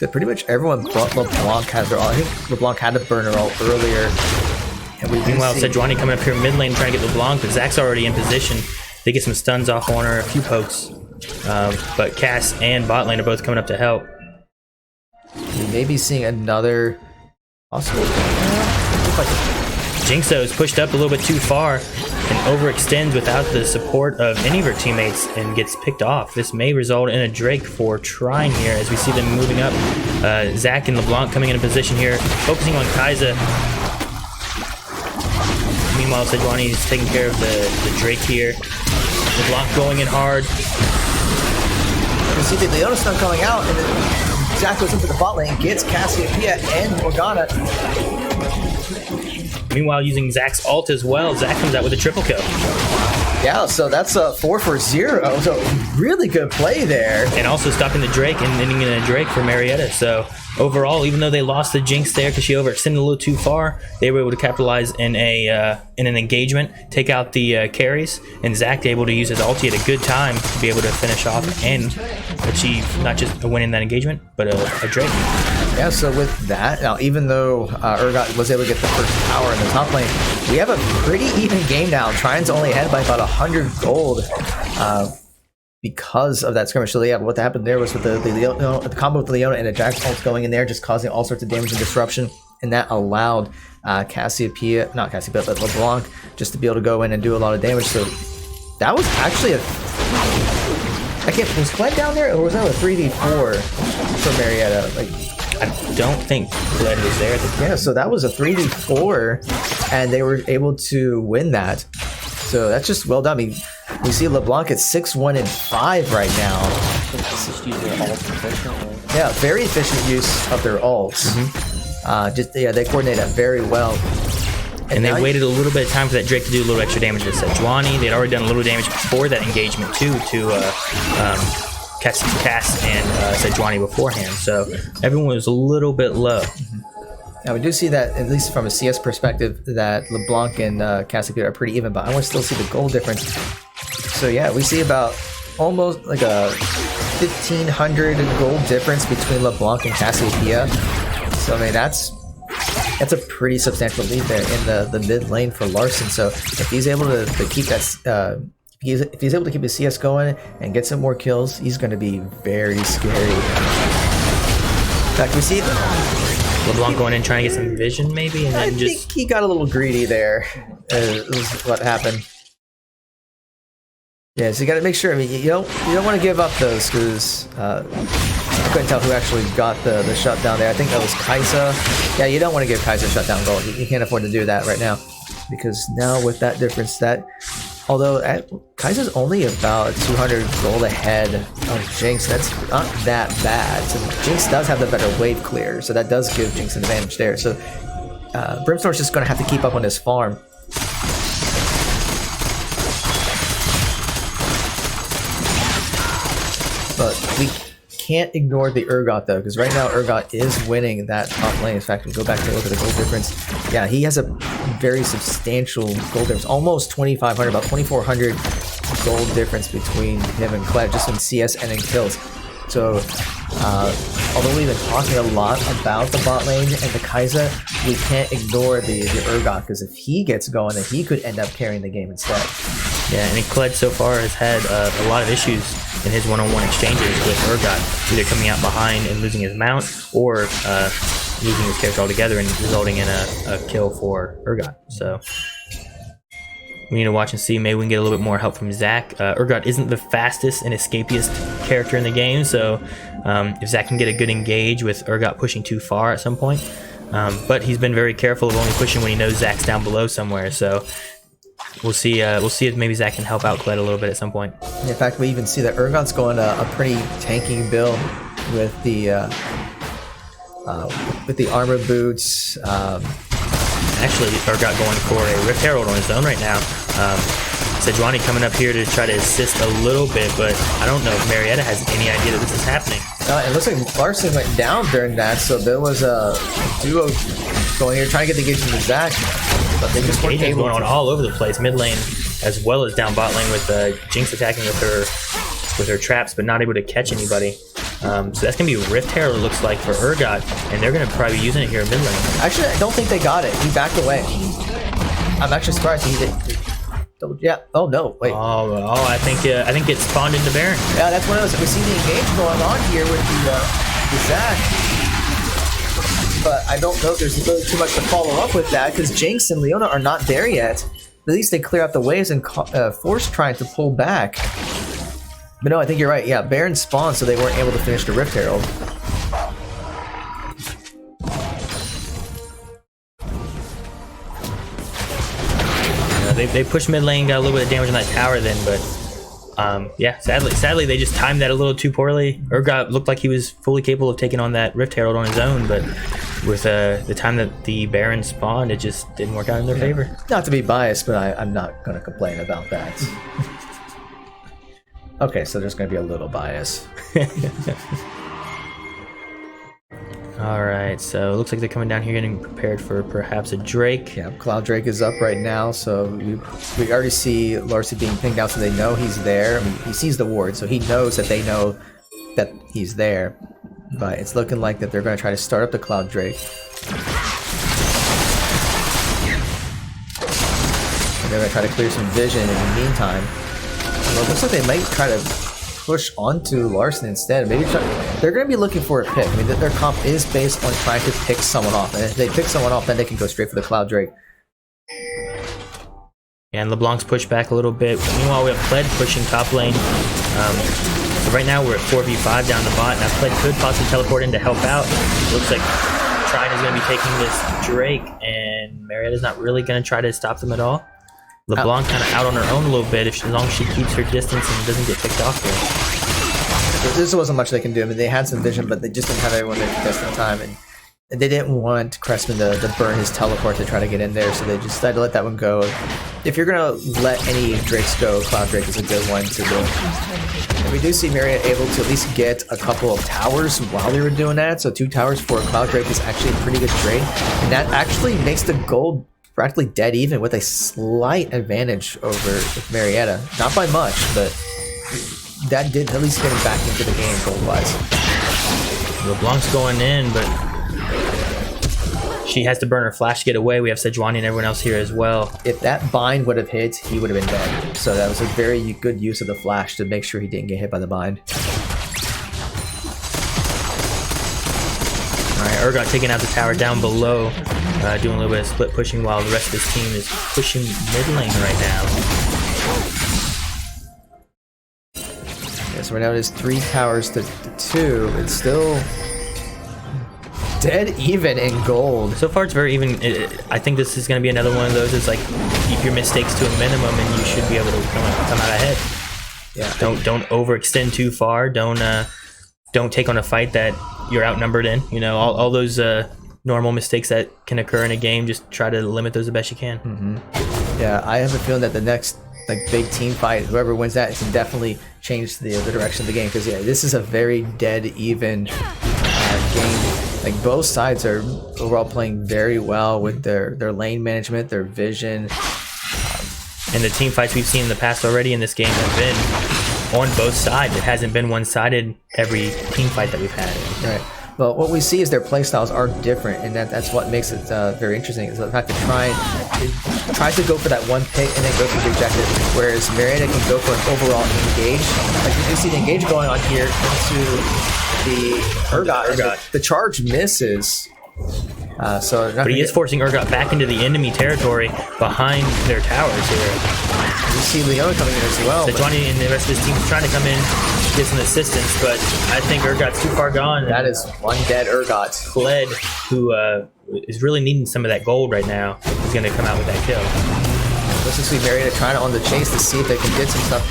that pretty much everyone but LeBlanc has their ult. I think LeBlanc had to burn her ult earlier. And we Meanwhile, Sejuani coming up here mid lane trying to get LeBlanc, but Zach's already in position. They get some stuns off on her, a few pokes. But Cass and bot lane are both coming up to help. We may be seeing another possible... Jinxo is pushed up a little bit too far and overextends without the support of any of her teammates and gets picked off. This may result in a Drake for Trine here as we see them moving up. Zach and LeBlanc coming in a position here, focusing on Kaisa. Meanwhile, Sejuani is taking care of the Drake here. LeBlanc going in hard. You see the Leona stun coming out, and then Zach goes into the bot lane, gets Cassiopeia and Morgana. Meanwhile, using Zach's ult as well, Zach comes out with a triple kill. Yeah, so that's a 4 for 0. So really good play there. And also stopping the Drake and ending in a Drake for Marietta. So overall, even though they lost the Jinx there because she overextended a little too far, they were able to capitalize in an engagement, take out the carries, and Zach able to use his ulti at a good time to be able to finish off and achieve not just a win in that engagement, but a Drake. Yeah, so with that, now even though Urgot was able to get the first tower in the top lane, we have a pretty even game now. Trine's only ahead by about 100 gold because of that skirmish. So yeah, what happened there was with the combo with the Leona and the Jax ult going in there, just causing all sorts of damage and disruption, and that allowed Cassiopeia, not Cassiopeia, but LeBlanc just to be able to go in and do a lot of damage. So that was actually a... was Kled down there, or was that a 3v4 for Marietta? I don't think Kled was there at the time. Yeah, so that was a 3v4, and they were able to win that. So that's just well done. I mean, we see LeBlanc at 6-1 and 5 right now. Just use their ults efficiently. Yeah, very efficient use of their ults. They coordinate that very well. And they waited a little bit of time for that Drake to do a little extra damage to Sejuani. They'd already done a little damage before that engagement too to Cass and Sejuani beforehand. So everyone was a little bit low. Now we do see that, at least from a CS perspective, that LeBlanc and Cassiopeia are pretty even, but I want to still see the goal difference. So yeah, we see about almost like a 1,500 gold difference between LeBlanc and Cassiopeia. So I mean, that's a pretty substantial lead there in the mid lane for Larson. So if he's able to keep that, if he's able to keep his CS going and get some more kills, he's going to be very scary. In fact, we see LeBlanc going in trying to get some vision maybe, and then I think he got a little greedy there. Is what happened. Yeah, so you got to make sure. I mean, you don't want to give up those because I couldn't tell who actually got the shutdown there. I think that was Kaisa. Yeah, you don't want to give Kaisa shutdown gold. You can't afford to do that right now because now with that difference, although Kaisa's only about 200 gold ahead of Jinx, that's not that bad. So Jinx does have the better wave clear, so that does give Jinx an advantage there. So Brimstone's just going to have to keep up on his farm. But we can't ignore the Urgot though, because right now Urgot is winning that top lane. In fact, we go back and look at the gold difference. Yeah, he has a very substantial gold difference, almost 2,500, about 2,400 gold difference between him and Kled, just in CS and in kills. So, although we've been talking a lot about the bot lane and the Kai'Sa, we can't ignore the Urgot, because if he gets going, then he could end up carrying the game instead. Yeah, and Kled so far has had a lot of issues in his one-on-one exchanges with Urgot, either coming out behind and losing his mount, or losing his character altogether and resulting in a kill for Urgot. So we need to watch and see. Maybe we can get a little bit more help from Zach. Urgot isn't the fastest and escapiest character in the game, so if Zach can get a good engage with Urgot pushing too far at some point. But he's been very careful of only pushing when he knows Zach's down below somewhere, so we'll see if maybe Zach can help out Kled a little bit at some point. In fact, we even see that Urgot's going a pretty tanking build with the armor boots. Actually, Urgot going for a Rift Herald on his own right now. Sejuani coming up here to try to assist a little bit, but I don't know if Marietta has any idea that this is happening. It looks like Larson went down during that, so there was a duo going here trying to get the engage from Zach, but they just weren't able going on all over the place, mid lane as well as down bot lane, with Jinx attacking with her traps, but not able to catch anybody. So that's gonna be a Rift Herald, it looks like, for Urgot, and they're gonna probably be using it here in mid lane. Actually, I don't think they got it. He backed away. I'm actually surprised he did. Yeah. Oh no. Wait. Oh, I think it spawned into Baron. Yeah, that's one of those. We see the engage going on here with the Zach, but I don't know if there's really too much to follow up with that, because Jinx and Leona are not there yet. At least they clear out the waves and force trying to pull back. But no, I think you're right. Yeah, Baron spawned, so they weren't able to finish the Rift Herald. They pushed mid lane, got a little bit of damage on that tower then, but yeah, sadly they just timed that a little too poorly. Urgot looked like he was fully capable of taking on that Rift Herald on his own, but with the time that the Baron spawned, it just didn't work out in their favor. Not to be biased, but I'm not going to complain about that. Okay, so there's going to be a little bias. Alright, so it looks like they're coming down here getting prepared for perhaps a Drake. Yeah, Cloud Drake is up right now, so we already see Larcy being pinged out, so they know he's there. I mean, he sees the ward, so he knows that they know that he's there. But it's looking like that they're going to try to start up the Cloud Drake. And they're going to try to clear some vision in the meantime. Well, it looks like they might try to push onto Larson instead. Maybe they're going to be looking for a pick. I mean, their comp is based on trying to pick someone off, and if they pick someone off, then they can go straight for the Cloud Drake. And LeBlanc's pushed back a little bit. Meanwhile, we have Kled pushing top lane. So right now we're at 4v5 down the bot. Now Kled could possibly teleport in to help out. Looks like Trine is going to be taking this Drake, and Marietta's not really going to try to stop them at all. LeBlanc kind of out on her own a little bit, as long as she keeps her distance and doesn't get picked off there. There wasn't much they can do. I mean, they had some vision, but they just didn't have everyone there just in time, and they didn't want Cressman to burn his teleport to try to get in there, so they just decided to let that one go. If you're going to let any Drakes go, Cloud Drake is a good one to do. And we do see Marietta able to at least get a couple of towers while they were doing that, so 2 towers for Cloud Drake is actually a pretty good trade, and that actually makes the gold practically dead even, with a slight advantage over Marietta. Not by much, but that did at least get him back into the game gold-wise. LeBlanc's going in, but she has to burn her flash to get away. We have Sejuani and everyone else here as well. If that bind would have hit, he would have been dead. So that was a very good use of the flash to make sure he didn't get hit by the bind. Alright, Urgot taking out the tower down below, doing a little bit of split pushing while the rest of his team is pushing mid lane right now. Yeah, so right now it is 3 towers to 2. It's still dead even in gold. So far it's very even. I think this is going to be another one of those. It's like, keep your mistakes to a minimum and you should be able to come out ahead. Yeah. Don't overextend too far. Don't take on a fight that you're outnumbered in. You know, all those normal mistakes that can occur in a game. Just try to limit those the best you can. Yeah, I have a feeling that the next big team fight, whoever wins that, can definitely change the direction of the game. Because this is a very dead even game. Like both sides are overall playing very well with their lane management, their vision. And the team fights we've seen in the past already in this game have been on both sides. It hasn't been one-sided every team fight that we've had. Right. Well, what we see is their playstyles are different, and that's what makes it very interesting. Is the fact that Trine tries to go for that one pick and then go for the objective, whereas Marietta can go for an overall engage. Like you can see the engage going on here into the Urgot. The charge misses. But he is forcing Urgot back into the enemy territory behind their towers here. You see Leona coming in as well. Sejuani and the rest of his team is trying to come in, get some assistance, but I think Urgot's too far gone. That is one dead Urgot. Kled, who is really needing some of that gold right now, is going to come out with that kill. Let's just see Marietta trying to on the chase to see if they can get some stuff.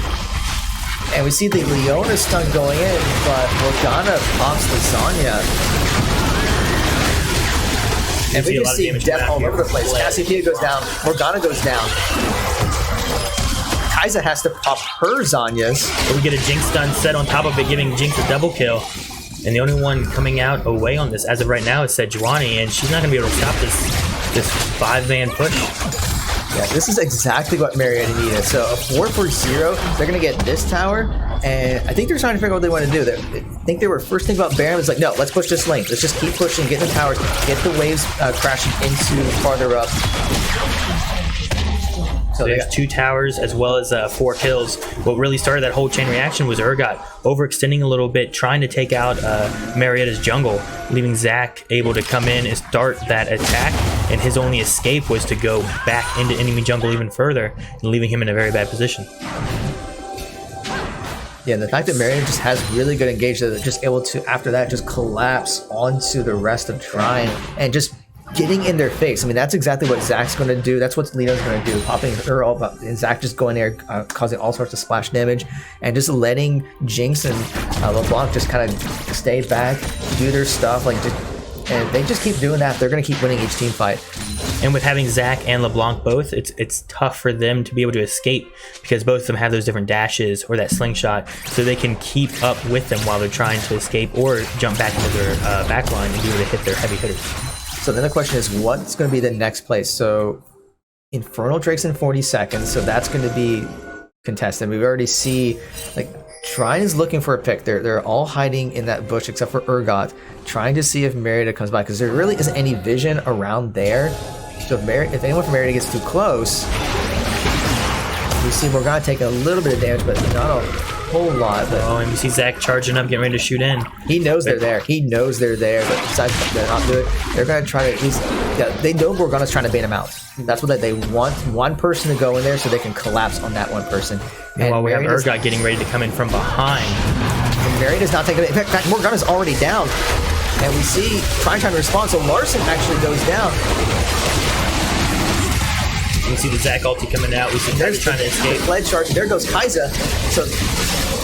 And we see the Leona stun going in, but Morgana pops the Zanya. And we just see death all over the place. Cassiopeia goes down. Morgana goes down. Kai'Sa has to pop her Zanyas. But we get a Jinx stun set on top of it, giving Jinx a double kill. And the only one coming out away on this as of right now is Sejuani, and she's not going to be able to stop this 5-man push. Yeah, this is exactly what Marietta needed. So a 4-for-0, they're going to get this tower, and I think they're trying to figure out what they want to do. I think they were first thinking about Baron was like, no, let's push this lane. Let's just keep pushing, get the towers, get the waves crashing into farther up. So there's 2 towers as well as 4 kills. What really started that whole chain reaction was Urgot overextending a little bit, trying to take out Marietta's jungle, leaving Zach able to come in and start that attack, and his only escape was to go back into enemy jungle even further, and leaving him in a very bad position. Yeah, and the fact that Marietta just has really good engage, that they're just able to, after that, just collapse onto the rest of Trine and just getting in their face. I mean, that's exactly what Zach's going to do. That's what Leona's going to do, popping her all up, and Zach just going there, causing all sorts of splash damage, and just letting Jinx and LeBlanc just kind of stay back, do their stuff, and they just keep doing that. They're going to keep winning each team fight. And with having Zach and LeBlanc both, it's tough for them to be able to escape, because both of them have those different dashes or that slingshot, so they can keep up with them while they're trying to escape or jump back into their backline and be able to hit their heavy hitters. So then the question is, what's going to be the next place? So Infernal Drake's in 40 seconds, so that's going to be contested. We already see, like, Trine is looking for a pick. They're all hiding in that bush except for Urgot, trying to see if Marietta comes by, because there really isn't any vision around there. So if anyone from Marietta gets too close, we see Morgana taking a little bit of damage, but not a whole lot. But and you see Zach charging up, getting ready to shoot in. He knows they're there. He knows they're there, but besides they're not good. They're gonna try to. They know Morgana's trying to bait him out. That's what they want. One person to go in there so they can collapse on that one person. And while we have Urgot getting ready to come in from behind, and Marietta is not taking it. In fact, Morgana's already down, and we see Trine trying to respond. So Larson actually goes down. You can see the Zach ulti coming out. We see Kai'Sa trying to escape. Fled charge. There goes Kai'Sa. So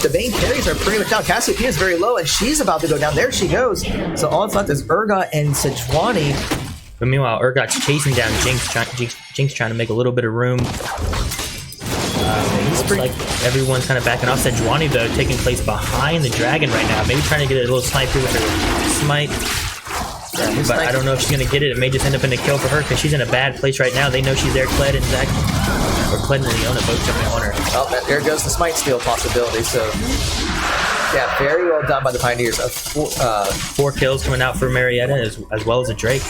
the main carries are pretty much down. Cassiopeia is very low, and she's about to go down. There she goes. So all that's left is Urgot and Sejuani. But meanwhile, Urgot's chasing down Jinx, trying to make a little bit of room. Looks like everyone's kind of backing off. Sejuani, though, taking place behind the dragon right now. Maybe trying to get a little snipe here with her smite. Yeah, but I don't know if she's going to get it. It may just end up in a kill for her, because she's in a bad place right now. They know she's there. Kled and Zach, or Kled and Leona both jumping on her. Oh, there goes the smite steal possibility. So, yeah, very well done by the Pioneers. 4 kills coming out for Marietta as well as a Drake.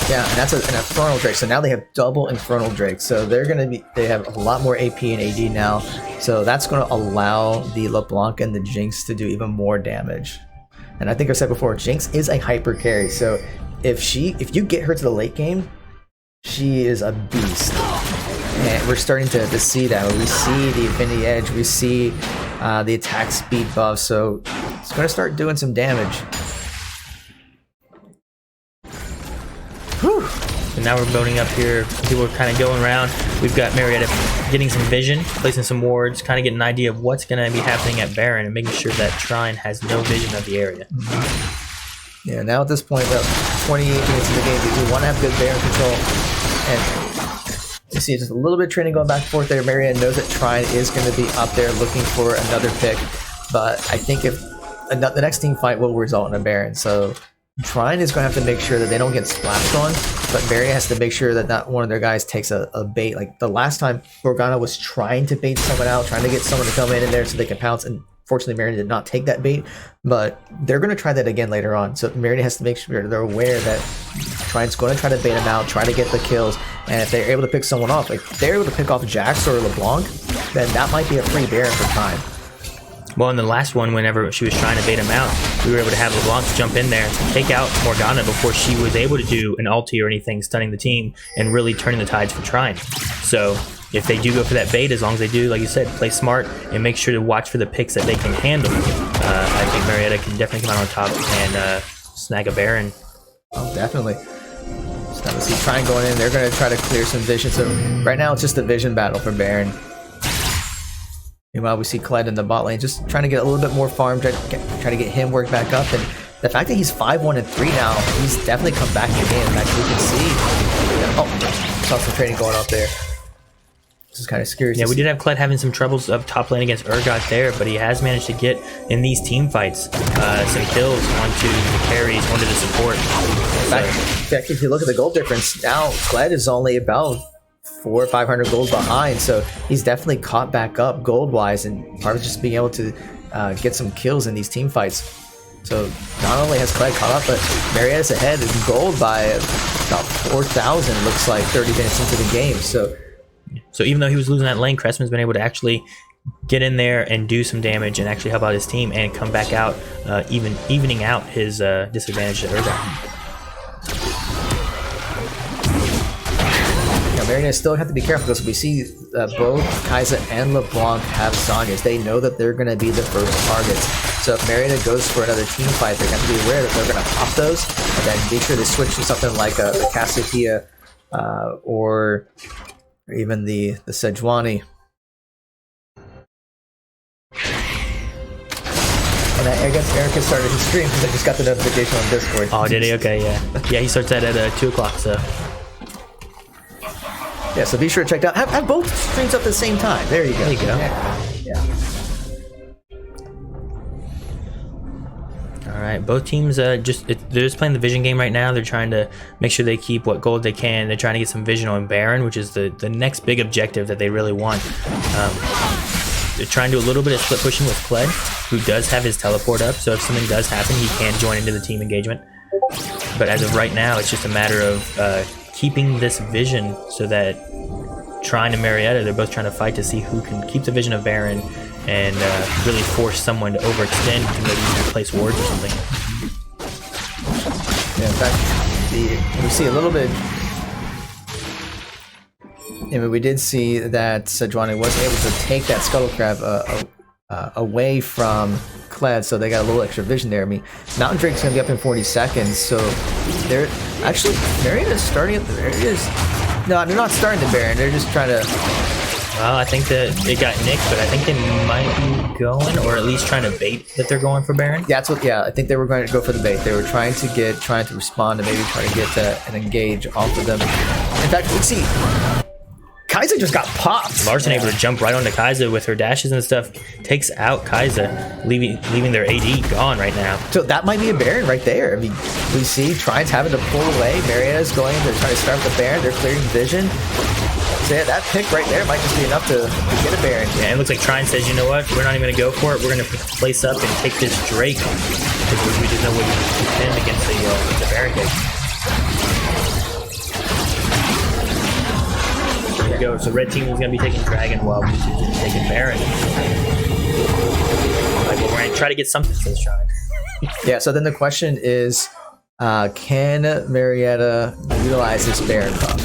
Yeah, and that's an Infernal Drake. So now they have double Infernal Drake. So they have a lot more AP and AD now. So that's going to allow the LeBlanc and the Jinx to do even more damage. And I think I said before, Jinx is a hyper carry. So if you get her to the late game, she is a beast. And we're starting to see that. We see the Infinity Edge, we see the attack speed buff. So it's going to start doing some damage. Whew. And now we're building up here. People are kind of going around. We've got Marietta getting some vision, placing some wards, kind of getting an idea of what's going to be happening at Baron, and making sure that Trine has no vision of the area. Yeah, now at this point, 28 minutes in the game, we want to have good Baron control. And you see just a little bit of training going back and forth there. Marietta knows that Trine is going to be up there looking for another pick. But I think if the next team fight will result in a Baron. So Trine is going to have to make sure that they don't get splashed on. But Marietta has to make sure that not one of their guys takes a bait. Like the last time, Morgana was trying to bait someone out, trying to get someone to come in there so they can pounce. And fortunately, Marietta did not take that bait. But they're going to try that again later on. So Marietta has to make sure they're aware that Trine's going to try to bait them out, try to get the kills. And if they're able to pick someone off, like if they're able to pick off Jax or LeBlanc, then that might be a free Baron for Trine. Well, in the last one, whenever she was trying to bait him out, we were able to have LeBlanc jump in there, take out Morgana before she was able to do an ulti or anything, stunning the team, and really turning the tides for Trine. So if they do go for that bait, as long as they do, like you said, play smart and make sure to watch for the picks that they can handle, I think Marietta can definitely come out on top and snag a Baron. Oh, definitely. So now we see Trine going in. They're going to try to clear some vision. So right now it's just a vision battle for Baron. Meanwhile, we see Kled in the bot lane, just trying to get a little bit more farm, trying to get him worked back up. And the fact that he's 5-1-3 now, he's definitely come back in the game. In fact, we can see. Oh, saw some trading going up there. This is kind of scary. Yeah, we did have Kled having some troubles up top lane against Urgot there, but he has managed to get in these team fights some kills onto the carries, onto the support. In fact, if you look at the gold difference, now Kled is only about 400 or 500 gold behind, so he's definitely caught back up gold wise, and part of just being able to get some kills in these team fights. So not only has Kled caught up, but Marietta's ahead in gold by about 4,000, looks like 30 minutes into the game. So even though he was losing that lane, Cressman's been able to actually get in there and do some damage and actually help out his team and come back out, evening out his disadvantage to Urgot. Marietta still have to be careful because we see both Kai'Sa and LeBlanc have Zhonya's. They know that they're going to be the first targets. So if Marietta goes for another team fight, they're going to be aware that they're going to pop those and then make sure they switch to something like the Cassiopeia or even the Sejuani. And I guess Erica started his stream because I just got the notification on Discord. Oh, did he? Okay, yeah. Yeah, he starts that at 2 o'clock, so... Yeah, so be sure to check it out. Have both streams up at the same time. There you go. There you go. Yeah. All right, both teams they're just playing the vision game right now. They're trying to make sure they keep what gold they can. They're trying to get some vision on Baron, which is the next big objective that they really want. They're trying to do a little bit of split pushing with Kled, who does have his teleport up, so if something does happen, he can join into the team engagement. But as of right now, it's just a matter of keeping this vision so that Trine and Marietta, they're both trying to fight to see who can keep the vision of Baron and really force someone to overextend to maybe even place wards or something. Yeah, in fact, we see a little bit. I mean, we did see that Sejuani was able to take that Scuttle Crab away from Kled, so they got a little extra vision there. I mean, Mountain Drake's gonna be up in 40 seconds, so they're actually Marietta's starting at the no, they're not starting the Baron. They're just trying to. Well, I think that they got nicked, but I think they might be going, or at least trying to bait that they're going for Baron. That's what. Yeah, I think they were going to go for the bait. They were trying to respond and maybe try to get an engage off of them. In fact, let's see. Kai'Sa just got popped. Larson able to jump right onto Kai'Sa with her dashes and stuff, takes out Kai'Sa, leaving their AD gone right now. So that might be a Baron right there. I mean, we see Trine's having to pull away. Marietta's going to try to start with the Baron. They're clearing vision. So yeah, that pick right there might just be enough to get a Baron. Yeah, it looks like Trine says, you know what, we're not even going to go for it. We're going to pick the place up and take this Drake because we just know what we can against the Baron deck. There you go. So red team is going to be taking Dragon while blue team is going to be taking Baron. Like, well, we're going to try to get something for this Trine. Yeah, so then the question is, can Marietta utilize this Baron buff?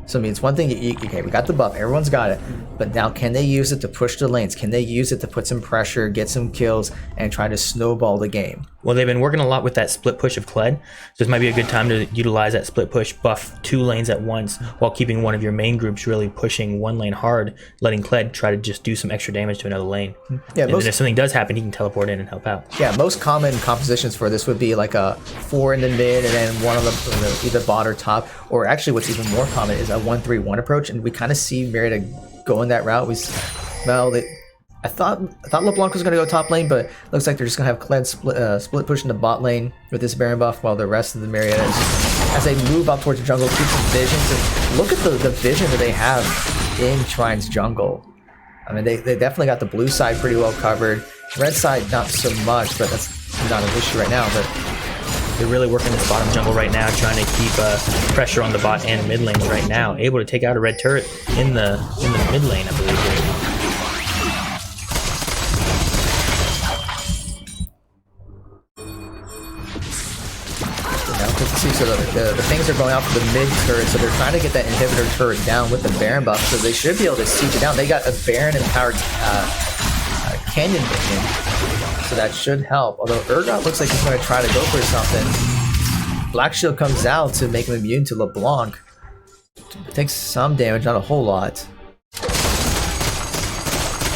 So I mean, it's one thing, okay, we got the buff, everyone's got it, but now can they use it to push the lanes? Can they use it to put some pressure, get some kills, and try to snowball the game? Well, they've been working a lot with that split push of Kled, so this might be a good time to utilize that split push, buff 2 lanes at once, while keeping one of your main groups really pushing 1 lane hard, letting Kled try to just do some extra damage to another lane. Yeah, and then if something does happen, he can teleport in and help out. Yeah, most common compositions for this would be like a 4 in the mid and then one on the either bot or top. Or actually, what's even more common is a 1-3-1 approach, and we kind of see Marietta going that route. I thought LeBlanc was going to go top lane, but looks like they're just going to have Kled split push into bot lane with this Baron buff, while the rest of the Marietta, as they move up towards the jungle, keep some visions. And look at the vision that they have in Trine's jungle. I mean, they definitely got the blue side pretty well covered. Red side, not so much, but that's not an issue right now. But they're really working this bottom jungle right now, trying to keep pressure on the bot and mid lanes right now. Able to take out a red turret in the mid lane, I believe. So the things are going out for the mid turret, so they're trying to get that inhibitor turret down with the Baron buff, so they should be able to siege it down. They got a Baron empowered Canyon minion, so that should help. Although Urgot looks like he's going to try to go for something. Black Shield comes out to make him immune to LeBlanc. Takes some damage, not a whole lot.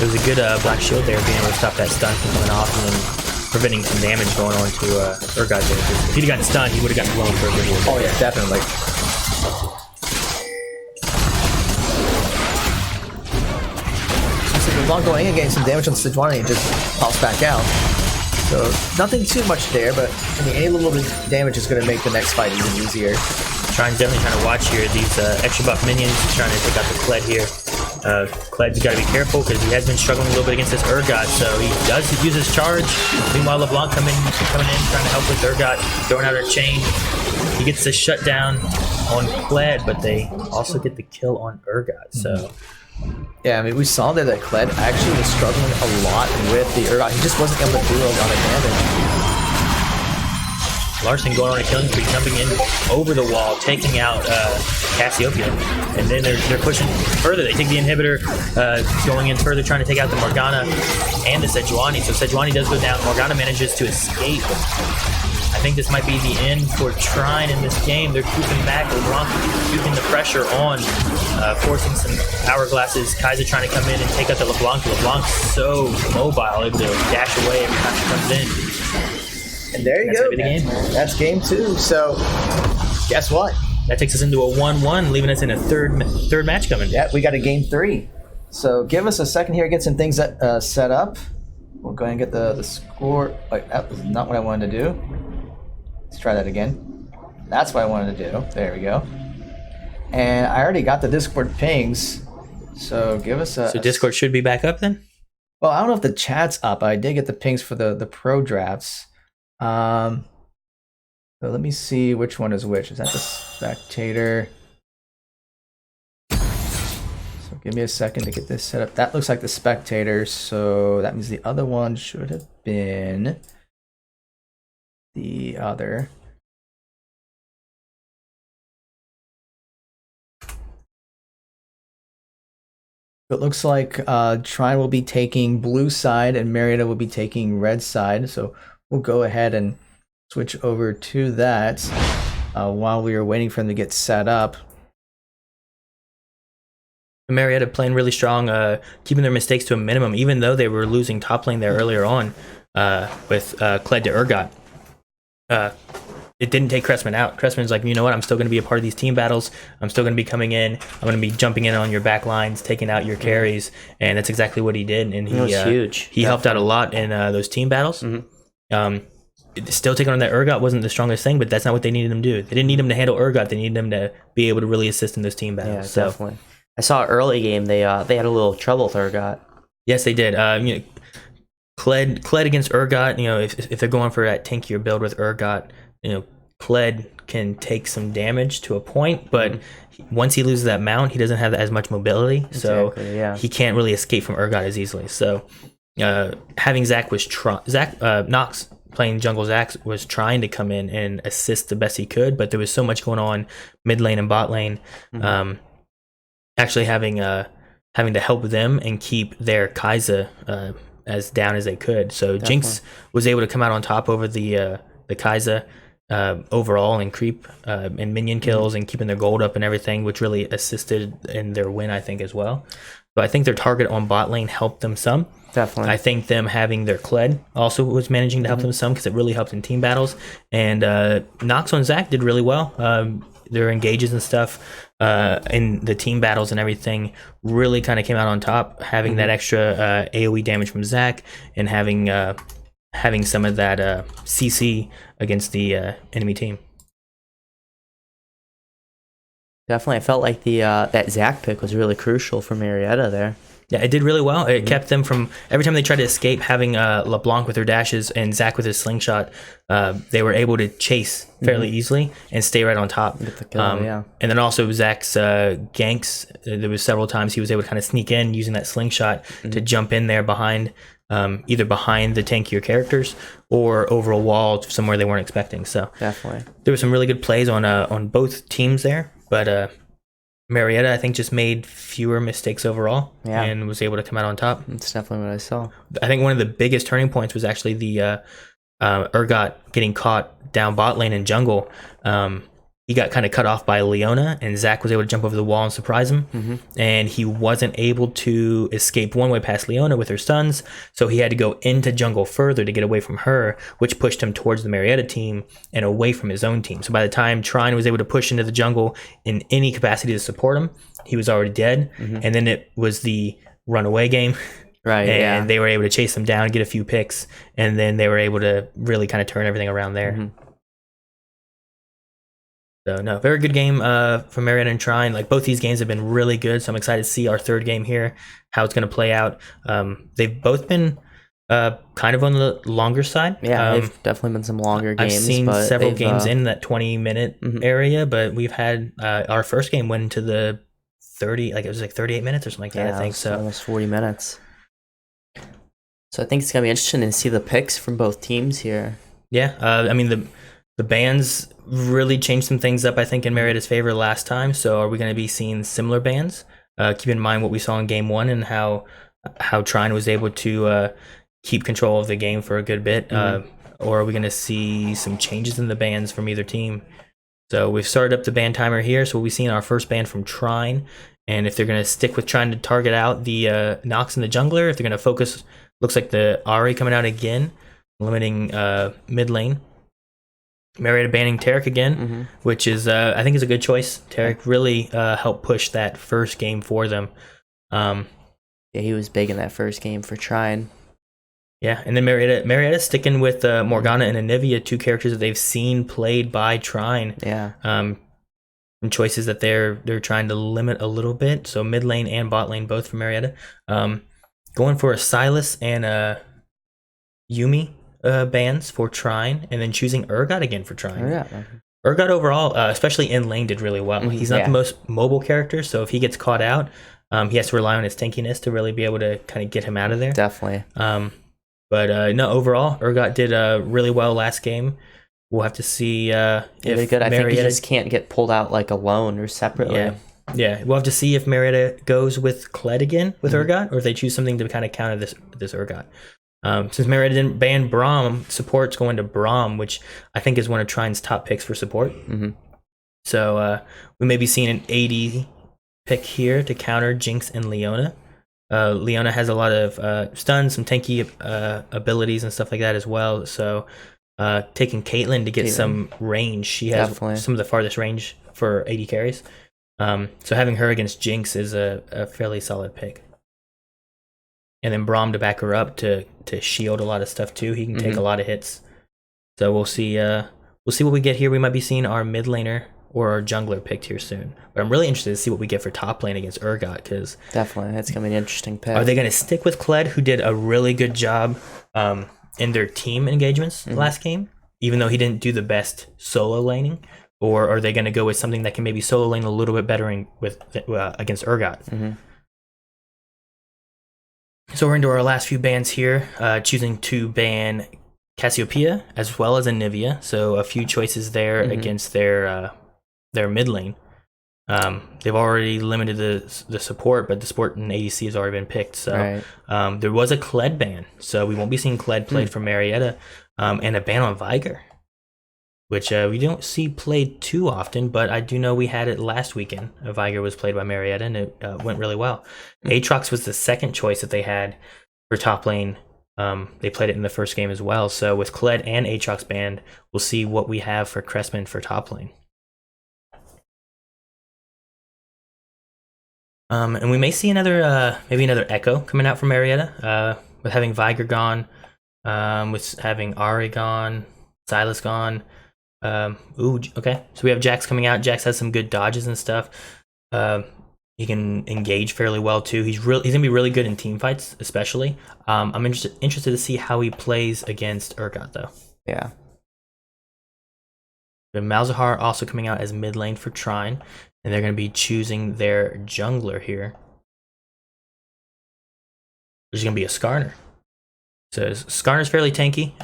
It was a good Black Shield there, being able to stop that stun from coming off and then preventing some damage going on to Urgot there. If he'd have gotten stunned, he would have gotten blown for a good one. Oh yeah, definitely. So LeBlanc going in, getting some damage on Sejuani and just pops back out. So nothing too much there, but I mean, any little bit of damage is going to make the next fight even easier. Definitely trying to watch here these extra buff minions. He's trying to take out the Kled here. Kled's got to be careful because he has been struggling a little bit against this Urgot, so he does use his charge. Meanwhile, LeBlanc coming in, trying to help with Urgot, throwing out her chain. He gets the shutdown on Kled, but they also get the kill on Urgot. So yeah, I mean, we saw there that Kled actually was struggling a lot with the Urgot. He just wasn't able to do a lot of damage. Larson going on a killing spree, jumping in over the wall, taking out Cassiopeia, and then they're pushing further. They take the inhibitor, going in further, trying to take out the Morgana and the Sejuani. So Sejuani does go down. Morgana manages to escape. I think this might be the end for Trine in this game. They're keeping back. LeBlanc keeping the pressure on, forcing some hourglasses. Kaiser trying to come in and take out the LeBlanc. LeBlanc's so mobile, able to dash away every time he comes in. And there you go. That's game 2. So, guess what? That takes us into a 1-1, leaving us in a third match coming. Yeah, we got a game 3. So, give us a second here, get some things set up. We'll go ahead and get the score. Wait, that was not what I wanted to do. Let's try that again. That's what I wanted to do. There we go. And I already got the Discord pings. So, give us a... So, Discord should be back up then? Well, I don't know if the chat's up. I did get the pings for the pro drafts. So let me see which one is which. Is that the spectator? So give me a second to get this set up. That looks like the spectator, so that means the other one should have been the other. It looks like Trine will be taking blue side and Marietta will be taking red side. So we'll go ahead and switch over to that while we are waiting for them to get set up. Marietta playing really strong, keeping their mistakes to a minimum, even though they were losing top lane there earlier on with Kled to Urgot. It didn't take Cressman out. Cressman's like, you know what, I'm still going to be a part of these team battles. I'm still going to be coming in. I'm going to be jumping in on your back lines, taking out your carries, and that's exactly what he did. And he was huge. He helped out a lot in those team battles. Still taking on that Urgot wasn't the strongest thing, but that's not what they needed him to do. They didn't need him to handle Urgot. They needed him to be able to really assist in those team battles. Yeah, definitely. I saw early game they had a little trouble with Urgot. Yes, they did. Kled against Urgot. If they're going for that tankier build with Urgot, Kled can take some damage to a point, but once he loses that mount, he doesn't have as much mobility, so he can't really escape from Urgot as easily. So having Nox playing jungle Zach was trying to come in and assist the best he could, but there was so much going on mid lane and bot lane. Actually having to help them and keep their Kaiser as down as they could. So Jinx was able to come out on top over the Kai'Sa overall and creep and minion kills and keeping their gold up and everything, which really assisted in their win, I think, as well. But I think their target on bot lane helped them some. Definitely. I think them having their Kled also was managing to help them some because it really helped in team battles. And Nox on Zac did really well. Their engages and stuff in the team battles and everything really kind of came out on top, having that extra AoE damage from Zac and having some of that CC against the enemy team. Definitely. I felt like the that Zac pick was really crucial for Marietta there. Yeah, it did really well. It kept them from, every time they tried to escape, having LeBlanc with her dashes and Zac with his slingshot, they were able to chase fairly easily and stay right on top. Get the kill, yeah. And then also Zac's ganks, there was several times he was able to kind of sneak in using that slingshot to jump in there behind, either behind the tankier characters or over a wall somewhere they weren't expecting. So Definitely. there were some really good plays on both teams there, but Marietta, I think, just made fewer mistakes overall and was able to come out on top. That's definitely what I saw. I think one of the biggest turning points was actually the Urgot getting caught down bot lane in jungle. He got kind of cut off by Leona, and Zac was able to jump over the wall and surprise him. And he wasn't able to escape one way past Leona with her stuns, so he had to go into jungle further to get away from her, which pushed him towards the Marietta team and away from his own team. So by the time Trine was able to push into the jungle in any capacity to support him, he was already dead. And then it was the runaway game. Right, and they were able to chase him down, get a few picks, and then they were able to really kind of turn everything around there. So, no, very good game from Marietta and Trine. Like, both these games have been really good, so I'm excited to see our third game here, how it's going to play out. They've both been kind of on the longer side. Yeah, they've definitely been some longer games. I've seen but several games in that 20-minute area, but we've had our first game went into the 30, like it was like 38 minutes or something like that, I think. So almost 40 minutes. So I think it's going to be interesting to see the picks from both teams here. Yeah, I mean, the bans really changed some things up, I think, in Marietta's favor last time. So are we going to be seeing similar bans? Keep in mind what we saw in game one and how Trine was able to keep control of the game for a good bit. Or are we going to see some changes in the bans from either team? So we've started up the ban timer here. So we'll be seeing our first ban from Trine. And if they're going to stick with trying to target out the Nox and the jungler, if they're going to focus, looks like the Ahri coming out again, limiting mid lane. Marietta banning Taric again, which is I think is a good choice. Taric really helped push that first game for them. Yeah, he was big in that first game for Trine. Yeah, and then Marietta sticking with Morgana and Anivia, two characters that they've seen played by Trine. Yeah. Some choices that they're trying to limit a little bit. So mid lane and bot lane both for Marietta. Going for a Sylas and a Yuumi bans for Trine, and then choosing Urgot again for Trine. Yeah. Urgot overall, especially in lane, did really well. He's not the most mobile character, so if he gets caught out, he has to rely on his tankiness to really be able to kind of get him out of there. Definitely. But no, overall, Urgot did really well last game. We'll have to see if good. I think he Marietta just can't get pulled out like alone or separately. Yeah, we'll have to see if Marietta goes with Kled again with Urgot, or if they choose something to kind of counter this Urgot. Since Marietta didn't ban Braum, support's going to Braum, which I think is one of Trine's top picks for support. So we may be seeing an AD pick here to counter Jinx and Leona. Leona has a lot of stuns, some tanky abilities and stuff like that as well. So taking Caitlyn to get some range. She has some of the farthest range for AD carries. So having her against Jinx is a fairly solid pick. And then Braum to back her up to shield a lot of stuff too. He can take a lot of hits. So we'll see what we get here. We might be seeing our mid laner or our jungler picked here soon. But I'm really interested to see what we get for top lane against Urgot, because definitely that's gonna be an interesting pick. Are they gonna stick with Kled, who did a really good job in their team engagements last game, even though he didn't do the best solo laning? Or are they gonna go with something that can maybe solo lane a little bit better against Urgot? So we're into our last few bans here, choosing to ban Cassiopeia as well as Anivia. So a few choices there against their mid lane. They've already limited the support, but the support in ADC has already been picked. So Right. there was a Kled ban, so we won't be seeing Kled played for Marietta, and a ban on Viger, which we don't see played too often, but I do know we had it last weekend. Viger was played by Marietta, and it went really well. Aatrox was the second choice that they had for top lane. They played it in the first game as well. So with Kled and Aatrox banned, we'll see what we have for Cressman for top lane. And we may see maybe another Echo coming out from Marietta, with having Viger gone, with having Ari gone, Silas gone. Okay. So we have Jax coming out. Jax has some good dodges and stuff. He can engage fairly well too. He's gonna be really good in team fights, especially. I'm interested to see how he plays against Urgot though. Yeah. And Malzahar also coming out as mid lane for Trine, and they're going to be choosing their jungler here. There's going to be a Skarner. So Skarner's fairly tanky.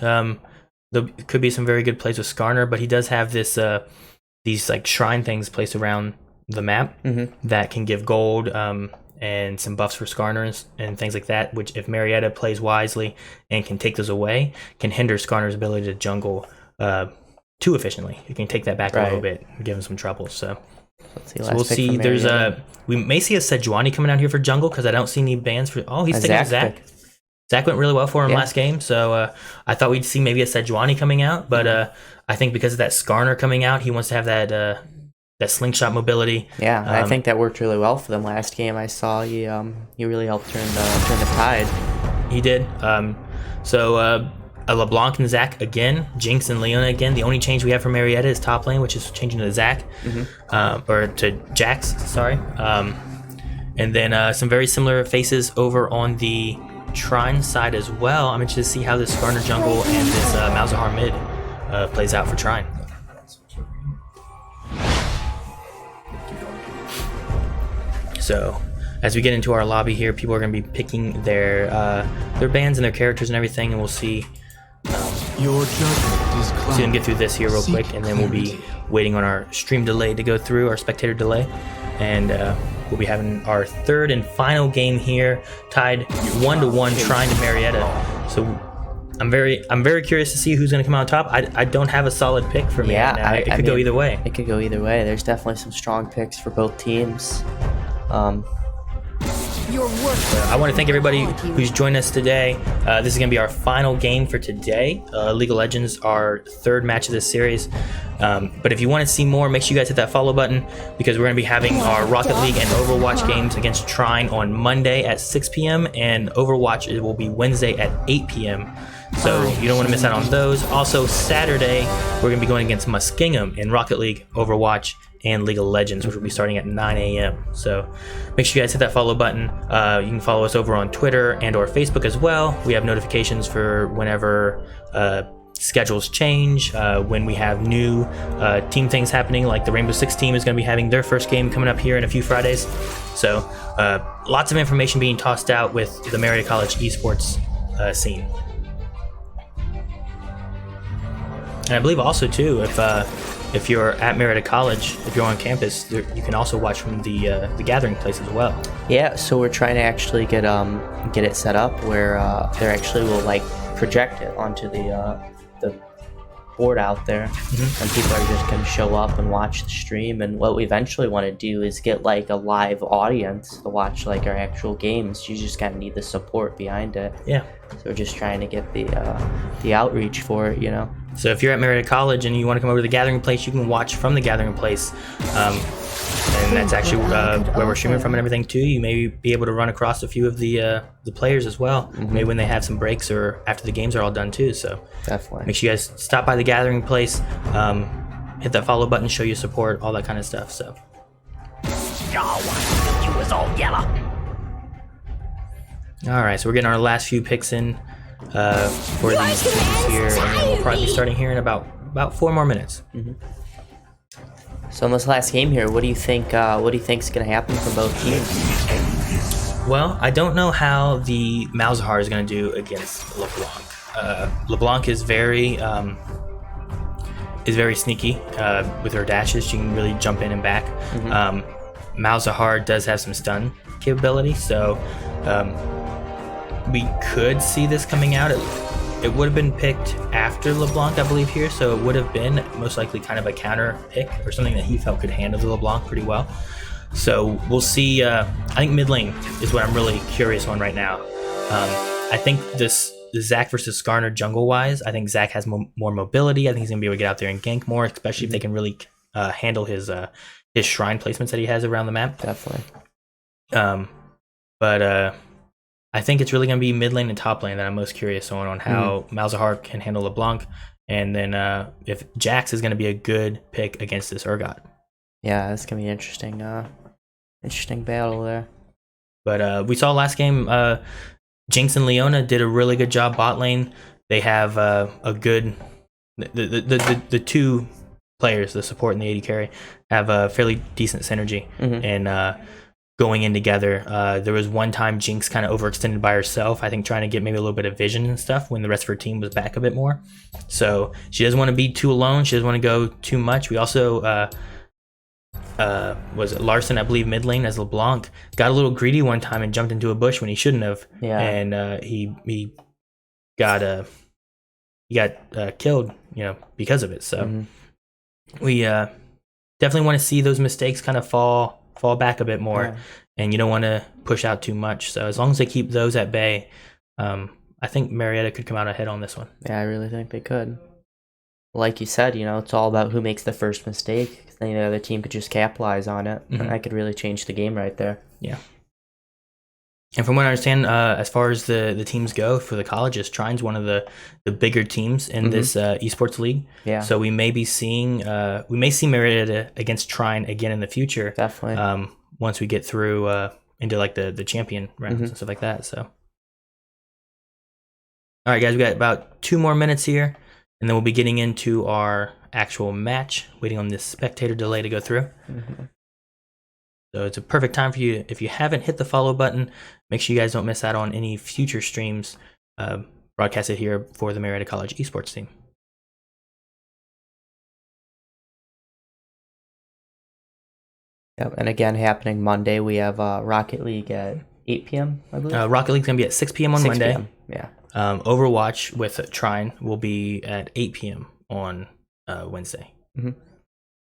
There could be some very good plays with Skarner, but he does have these like shrine things placed around the map that can give gold and some buffs for Skarner and things like that, which if Marietta plays wisely and can take those away, can hinder Skarner's ability to jungle too efficiently. You can take that back a little bit and give him some trouble. So we'll see. We may see a Sejuani coming out here for jungle because I don't see any bans for. Oh, he's taking Zach. Zach went really well for him last game, so I thought we'd see maybe a Sejuani coming out, but I think because of that Skarner coming out, he wants to have that slingshot mobility. Yeah, I think that worked really well for them last game. I saw he really helped turn the tide. He did. A LeBlanc and Zach again, Jinx and Leona again. The only change we have for Marietta is top lane, which is changing to Zach, or to Jax, sorry. And then some very similar faces over on the Trine side as well. I'm interested to see how this Skarner jungle and this Malzahar mid plays out for Trine. So, as we get into our lobby here, people are going to be picking their bands and their characters and everything, and we'll see. Your judgment is So we can get through this here real quick, and then we'll be waiting on our stream delay to go through, our spectator delay, and we'll be having our third and final game here, tied 1-1, Trine to Marietta. So I'm very curious to see who's going to come out top. I don't have a solid pick for me. Yeah, it could go either way. It could go either way. There's definitely some strong picks for both teams. I want to thank everybody who's joined us today. This is going to be our final game for today. League of Legends, our third match of this series. But if you want to see more, make sure you guys hit that follow button, because we're going to be having our Rocket League and Overwatch games against Trine on Monday at 6 p.m. and Overwatch it will be Wednesday at 8 p.m. So you don't want to miss out on those. Also, Saturday, we're going to be going against Muskingum in Rocket League, Overwatch, and League of Legends, which will be starting at 9 a.m. So make sure you guys hit that follow button. You can follow us over on Twitter and or Facebook as well. We have notifications for whenever schedules change, when we have new team things happening, like the Rainbow Six team is going to be having their first game coming up here in a few Fridays. So lots of information being tossed out with the Marietta College esports scene. And I believe also too, if you're at Marietta College, if you're on campus, you can also watch from the gathering place as well. Yeah, so we're trying to actually get it set up where they actually will like project it onto the board out there, and people are just going to show up and watch the stream. And what we eventually want to do is get like a live audience to watch like our actual games. You just kind of need the support behind it. Yeah. So we're just trying to get the outreach for it, you know. So if you're at Marietta College and you want to come over to the gathering place, you can watch from the gathering place. And that's actually where we're streaming from and everything too. You may be able to run across a few of the players as well. Maybe when they have some breaks or after the games are all done too. So definitely make sure you guys stop by the gathering place, hit that follow button, show your support, all that kind of stuff. So. All right, so we're getting our last few picks in for these teams here, and then we'll probably be starting here in about 4 more minutes. So in this last game here, what do you think is going to happen for both teams? Well, I don't know how the Malzahar is going to do against LeBlanc. LeBlanc is very is very sneaky with her dashes. She can really jump in and back. Malzahar does have some stun capability, so we could see this coming out. It would have been picked after LeBlanc, I believe, here, so it would have been most likely kind of a counter pick or something that he felt could handle the LeBlanc pretty well. So we'll see. I think mid lane is what I'm really curious on right now. I think this Zac versus Skarner jungle-wise, I think Zac has more mobility. I think he's going to be able to get out there and gank more, especially if they can really handle his shrine placements that he has around the map. Definitely. But I think it's really going to be mid lane and top lane that I'm most curious on how Malzahar can handle LeBlanc, and then if Jax is going to be a good pick against this Urgot. Yeah, that's going to be interesting. Interesting battle there. But we saw last game, Jinx and Leona did a really good job bot lane. They have a good the two players, the support and the AD carry, have a fairly decent synergy and going in together. There was one time Jinx kind of overextended by herself, I think trying to get maybe a little bit of vision and stuff when the rest of her team was back a bit more. So she doesn't want to be too alone. She doesn't want to go too much. We also was it Larson, I believe, mid lane as LeBlanc, got a little greedy one time and jumped into a bush when he shouldn't have. Yeah. And he got killed, because of it. So we definitely want to see those mistakes kind of fall back a bit more, and you don't want to push out too much. So as long as they keep those at bay, I think Marietta could come out ahead on this one. Yeah, I really think they could. Like you said, it's all about who makes the first mistake. Then the other team could just capitalize on it, and that could really change the game right there. Yeah. And from what I understand, as far as the teams go for the colleges, Trine's one of the bigger teams in this esports league. Yeah. So we may see Marietta against Trine again in the future. Definitely. Once we get through into like the champion rounds and stuff like that. So. All right, guys, we got about 2 more minutes here, and then we'll be getting into our actual match. Waiting on this spectator delay to go through. So it's a perfect time for you. If you haven't hit the follow button, make sure you guys don't miss out on any future streams broadcasted here for the Marietta College esports team. Yep, and again, happening Monday, we have Rocket League at 8 p.m., I believe. Rocket League's going to be at 6 p.m. on 6 Monday. p.m., yeah. Overwatch with Trine will be at 8 p.m. on Wednesday.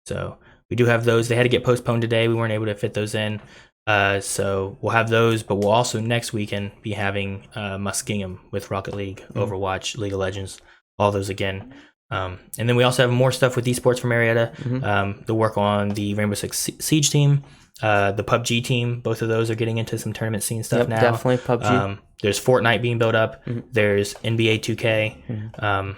So we do have those. They had to get postponed today. We weren't able to fit those in. So we'll have those, but we'll also next weekend be having Muskingum with Rocket League, Overwatch, League of Legends, all those again. And then we also have more stuff with esports from Marietta. The work on the Rainbow Six Siege team, the PUBG team. Both of those are getting into some tournament scene stuff now. Definitely PUBG. There's Fortnite being built up. There's NBA 2K.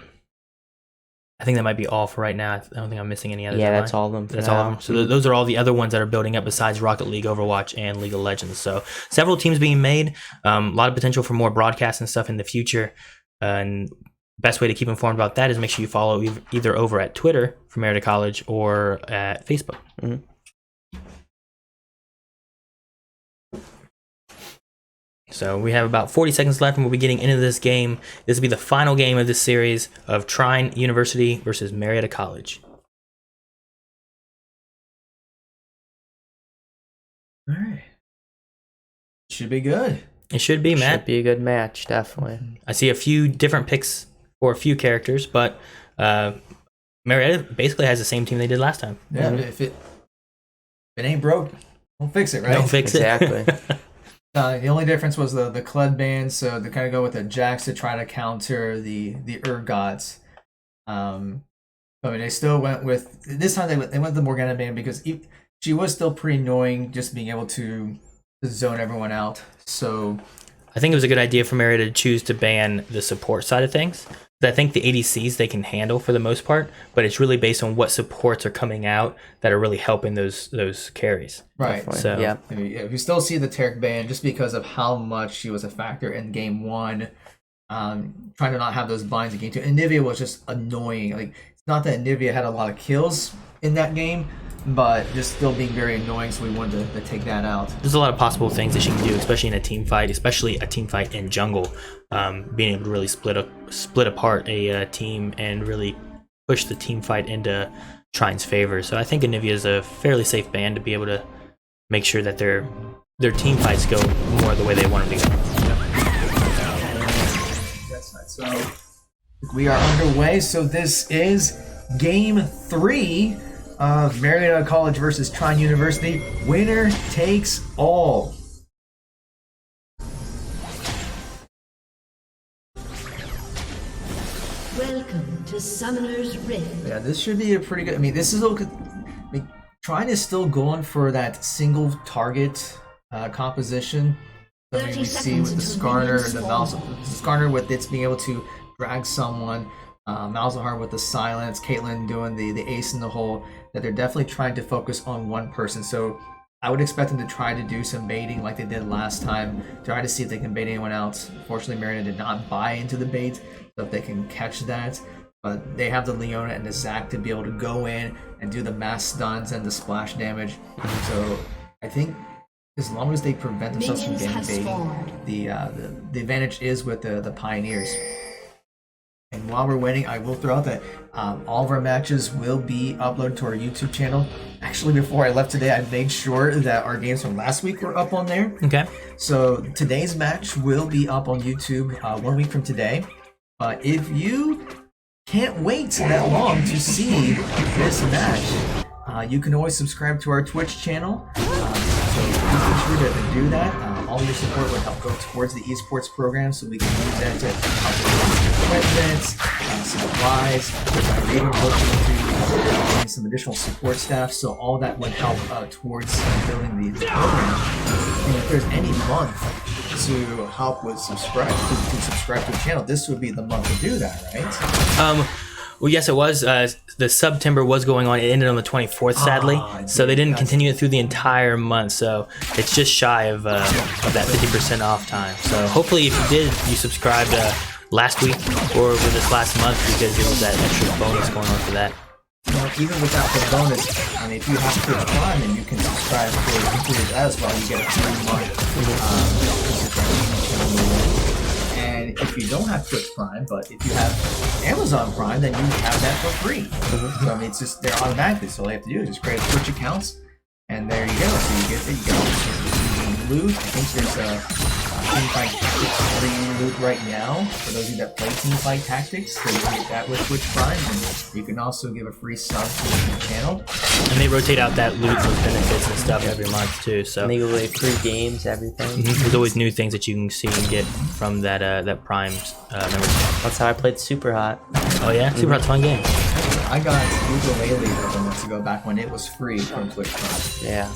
I think that might be all for right now. I don't think I'm missing any others. Yeah, that's all of them. That's all of them. So those are all the other ones that are building up besides Rocket League, Overwatch, and League of Legends. So several teams being made. A lot of potential for more broadcasts and stuff in the future. And best way to keep informed about that is make sure you follow either over at Twitter for Marietta College or at Facebook. So we have about 40 seconds left, and we'll be getting into this game. This will be the final game of this series of Trine University versus Marietta College. All right. Should be good. It should be, Matt. Should be a good match, definitely. I see a few different picks for a few characters, but Marietta basically has the same team they did last time. Yeah, if it ain't broke, don't fix it, right? Don't fix Exactly. it. The only difference was the Clud band, so they kind of go with the Jax to try to counter the Urgots. I mean, they still went with this time. They went with the Morgana band because she was still pretty annoying, just being able to zone everyone out. So I think it was a good idea for Marietta to choose to ban the support side of things. I think the ADCs they can handle for the most part, but it's really based on what supports are coming out that are really helping those carries. Right. Definitely. So yeah. I mean, you still see the Tarek ban just because of how much she was a factor in game 1. Trying to not have those binds in game 2. And Nivea was just annoying. Like, it's not that Nivea had a lot of kills in that game, but just still being very annoying, so we wanted to take that out. There's a lot of possible things that she can do, especially in a team fight, especially a team fight in jungle. Being able to really split apart a team and really push the team fight into Trine's favor. So I think Anivia is a fairly safe ban to be able to make sure that their team fights go more the way they want them to go. That's nice. So we are underway. So this is game 3 of Marietta College versus Trine University. Winner takes all. Welcome to Summoner's Rift. Yeah, this should be a pretty good. I mean, this is. Trine is still going for that single target composition. So we see with the Skarner and the Skarner with its being able to drag someone. Malzahar with the silence, Caitlyn doing the ace in the hole, that they're definitely trying to focus on one person. So I would expect them to try to do some baiting like they did last time, try to see if they can bait anyone else. Unfortunately, Marietta did not buy into the bait, so if they can catch that. But they have the Leona and the Zac to be able to go in and do the mass stuns and the splash damage. So I think as long as they prevent themselves from getting baited, the advantage is with the Pioneers. And while we're waiting, I will throw out that all of our matches will be uploaded to our YouTube channel. Actually, before I left today, I made sure that our games from last week were up on there. Okay. So today's match will be up on YouTube 1 week from today. If you can't wait that long to see this match, you can always subscribe to our Twitch channel. So please be sure to do that. All your support would help go towards the esports program, so we can use that to help with equipment, supplies. We're even looking into some additional support staff, so all that would help towards building the program. And if there's any month to help with subscribe to the channel, this would be the month to do that, right? Well, yes, it was. The September was going on. It ended on the 24th, sadly. So they didn't continue it through the entire month. So it's just shy of that 50% off time. So hopefully, if you subscribed last week or over this last month, because there was that extra bonus going on for that. Even without the bonus, I mean, if you have Twitch Prime, then you can subscribe for that as well. You get a free month. And if you don't have Twitch Prime, but if you have Amazon Prime, then you have that for free. So I mean, it's just they're automatically. So all you have to do is just create Twitch accounts, and there you go. So you get it. You get all this loot. I think there's a Teamfight Tactics free loot right now for those of you that play Teamfight Tactics. So you can get that with Twitch Prime, and you can also give a free sub to the channel. And they rotate out that loot with benefits and stuff every month too. So And they give away free games, everything. there's always new things that you can see and get from that Prime membership. That's how I played Super Hot. Oh yeah, Super Hot's a fun game. I got Ukulele months ago back when it was free from Twitch Prime. Yeah.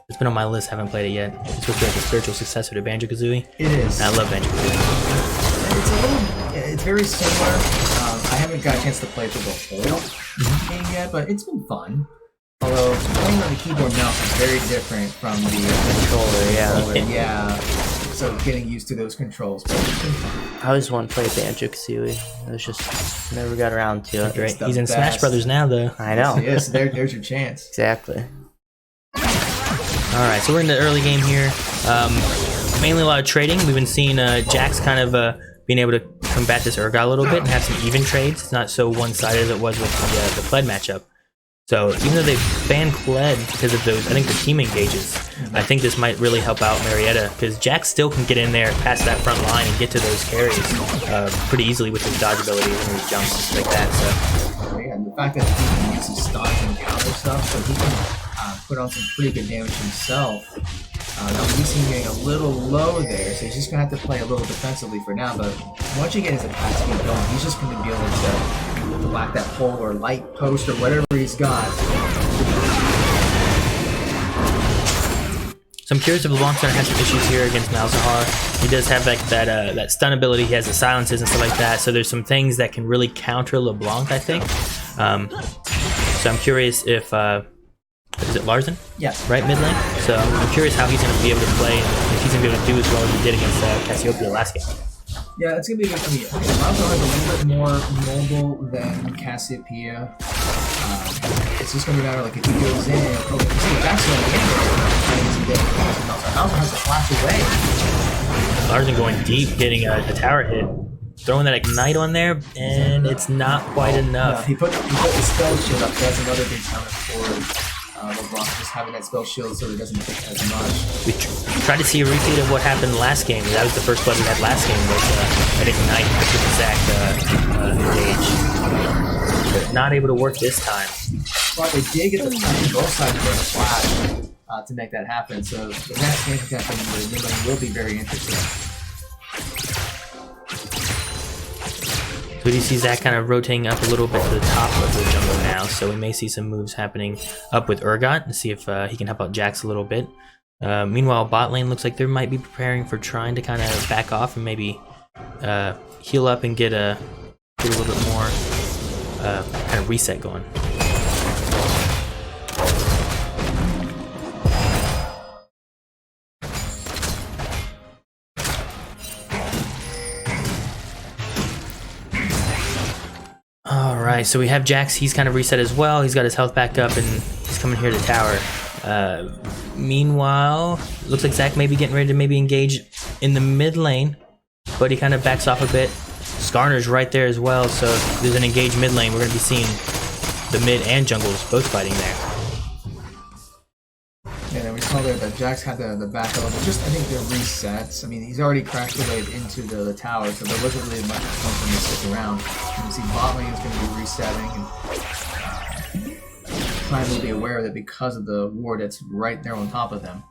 It's been on my list. Haven't played it yet. It's supposed to be like a spiritual successor to Banjo-Kazooie. It is. And I love Banjo-Kazooie. It's very similar. I haven't got a chance to play through the whole game yet, but it's been fun. Although playing on the keyboard mouse is very different from the Controller, yeah. Yeah. So getting used to those controls, but it's been fun. I always want to play Banjo-Kazooie. I was just never got around to it. Great. the He's in Smash best. Brothers now, though. I know. Yes, there's your chance. Exactly. All right, so we're in the early game here. Mainly a lot of trading. We've been seeing Jax kind of being able to combat this Urgot a little bit and have some even trades. It's not so one-sided as it was with the Kled matchup. So even though they banned Kled because of those, I think the team engages. I think this might really help out Marietta because Jax still can get in there past that front line and get to those carries pretty easily with his dodge abilities and his jumps and stuff like that. So Yeah, and the fact that he can use his stuns and counter stuff, so he can put on some pretty good damage himself. Now he's getting a little low there, so he's just gonna have to play a little defensively for now. But once you get his attack speed going, he's just gonna be able to whack that pole or light post or whatever he's got. So I'm curious if LeBlanc's gonna have some issues here against Malzahar. He does have like that stun ability. He has the silences and stuff like that. So there's some things that can really counter LeBlanc, I think. So I'm curious if is it Larsen? Yes. Right, mid lane. So I'm curious how he's gonna be able to play and if he's gonna be able to do as well as he did against Cassiopeia last game. Yeah, it's gonna be a good game. Malzahar is a little bit more mobile than Cassiopeia. It's just gonna be a matter like if he goes in, see Jackson in there, Malzahar has to flash away. Larsen going deep, getting a tower hit. throwing that ignite on there, and it's not quite enough. He put the spell shield up. That's another big counter for LeBron, just having that spell shield so it doesn't take as much. We tried to see a repeat of what happened last game. That was the first blood we had last game, was an ignite with the Zac engage. But not able to work this time. But they did get the both sides of the flash to make that happen. So the next game potential in the mid-lane will be very interesting. So we do see Zac kind of rotating up a little bit to the top of the jungle now, so we may see some moves happening up with Urgot and see if he can help out Jax a little bit. Meanwhile, bot lane looks like they might be preparing for trying to kind of back off and maybe heal up and get a little bit more kind of reset going. Alright, so we have Jax, he's kind of reset as well. He's got his health back up and he's coming here to tower. Meanwhile, looks like Zac may be getting ready to maybe engage in the mid lane, but he kind of backs off a bit. Skarner's right there as well, so if there's an engaged mid lane, we're going to be seeing the mid and jungles both fighting there. Yeah, then we saw there that Jax had the back level. Just, I think, the resets. I mean, he's already crashed the wave into the tower, so there wasn't really much point for him to stick around. And you see bot lane is going to be resetting, and trying to be aware of it because of the ward that's right there on top of them.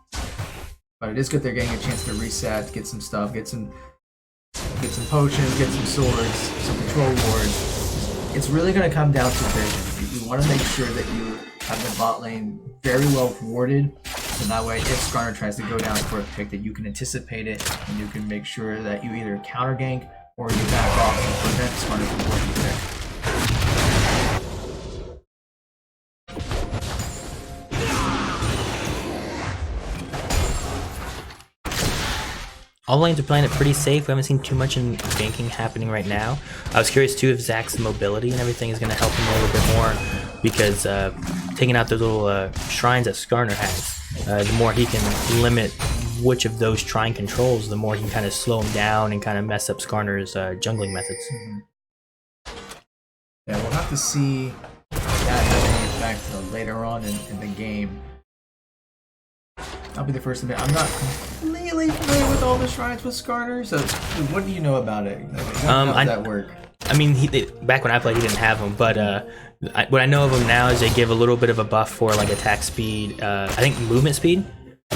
But it is good they're getting a chance to reset, get some stuff, get some potions, get some swords, some control wards. It's really going to come down to vision. You want to make sure that you have the bot lane very well warded, so that way if Skarner tries to go down for a pick, that you can anticipate it and you can make sure that you either counter gank or you back off and prevent Skarner from working there. All lanes are playing it pretty safe. We haven't seen too much in ganking happening right now. I was curious too if Zac's mobility and everything is going to help him a little bit more, because taking out those little shrines that Skarner has, the more he can limit which of those shrine controls, the more he can kind of slow him down and kind of mess up Skarner's jungling methods. Yeah, we'll have to see that have any effect later on in the game. I'll be the first to admit, I'm not completely familiar with all the shrines with Skarner, so what do you know about it? How does that work? I mean, back when I played, he didn't have them, but what I know of them now is they give a little bit of a buff for like attack speed. I think movement speed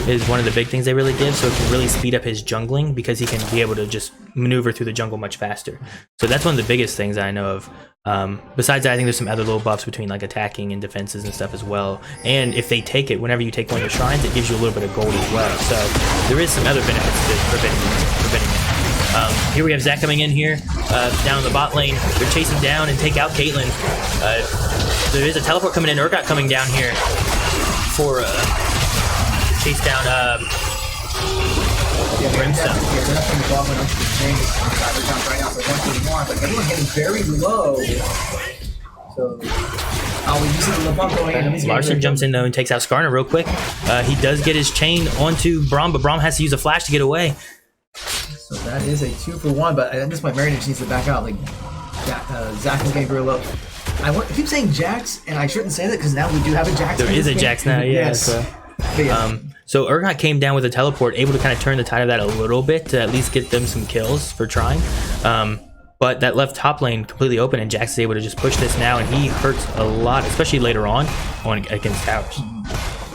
is one of the big things they really give, so it can really speed up his jungling because he can be able to just maneuver through the jungle much faster. So that's one of the biggest things I know of. Besides that, I think there's some other little buffs between like attacking and defenses and stuff as well. And if they take it, whenever you take one of the shrines, it gives you a little bit of gold as well. So there is some other benefits to preventing it. Here we have Zac coming in here, down in the bot lane. They're chasing down and take out Caitlyn. There is a teleport coming in. Urgot coming down here for chase down Brimstone. They're not going to go up and up to the chain. They're down right now for 1-1, but everyone's getting very low. So, we using the LeBron going in. Larson jumps in though and takes out Skarner real quick. He does get his chain onto Braum, but Braum has to use a flash to get away. So that is a 2-for-1, but at this point, Marietta just needs to back out. Like, Zac is getting very low. I keep saying Jax, and I shouldn't say that because now we do have a Jax. There is a Jax now, yeah. Yes. So Urgot came down with a teleport, able to kind of turn the tide of that a little bit to at least get them some kills for trying. But that left top lane completely open, and Jax is able to just push this now, and he hurts a lot, especially later on against towers.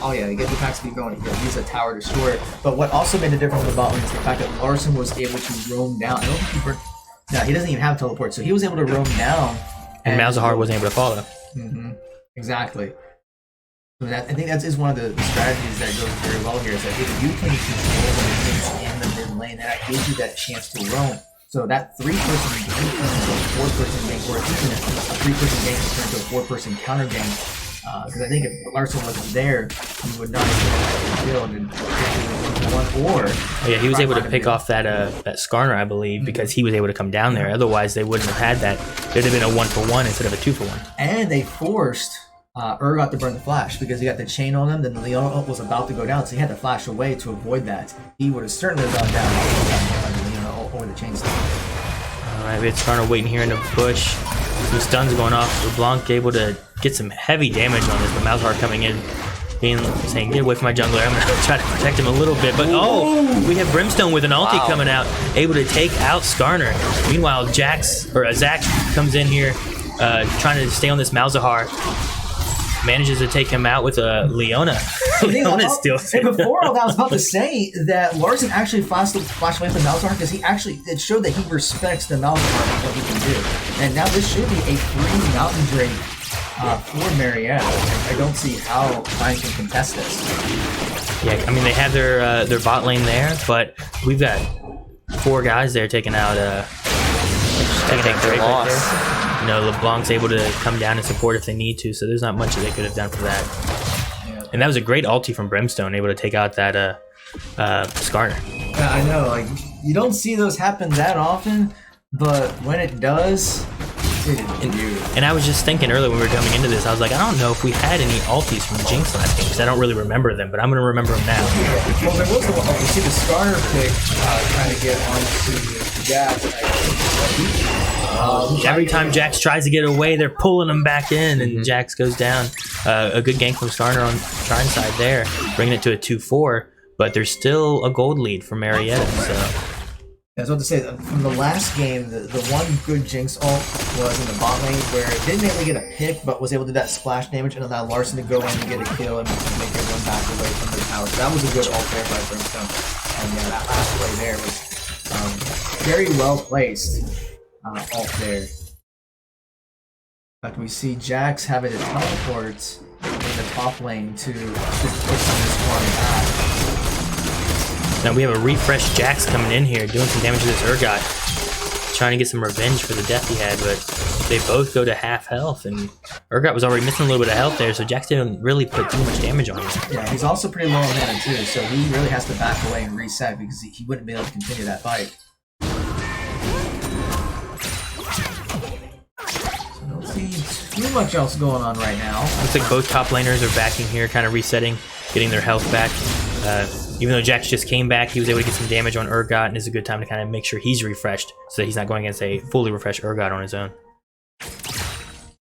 Oh yeah, he gets the attack speed going. He uses a tower to destroy it. But what also made the difference with the bot lane is the fact that Larson was able to roam down. I don't think he doesn't even have a teleport, so he was able to roam down. And Malzahar wasn't able to follow. Exactly. I think that is one of the strategies that goes very well here, is that if you can control the things in the mid lane, that gives you that chance to roam. So that 3-person game turns into a 4-person game, or even a 3-person game turns into a 4-person counter game. Because I think if Larson wasn't there, he would not have been able to kill one or... Oh, yeah, he was able to pick off that Skarner, I believe, because he was able to come down there. Otherwise, they wouldn't have had that. It would have been a 1-for-1 instead of a 2-for-1. And they forced Urgot to burn the flash because he got the chain on him. Then the Leon was about to go down, so he had to flash away to avoid that. He would have certainly gone down over the chain stuff. Alright, We had Skarner waiting here in the bush. Some stuns going off. LeBlanc able to get some heavy damage on this, but Malzahar coming in, saying, "Get away from my jungler." I'm gonna try to protect him a little bit, but we have Brimstone with an ulti coming out, able to take out Skarner. Meanwhile, Zach comes in here, trying to stay on this Malzahar. Manages to take him out with a Leona. Leona's still. And before all that, I was about to say that Larson actually flashed away from Malzahar because it showed that he respects the Malzahar and what he can do. And now this should be a free mountain drink for Marietta. I don't see how Trine can contest this. Yeah, I mean they have their bot lane there, but we've got 4 guys there taking out Drake right there. You know, LeBlanc's able to come down and support if they need to, so there's not much that they could have done for that. Yeah. And that was a great ulti from Brimstone, able to take out that Skarner. Yeah, I know, like, you don't see those happen that often, but when it does, and I was just thinking earlier when we were coming into this, I was like, I don't know if we had any ultis from Jinx last game, because I don't really remember them, but I'm going to remember them now. Well, there was the one, you see the Skarner pick trying to get onto Jax. Every time Jax tries to get away, they're pulling him back in, and Jax goes down. A good gank from Skarner on Trine's side there, bringing it to a 2-4, but there's still a gold lead for Marietta, so... I was about to say, from the last game, the one good Jinx ult was in the bot lane where it didn't really get a pick, but was able to do that splash damage and allow Larson to go in and get a kill and make everyone back away from their tower. So that was a good ult there by Brimstone. And yeah, that last play there was very well placed ult there. But we see Jax having to teleport in the top lane to push on this one back. Now we have a refreshed Jax coming in here, doing some damage to this Urgot. Trying to get some revenge for the death he had, but they both go to half health, and Urgot was already missing a little bit of health there, so Jax didn't really put too much damage on him. Yeah, he's also pretty low on mana too, so he really has to back away and reset because he wouldn't be able to continue that fight. So don't see too much else going on right now. Looks like both top laners are backing here, kind of resetting, getting their health back. Even though Jax just came back, he was able to get some damage on Urgot, and it's a good time to kind of make sure he's refreshed so that he's not going against a fully refreshed Urgot on his own.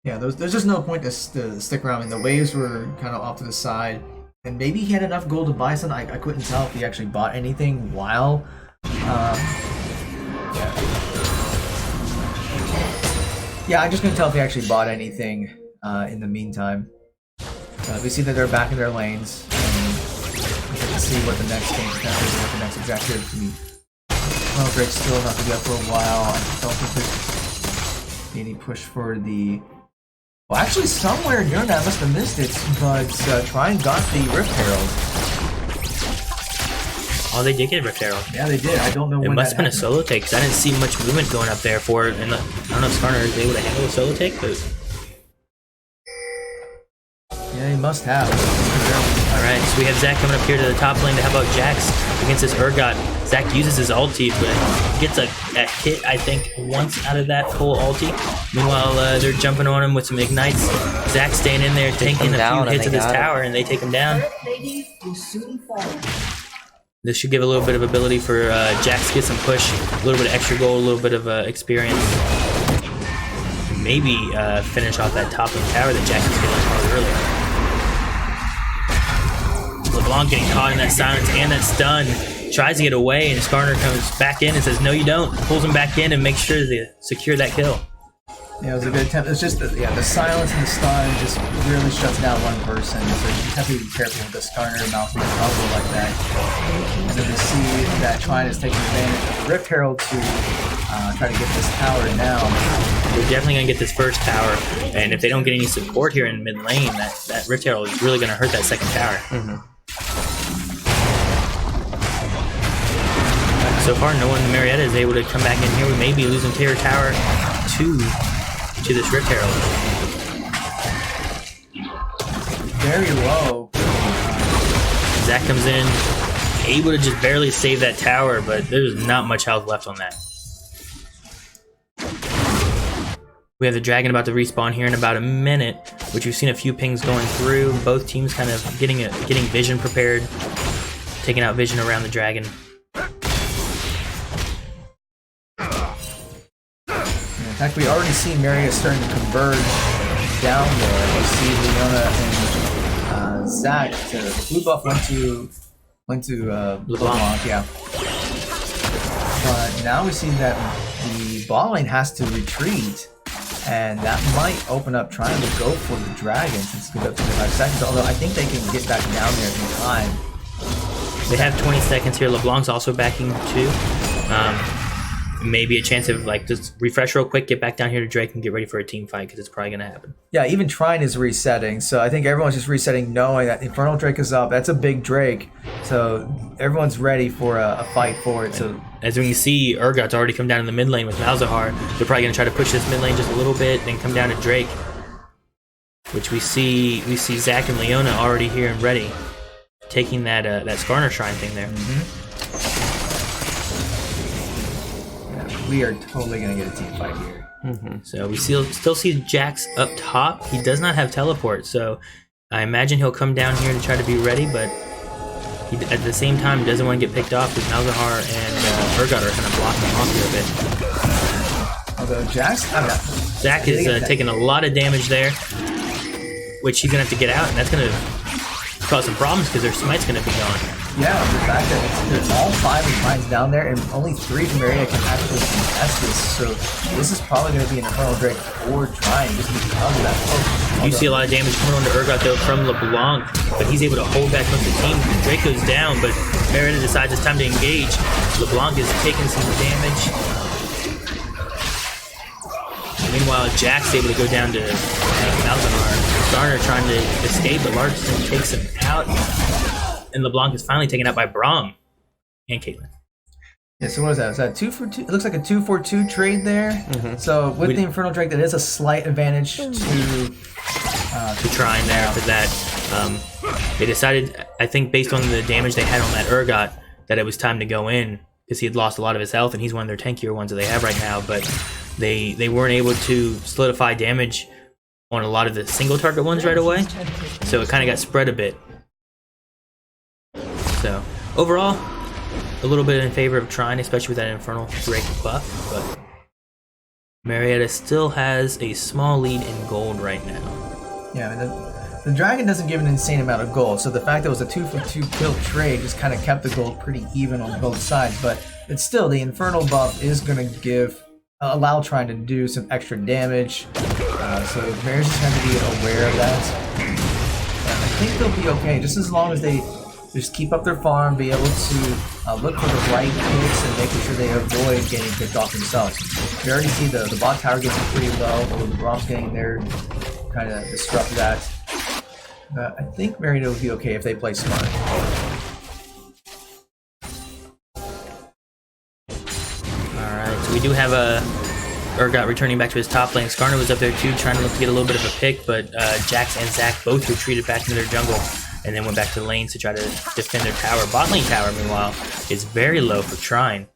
Yeah, there's just no point to stick around. I mean, the waves were kind of off to the side, and maybe he had enough gold to buy something. I couldn't tell if he actually bought anything while... Yeah, I just couldn't tell if he actually bought anything in the meantime. We see that they're back in their lanes. See what the next game is, what the next objective can be. Well, Drake's still not to be up for a while. I don't think there's any push for the... Well, actually, somewhere during that, I must have missed it, but Trine got the Rift Herald. Oh, they did get Rift Herald. Yeah, they did. I don't know when it must have been happened. a solo take, because I didn't see much movement going up there for it, and I don't know if Skarner is able to handle a solo take, but... Yeah, he must have. Alright, so we have Zach coming up here to the top lane to help out Jax against this Urgot. Zach uses his ulti, but gets a hit, I think, once out of that full ulti. Meanwhile, they're jumping on him with some ignites. Zach staying in there, taking a few hits of this tower, and they take him down. This should give a little bit of ability for Jax to get some push, a little bit of extra gold, a little bit of experience. Maybe finish off that top lane tower that Jax was getting hard earlier. LeBlanc getting caught in that silence and that stun. Tries to get away, and Skarner comes back in and says, "No, you don't." Pulls him back in and makes sure to secure that kill. Yeah, it was a good attempt. It's just, the silence and the stun just really shuts down one person. So you just have to be careful with the Skarner mouse and combo like that. And then we see that Trine is taking advantage of the Rift Herald to try to get this tower down. They're definitely going to get this first tower, and if they don't get any support here in mid lane, that Rift Herald is really going to hurt that second tower. So far, no one in Marietta is able to come back in here. We may be losing Terror Tower to this Rift Herald. Very low. Zach comes in, able to just barely save that tower, but there's not much health left on that. We have the dragon about to respawn here in about a minute, which we've seen a few pings going through. Both teams kind of getting vision prepared, taking out vision around the dragon. In fact, we already see Marietta starting to converge down there. We see Leona and Zach. So the blue buff went to LeBlanc, yeah. But now we see that the bot lane has to retreat, and that might open up trying to go for the dragon since it's going to go 25 seconds. Although I think they can get back down there in time. They have 20 seconds here. LeBlanc's also backing too. Maybe a chance of like just refresh real quick, get back down here to Drake and get ready for a team fight because it's probably going to happen. Yeah, even Trine is resetting. So I think everyone's just resetting knowing that Infernal Drake is up. That's a big Drake. So everyone's ready for a fight for it. So as we can see, Urgot's already come down in the mid lane with Malzahar. They're probably going to try to push this mid lane just a little bit, then come down to Drake. Which we see Zach and Leona already here and ready. Taking that Skarner Shrine thing there. We are totally going to get a team fight here. So we still see Jax up top. He does not have teleport, so I imagine he'll come down here to try to be ready, but he at the same time doesn't want to get picked off because Malzahar and Urgot are kind of blocking him off here a bit. Although Jax, Zach is taking a lot of damage there, which he's going to have to get out, and that's going to cause some problems because their smite's going to be gone. Yeah, the fact that it's all 5 of Trine's down there, and only 3 from Marietta can actually contest this, so this is probably going to be an Infernal Drake or Trine just because of that focus. You see a lot of damage coming onto Urgot though from LeBlanc, but he's able to hold back most of the team. Drake goes down, but Marietta decides it's time to engage. LeBlanc is taking some damage. Meanwhile, Jack's able to go down to Malzahar. Skarner trying to escape, but Larson takes him out. And LeBlanc is finally taken out by Braum and Caitlyn. Yeah, so what is that? Is that 2 for 2? It looks like a 2-for-2 trade there. So with the Infernal Drake, that is a slight advantage to Trine there after that. They decided, I think based on the damage they had on that Urgot, that it was time to go in because he had lost a lot of his health and he's one of their tankier ones that they have right now. But they weren't able to solidify damage on a lot of the single target ones right away. So it kind of got spread a bit. So overall, a little bit in favor of Trine, especially with that Infernal Drake buff, but Marietta still has a small lead in gold right now. Yeah, I mean, the dragon doesn't give an insane amount of gold, so the fact that it was a 2-for-2 kill trade just kind of kept the gold pretty even on both sides. But it's still, the Infernal buff is going to allow Trine to do some extra damage. So Mariatta's just going to be aware of that. I think they'll be okay, just as long as they just keep up their farm, be able to look for the right picks and making sure they avoid getting picked off themselves. You already see the bot tower getting pretty low, although the Brom's getting there, kind of disrupt that. I think Marietta would be okay if they play smart. Alright, so we do have Urgot returning back to his top lane. Skarner was up there too, trying to look to get a little bit of a pick, but Jax and Zach both retreated back into their jungle. And then went back to the lanes to try to defend their tower. Bot lane tower, meanwhile, is very low for Trine.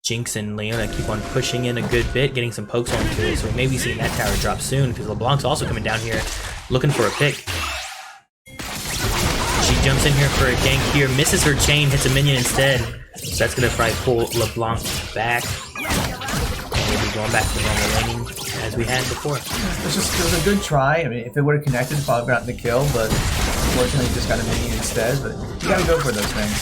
Jinx and Leona keep on pushing in a good bit, getting some pokes onto it. So we may be seeing that tower drop soon because LeBlanc's also coming down here looking for a pick. She jumps in here for a gank here, misses her chain, hits a minion instead. So that's going to probably pull LeBlanc back. And we'll be going back to normal laning as we had before. It was a good try. I mean, if it would have connected, probably gotten the kill, but unfortunately just got a minion instead. But you gotta go for those things.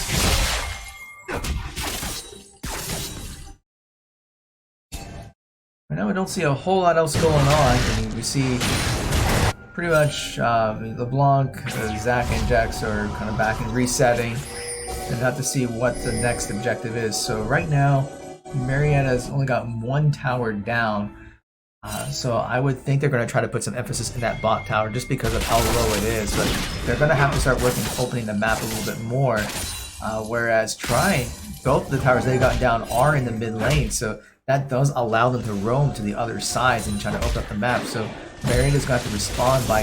Right now we don't see a whole lot else going on. I mean, we see pretty much LeBlanc, Zach, and Jax are kind of back and resetting, and have to see what the next objective is. So right now, Marietta's only got 1 tower down. So I would think they're going to try to put some emphasis in that bot tower just because of how low it is. But they're going to have to start working opening the map a little bit more. Whereas Trine, both the towers they got down are in the mid lane. So that does allow them to roam to the other sides and try to open up the map. So Marietta's got to respond by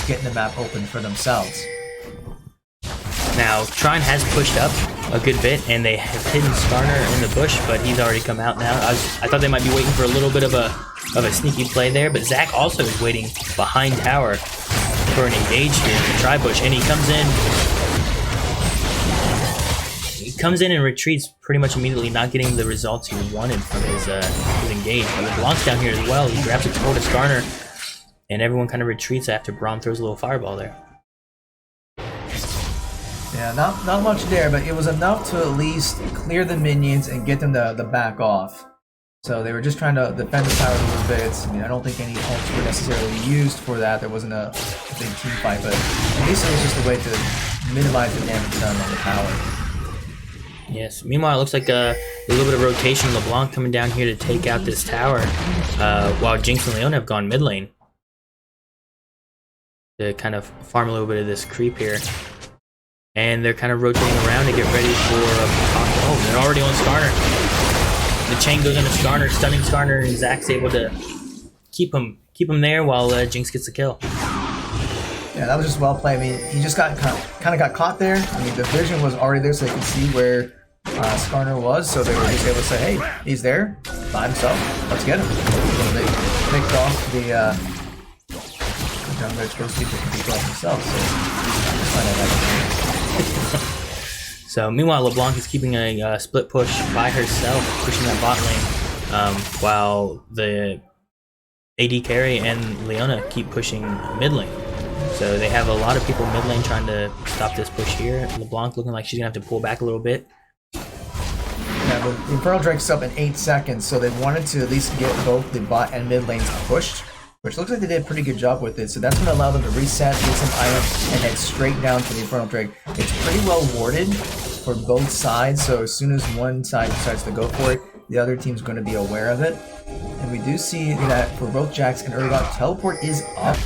getting the map open for themselves. Now, Trine has pushed up a good bit, and they have hidden Skarner in the bush, but he's already come out now. I thought they might be waiting for a little bit of a sneaky play there, but Zach also is waiting behind tower for an engage here in the tri-bush, and he comes in. He comes in and retreats pretty much immediately, not getting the results he wanted from his engage. But LeBlanc's down here as well. He grabs a torn to Skarner, and everyone kind of retreats after Braum throws a little fireball there. Yeah, not much there, but it was enough to at least clear the minions and get them to back off. So they were just trying to defend the tower a little bit. I mean, I don't think any ults were necessarily used for that. There wasn't a big team fight, but at least it was just a way to minimize the damage done on the tower. Yes. Meanwhile, it looks like a little bit of rotation. LeBlanc coming down here to take out this tower, while Jinx and Leona have gone mid lane to kind of farm a little bit of this creep here. And they're kind of rotating around to get ready for oh, they're already on Skarner. The chain goes into Skarner, stunning Skarner, and Zach's able to keep him there while Jinx gets the kill. Yeah, that was just well played. I mean, he just kind of got caught there. I mean, the vision was already there, so they could see where Skarner was. So they were just able to say, "Hey, he's there by himself. Let's get him." So they picked off the jungler supposed to pick off himself. So So meanwhile, LeBlanc is keeping a split push by herself, pushing that bot lane, while the AD carry and Leona keep pushing mid lane. So they have a lot of people mid lane trying to stop this push here. LeBlanc looking like she's gonna have to pull back a little bit. yeah, but the Infernal Drake's up in 8 seconds, so they wanted to at least get both the bot and mid lanes pushed, which looks like they did a pretty good job with it. So that's going to allow them to reset, get some items, and head straight down to the Infernal Drake. It's pretty well warded for both sides, so as soon as one side decides to go for it, the other team's going to be aware of it. And we do see that for both Jax and Urgot, teleport is up.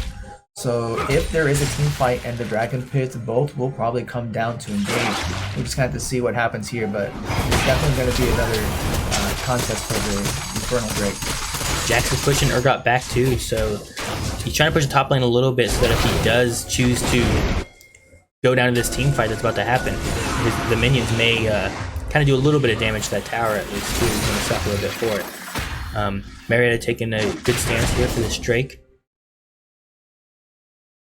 So if there is a team fight and the Dragon Pit, both will probably come down to engage. We just have to see what happens here, but it's definitely going to be another contest for the Infernal Drake. Jax is pushing Urgot back too, so he's trying to push the top lane a little bit so that if he does choose to go down to this team fight that's about to happen, the minions may kind of do a little bit of damage to that tower at least too. He's going to suffer a little bit for it. Marietta taking a good stance here for this Drake.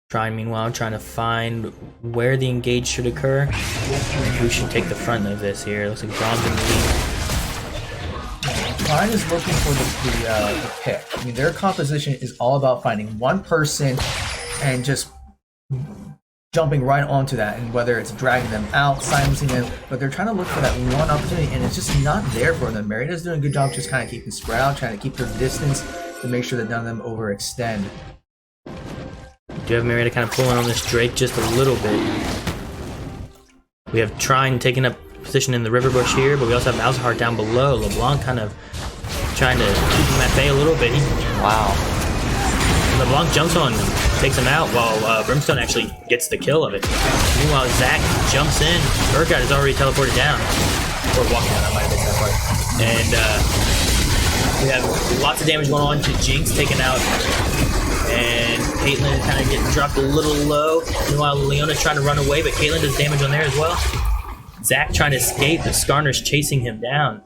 Trine, meanwhile, trying to find where the engage should occur. Who should take the front of this here? Looks like Braum's in the lead. Trine is looking for the pick. I mean, their composition is all about finding one person and just jumping right onto that, and whether it's dragging them out, silencing them, but they're trying to look for that one opportunity, and it's just not there for them. Marietta's doing a good job just kind of keeping spread out, trying to keep her distance to make sure that none of them overextend. Do have Marietta kind of pulling on this Drake just a little bit. We have Trine taking up position in the river bush here, but we also have Malzahar down below. LeBlanc kind of trying to keep him at bay a little bit. Wow. LeBlanc jumps on him, takes him out, while Brimstone actually gets the kill of it. Meanwhile, Zach jumps in. Urgot is already teleported down. Or walking out, I might have missed that part. And we have lots of damage going on to Jinx taken out. And Caitlyn kind of getting dropped a little low. Meanwhile, Leona's trying to run away, but Caitlyn does damage on there as well. Zach trying to escape, but Skarner's chasing him down.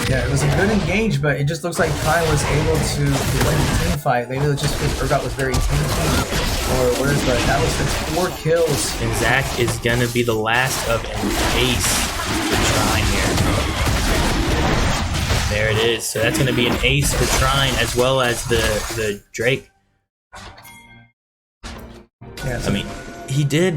Yeah, it was a good engage, but it just looks like Trine was able to win the team fight. Maybe it was just because Urgot was very team or what is, but that was the 4 kills. And Zach is gonna be the last of an ace for Trine here. There it is. So that's gonna be an ace for Trine as well as the Drake. Yeah, I mean,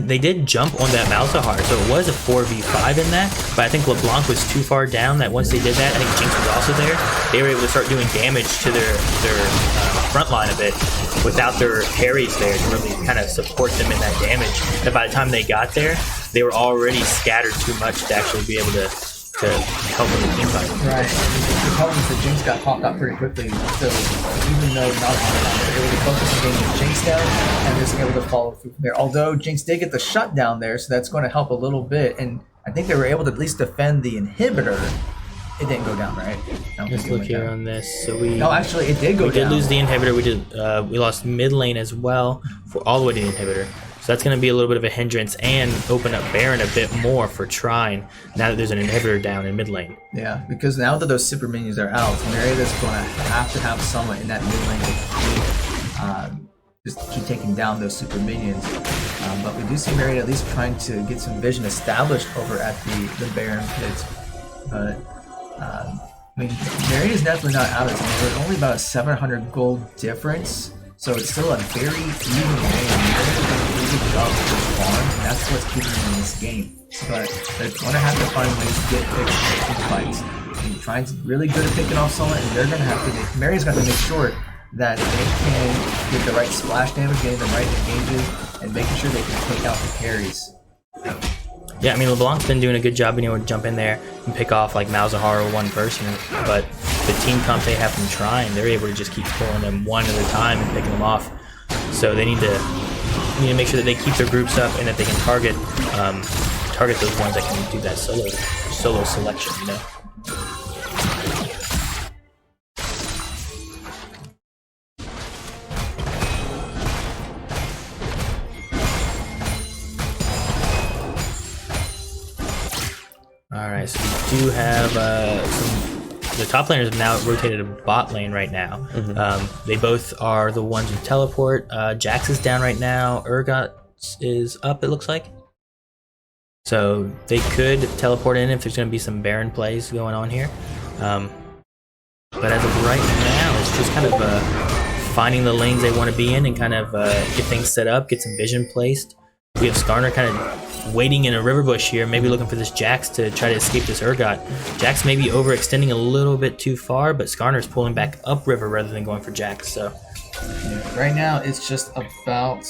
they did jump on that Malzahar, so it was a 4v5 in that, but I think LeBlanc was too far down that once they did that, I think Jinx was also there, they were able to start doing damage to their front line a bit without their carries there to really kind of support them in that damage. And by the time they got there, they were already scattered too much to actually be able to help in the team fight. Right. The problem is that Jinx got popped out pretty quickly, so even though not on it, they were able to focus on getting Jinx down and just able to follow through from there. Although Jinx did get the shutdown there, so that's going to help a little bit, and I think they were able to at least defend the inhibitor. It didn't go down, right? Let's look here on this. So no, actually, it did go down. We did lose the inhibitor. We lost mid lane as well for all the way to the inhibitor. So that's going to be a little bit of a hindrance and open up Baron a bit more for Trine now that there's an inhibitor down in mid lane. Yeah, because now that those super minions are out, Marietta's going to have someone in that mid lane just keep taking down those super minions. But we do see Marietta at least trying to get some vision established over at the Baron pit. But I mean, Marietta's definitely not out of it. There's only about a 700 gold difference, so it's still a very even game. Marietta's done a really good job with their farms, and that's what's keeping them in this game. But they're going to have to find ways to get big fights. And trying to really good at picking off someone, and they're going to have to. Marietta's got to make sure that they can get the right splash damage, getting the right engages, and making sure they can take out the carries. Yeah, I mean, LeBlanc's been doing a good job being able to jump in there and pick off like Malzahar or one person, but the team comp they have from Trine, they're able to just keep pulling them one at a time and picking them off. So they need to make sure that they keep their groups up and that they can target those ones that can do that solo selection, you know. Alright, so we do have the top laners have now rotated to bot lane right now. They both are the ones who teleport. Jax is down right now. Urgot is up, it looks like. So they could teleport in if there's going to be some Baron plays going on here. But as of right now, it's just kind of finding the lanes they want to be in and kind of get things set up, get some vision placed. We have Skarner kind of waiting in a river bush here, maybe looking for this Jax to try to escape this Urgot. Jax may be overextending a little bit too far, but Skarner's pulling back upriver rather than going for Jax. So right now, it's just about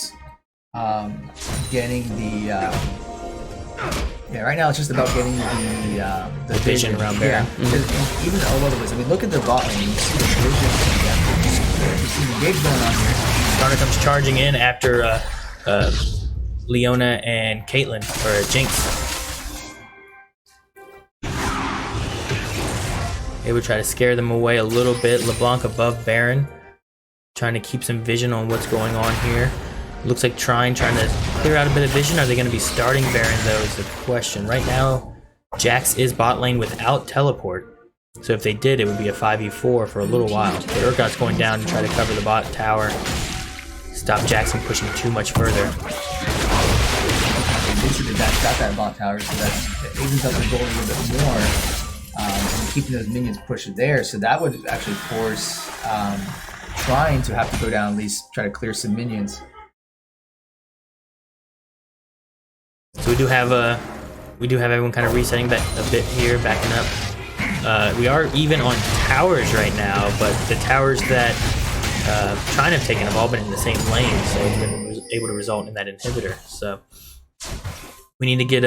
getting the. Right now it's just about getting the vision around Baron. Even all over this. I mean, look at the bot lane. You see the vision. You see the engage going on here. Skarner comes charging in after Leona and Caitlyn, or Jinx. They would try to scare them away a little bit. LeBlanc above Baron, trying to keep some vision on what's going on here. Looks like Trine trying to clear out a bit of vision. Are they going to be starting Baron, though, is the question. Right now, Jax is bot lane without teleport. So if they did, it would be a 5v4 for a little while. But Urgot's going down to try to cover the bot tower. Stop Jax from pushing too much further. Basically, got that bot tower, so that evens up the goal a little bit more. And keeping those minions pushed there. So that would actually force Trine to have to go down, at least try to clear some minions. So we do have everyone kind of resetting back a bit here, backing up. We are even on towers right now, but the towers that Trine have taken have all been in the same lane, so it's been able to result in that inhibitor. So we need to get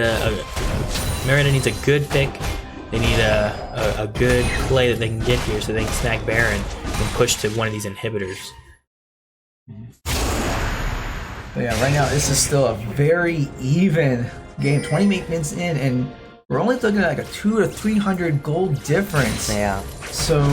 Marietta needs a good pick. They need a good play that they can get here so they can snag Baron and push to one of these inhibitors. But yeah, right now this is still a very even game. 20 minutes in, and we're only looking at like a 200 or 300 gold difference. Yeah. So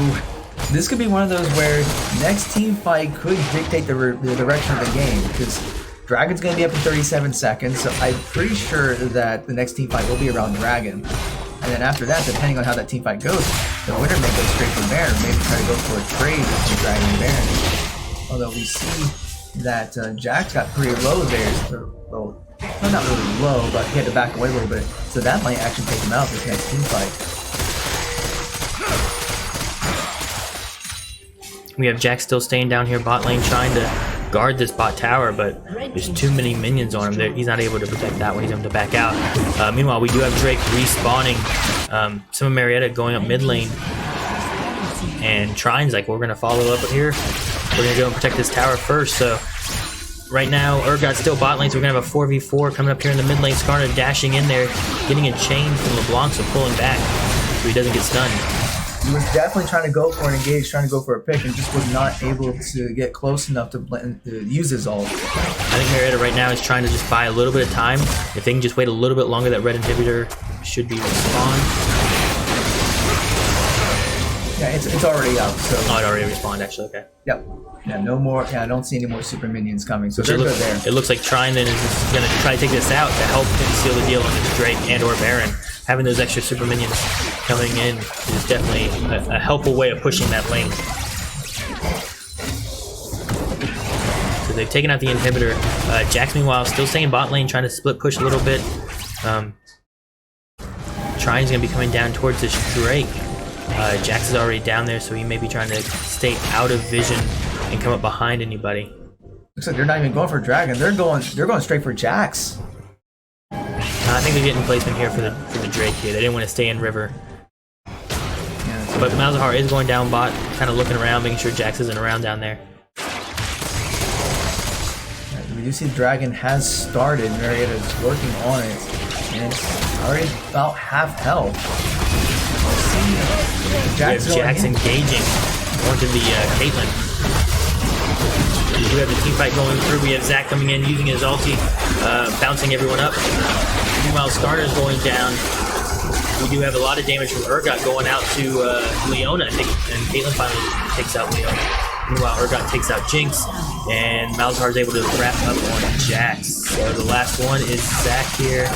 this could be one of those where next team fight could dictate the direction of the game, because Dragon's going to be up in 37 seconds. So I'm pretty sure that the next team fight will be around Dragon. And then after that, depending on how that team fight goes, the winner may go straight for Baron, maybe try to go for a trade with Dragon and Baron. Although we see that Jax got pretty low there, well, not really low, but he had to back away a little bit. So that might actually take him out this next team fight. We have Jax still staying down here bot lane trying to guard this bot tower, but there's too many minions on him. He's not able to protect that one. He's able to back out. Meanwhile, we do have Drake respawning. Some of Marietta going up mid lane. And Trine's like, we're going to follow up here. We're going to go and protect this tower first. So right now, Urgot's still bot lane, so we're going to have a 4v4 coming up here in the mid lane. Skarner dashing in there, getting a chain from LeBlanc, so pulling back so he doesn't get stunned. He was definitely trying to go for an engage, trying to go for a pick, and just was not able to get close enough to use his ult. I think Marietta right now is trying to just buy a little bit of time. If they can just wait a little bit longer, that red inhibitor should be respawned. Yeah, it's already out. So. Oh, it already respawned, actually. Okay. Yep. Yeah, no more. Yeah, I don't see any more super minions coming. So they're good there. It looks like Trine then is going to try to take this out to help him seal the deal on this Drake and/or Baron. Having those extra super minions coming in is definitely a helpful way of pushing that lane. So because they've taken out the inhibitor. Jax, meanwhile, still staying bot lane, trying to split push a little bit. Trine's going to be coming down towards this Drake. Jax is already down there, so he may be trying to stay out of vision and come up behind anybody. Looks like they're not even going for Dragon. They're going straight for Jax. I think they're getting placement here for the Drake here. They didn't want to stay in river. Yeah, But Malzahar is going down bot, kind of looking around, making sure Jax isn't around down there. we do see Dragon has started. Marietta is working on it. And it's already about half health. Jax engaging onto the Caitlyn. We have the team fight going through. We have Zach coming in, using his ulti, bouncing everyone up. Meanwhile, Starter's going down. We do have a lot of damage from Urgot going out to Leona, I think, and Caitlyn finally takes out Leona. Meanwhile, Urgot takes out Jinx, and Malzahar is able to wrap up on Jax. So the last one is Zach here.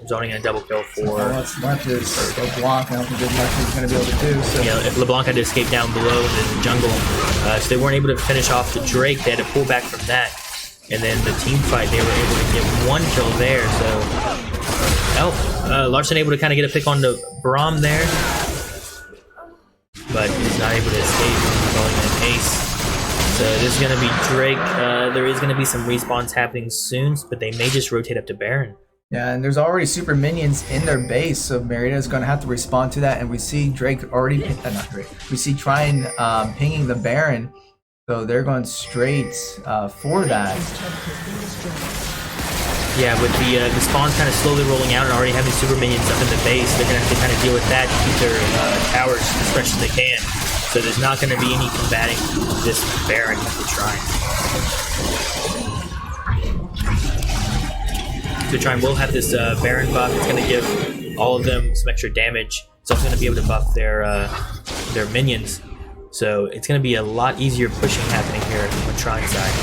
Zoning a double kill for... what's left is LeBlanc. I don't think there's much he's going to be able to do. So. Yeah, if LeBlanc had to escape down below in the jungle, so they weren't able to finish off the Drake. They had to pull back from that. And then the team fight, they were able to get one kill there. So, Larson able to kind of get a pick on the Braum there, but he's not able to escape. Going in ace. So this is going to be Drake. There is going to be some respawns happening soon, but they may just rotate up to Baron. Yeah, and there's already super minions in their base, so Marietta is going to have to respond to that. And we see Drake already, not Drake. We see Trine pinging the Baron, so they're going straight for that. Yeah, with the spawns kind of slowly rolling out and already having super minions up in the base, they're going to have to kind of deal with that to keep their towers as fresh as they can. So there's not going to be any combating this Baron with the Trine. So Trine will have this Baron buff. It's going to give all of them some extra damage. It's also going to be able to buff their minions. So it's going to be a lot easier pushing happening here on Trine's side.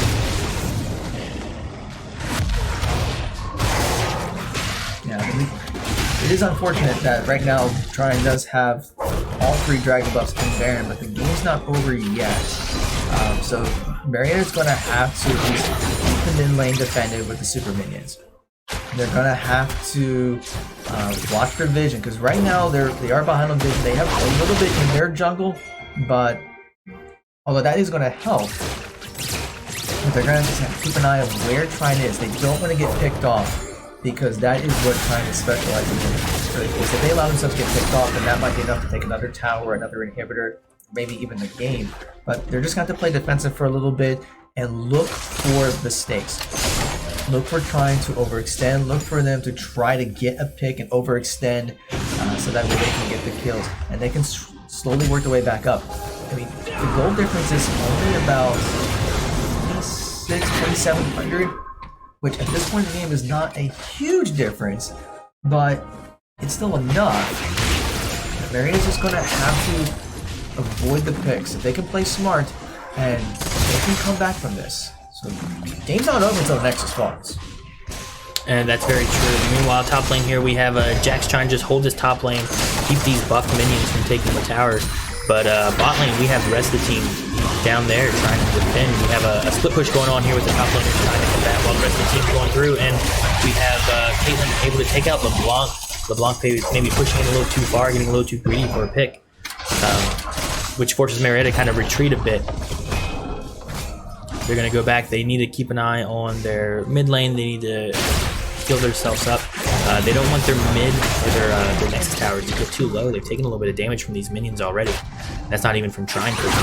It is unfortunate that right now Trine does have all three Dragon buffs in Baron, but the game's not over yet. So Marietta's going to have to at least keep the mid lane defended with the super minions. They're going to have to watch their vision, because right now they are behind on vision. They have a little bit in their jungle, but although that is going to help, but they're going to have to keep an eye on where Trine is. They don't want to get picked off, because that is what Trine is specializing in. If they allow themselves to get picked off, then that might be enough to take another tower, another inhibitor, maybe even the game. But they're just going to have to play defensive for a little bit and look for mistakes. Look for Trine to overextend. Look for them to try to get a pick and overextend so that way they can get the kills. And they can slowly work their way back up. I mean, the gold difference is only about 2,700. Which at this point in the game is not a huge difference, but it's still enough. Marietta's just going to have to avoid the picks. If they can play smart, and they can come back from this. So, game's not over until the Nexus spawns. And that's very true. Meanwhile, top lane here, we have Jax trying to just hold his top lane, keep these buff minions from taking the towers. But bot lane, we have the rest of the team down there trying to defend. We have a split push going on here with the top laners trying to combat while the rest of the team's going through. And we have Caitlyn able to take out LeBlanc. LeBlanc maybe pushing in a little too far, getting a little too greedy for a pick, which forces Marietta to kind of retreat a bit. They're going to go back. They need to keep an eye on their mid lane. They need to heal themselves up. They don't want their mid or their Nexus towers to get too low. They've taken a little bit of damage from these minions already. That's not even from Trine pushing it.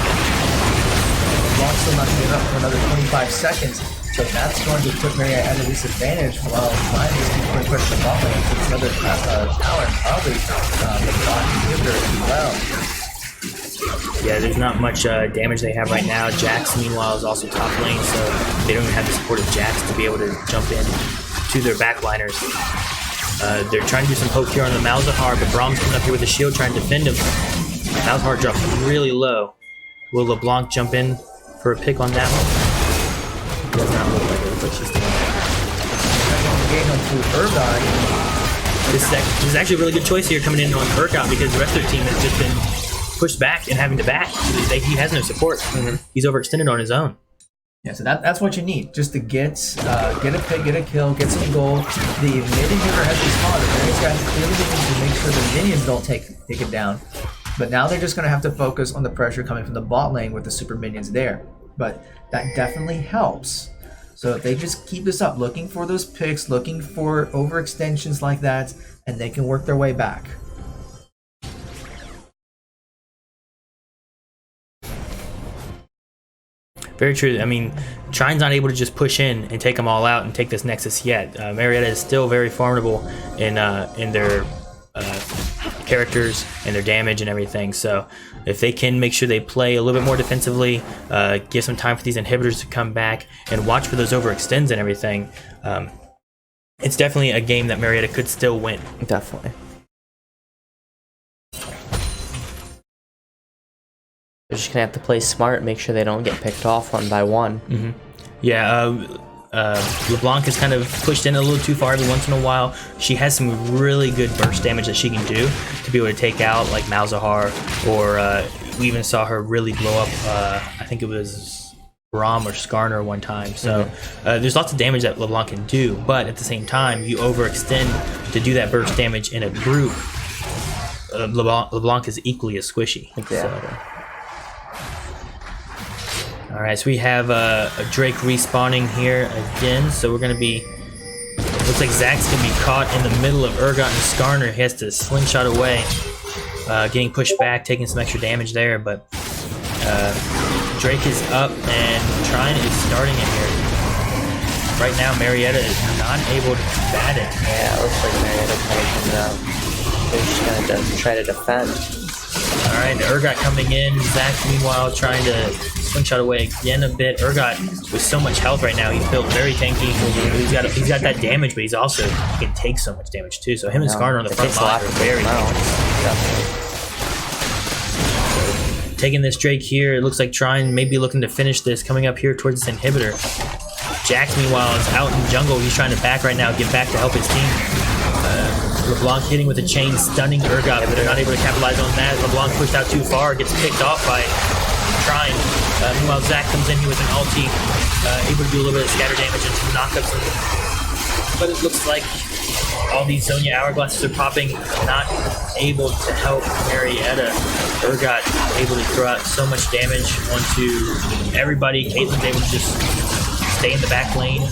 LeBlanc's still not giving up for another 25 seconds, so that's going to put Marietta at a disadvantage while Trine is going to push the bot lane to another tower and probably the bot inhibitor as well. Yeah, there's not much damage they have right now. Jax, meanwhile, is also top lane, so they don't even have the support of Jax to be able to jump in to their backliners. They're trying to do some poke here on the Malzahar, but Braum's coming up here with a shield trying to defend him. Malzahar drops really low. Will LeBlanc jump in for a pick on that one? Does not look like it, but she's doing that. This is actually a really good choice here coming in on Urgot, because the rest of their team has just been pushed back and having to back. He has no support. He's overextended on his own. Yeah, so that's what you need, just to get a pick, get a kill, get some gold. The mid inhibitor has responded. These guys clearly need to make sure the minions don't take it down. But now they're just going to have to focus on the pressure coming from the bot lane with the super minions there. But that definitely helps. So if they just keep this up, looking for those picks, looking for overextensions like that, and they can work their way back. Very true. I mean, Trine's not able to just push in and take them all out and take this Nexus yet. Marietta is still very formidable in their characters and their damage and everything. So if they can make sure they play a little bit more defensively, give some time for these inhibitors to come back, and watch for those overextends and everything, it's definitely a game that Marietta could still win. Definitely. They're just gonna have to play smart, make sure they don't get picked off one by one. Mm-hmm. Yeah, LeBlanc is kind of pushed in a little too far every once in a while. She has some really good burst damage that she can do to be able to take out like Malzahar, or we even saw her really blow up, I think it was Braum or Skarner one time. So there's lots of damage that LeBlanc can do, but at the same time, you overextend to do that burst damage in a group. LeBlanc is equally as squishy. Exactly. So. All right, so we have a Drake respawning here again. So we're gonna be. Looks like Zach's gonna be caught in the middle of Urgot and Skarner. He has to slingshot away, getting pushed back, taking some extra damage there. But Drake is up and Trine is starting it here. Right now, Marietta is not able to combat it. Yeah, it looks like Marietta kind of coming out. They're just gonna try to defend. All right, Urgot coming in. Zach, meanwhile, trying to slingshot away again a bit. Urgot with so much health right now, he's built very tanky. He's got that damage, but he can take so much damage too. So him and Skarner on the front line are very dangerous. Taking this Drake here, it looks like Trine may be looking to finish this, coming up here towards this inhibitor. Jax, meanwhile, is out in jungle. He's trying to back right now, get back to help his team. LeBlanc hitting with a chain, stunning Urgot, but they're not able to capitalize on that. LeBlanc pushed out too far, gets picked off by Trine. Meanwhile, Zach comes in here with an ulti, able to do a little bit of scatter damage and some knockups. But it looks like all these Zonia hourglasses are popping, not able to help Marietta. Urgot able to throw out so much damage onto everybody. Caitlyn's able to just stay in the back lane.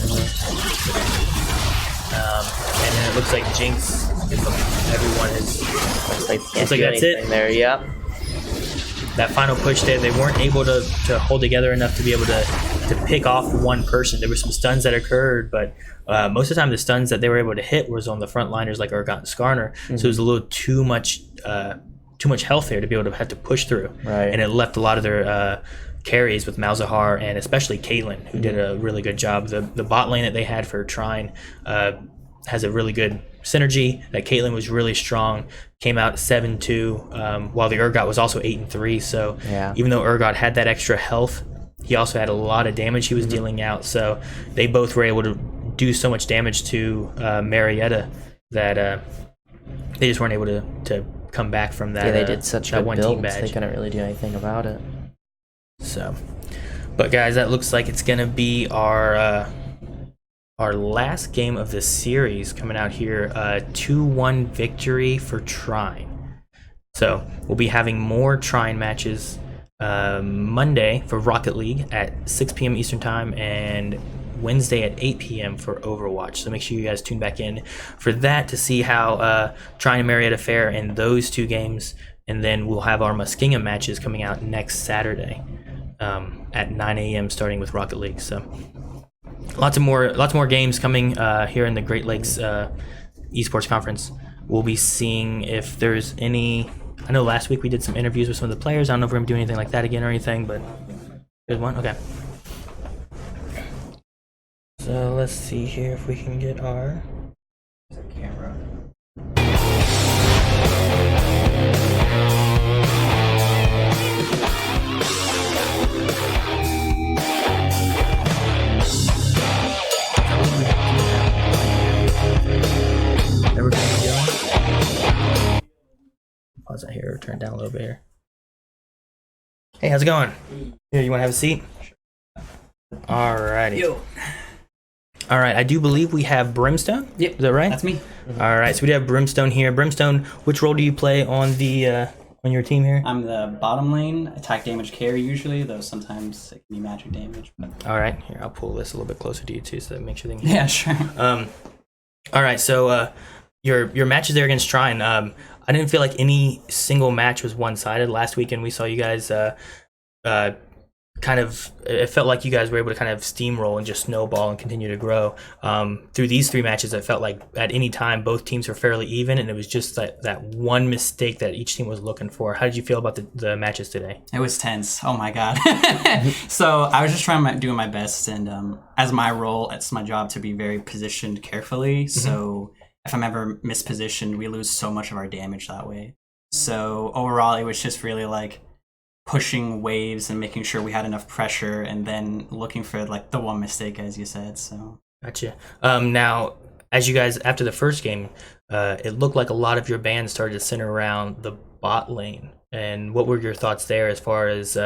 And then it looks like Jinx, everyone is. Looks like that's it. There, yep. That final push there, they weren't able to hold together enough to be able to pick off one person. There were some stuns that occurred, but most of the time the stuns that they were able to hit was on the front liners like Urgot and Skarner. So it was a little too much health there to be able to have to push through. Right. And it left a lot of their carries with Malzahar and especially Caitlyn, who did a really good job. The bot lane that they had for Trine has a really good synergy. That Caitlyn was really strong, came out 7-2, while the Urgot was also 8-3. So even though Urgot had that extra health, he also had a lot of damage he was dealing out. So they both were able to do so much damage to Marietta that they just weren't able to come back from that. Yeah, they did such that good one builds, team badge. they couldn't really do anything about it. So, but guys, that looks like it's gonna be our last game of the series coming out here. 2-1 victory for Trine. So we'll be having more Trine matches Monday for Rocket League at 6 p.m. Eastern Time and Wednesday at 8 p.m. for Overwatch. So make sure you guys tune back in for that to see how Trine and Marietta fare in those two games. And then we'll have our Muskingum matches coming out next Saturday at 9 a.m. starting with Rocket League. So lots more games coming here in the Great Lakes Esports Conference. We'll be seeing if there's any. I know last week we did some interviews with some of the players. I don't know if we're gonna do anything like that again or anything, but there's one. Okay. So let's see here if we can get our camera. everything going. Pause that here, turn it down a little bit here. Hey, how's it going? Here, you want to have a seat? Alrighty. All right, I do believe we have Brimstone. Yep, Is that right? that's me. All right, so we do have Brimstone here. Brimstone, which role do you play on the on your team here? I'm the bottom lane, attack damage carry usually, though sometimes it can be magic damage. But... All right, here, I'll pull this a little bit closer to you too, so that makes sure they can Yeah, sure. All right, so your matches there against Trine. I didn't feel like any single match was one-sided. Last weekend we saw you guys kind of, it felt like you guys were able to kind of steamroll and just snowball and continue to grow. Through these 3 matches, it felt like at any time both teams were fairly even, and it was just that one mistake that each team was looking for. How did you feel about the matches today? It was tense. Oh my god. So I was just doing my best, and as my role, it's my job to be very positioned carefully. So if I'm ever mispositioned, we lose so much of our damage that way. So overall, it was just really like pushing waves and making sure we had enough pressure, and then looking for like the one mistake, as you said. So Gotcha. Now, as you guys, after the first game, it looked like a lot of your band started to center around the bot lane. And what were your thoughts there as far as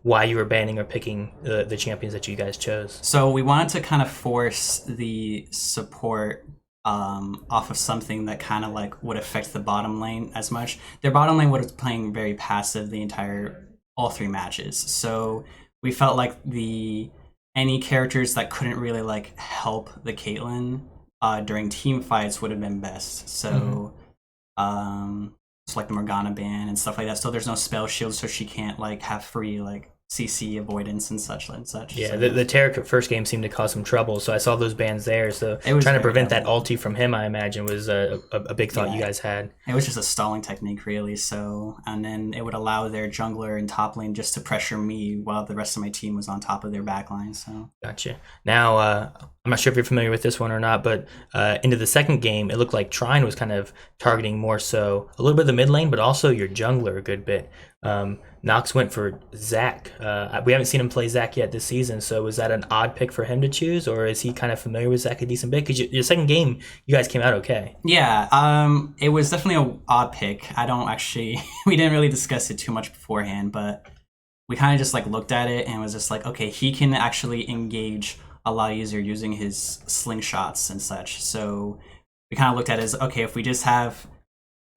why you were banning or picking the champions that you guys chose? So we wanted to kind of force the support off of something that kind of like would affect the bottom lane as much. Their bottom lane was playing very passive all 3 matches. So we felt like any characters that couldn't really like help the Caitlyn during team fights would have been best. So it's like the Morgana ban and stuff like that. So there's no spell shield, so she can't like have free like CC avoidance and such and such. Yeah, so. the Tarek first game seemed to cause some trouble, so I saw those bans there. So It was trying to very prevent that helpful. ulti from him, I imagine, was a big thought you Yeah. guys had. It was just a stalling technique, really. So, and then it would allow their jungler and top lane just to pressure me while the rest of my team was on top of their back line. So, Gotcha. Now, I'm not sure if you're familiar with this one or not, but into the second game, it looked like Trine was kind of targeting more so a little bit of the mid lane, but also your jungler a good bit. Nox went for Zach. We haven't seen him play Zach yet this season, so was that an odd pick for him to choose, or is he kind of familiar with Zach a decent bit? Because your second game, you guys came out okay. yeah, it was definitely an odd pick. We didn't really discuss it too much beforehand, but we kind of just like looked at it and was just like, okay, he can actually engage a lot easier using his slingshots and such. So we kind of looked at it as, okay, if we just have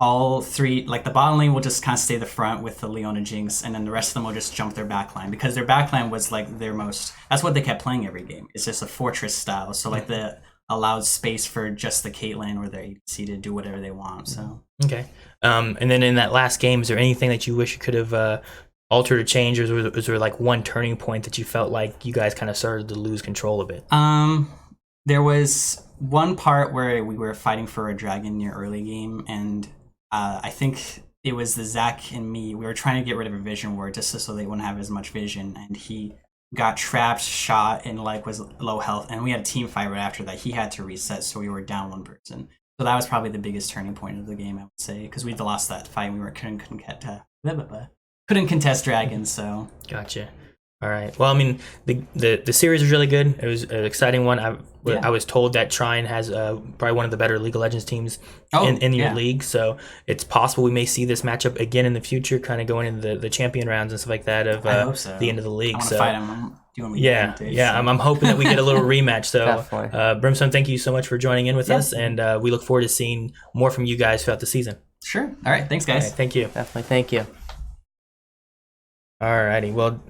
all 3, like the bottom lane will just kind of stay the front with the Leona Jinx, and then the rest of them will just jump their backline, because their backline was like that's what they kept playing every game. It's just a fortress style. So like the allowed space for just the Caitlyn or their ADC to do whatever they want. So Okay. And then in that last game, is there anything that you wish you could have altered or changed, or was there like one turning point that you felt like you guys kind of started to lose control a bit? there was one part where we were fighting for a dragon near early game, and I think it was the Zach and me. We were trying to get rid of a vision ward just so they wouldn't have as much vision, and he got trapped, shot, and like was low health. And we had a team fight right after that. He had to reset, so we were down 1 person. So that was probably the biggest turning point of the game, I would say, because we'd lost that fight. We couldn't contest dragons. So Gotcha. All right. Well, I mean, the series was really good. It was an exciting one. I was told that Trine has probably one of the better League of Legends teams in your league, so it's possible we may see this matchup again in the future, kind of going into the champion rounds and stuff like that of I hope so. the end of the league. I want to So fight him. I'm hoping that we get a little rematch. So Definitely. Brimstone, thank you so much for joining in with us, and we look forward to seeing more from you guys throughout the season. Sure. All right. Thanks, guys. All right, thank you. Definitely. Thank you. Alrighty, well,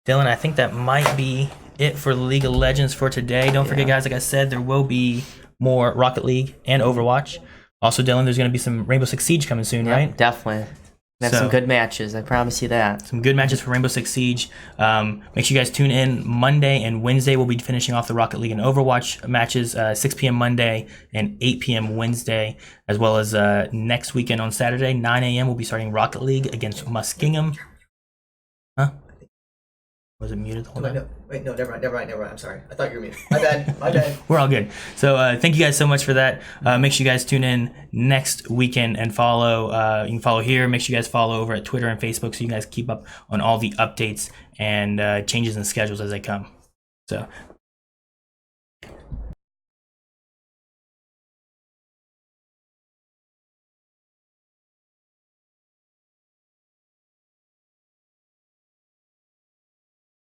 Dylan, I think that might be it for League of Legends for today. Don't forget, guys, like I said, there will be more Rocket League and Overwatch. Also, Dylan, there's going to be some Rainbow Six Siege coming soon, right? Definitely. Have some good matches. I promise you that. Some good matches for Rainbow Six Siege. Make sure you guys tune in Monday and Wednesday. We'll be finishing off the Rocket League and Overwatch matches, 6 p.m. Monday and 8 p.m. Wednesday, as well as next weekend on Saturday, 9 a.m. We'll be starting Rocket League against Muskingum. Huh? Was it muted? Hold on. No, wait, no, never mind. I'm sorry. I thought you were muted. My bad. We're all good. So thank you guys so much for that. Make sure you guys tune in next weekend and follow. You can follow here. Make sure you guys follow over at Twitter and Facebook so you guys keep up on all the updates and changes in schedules as they come. So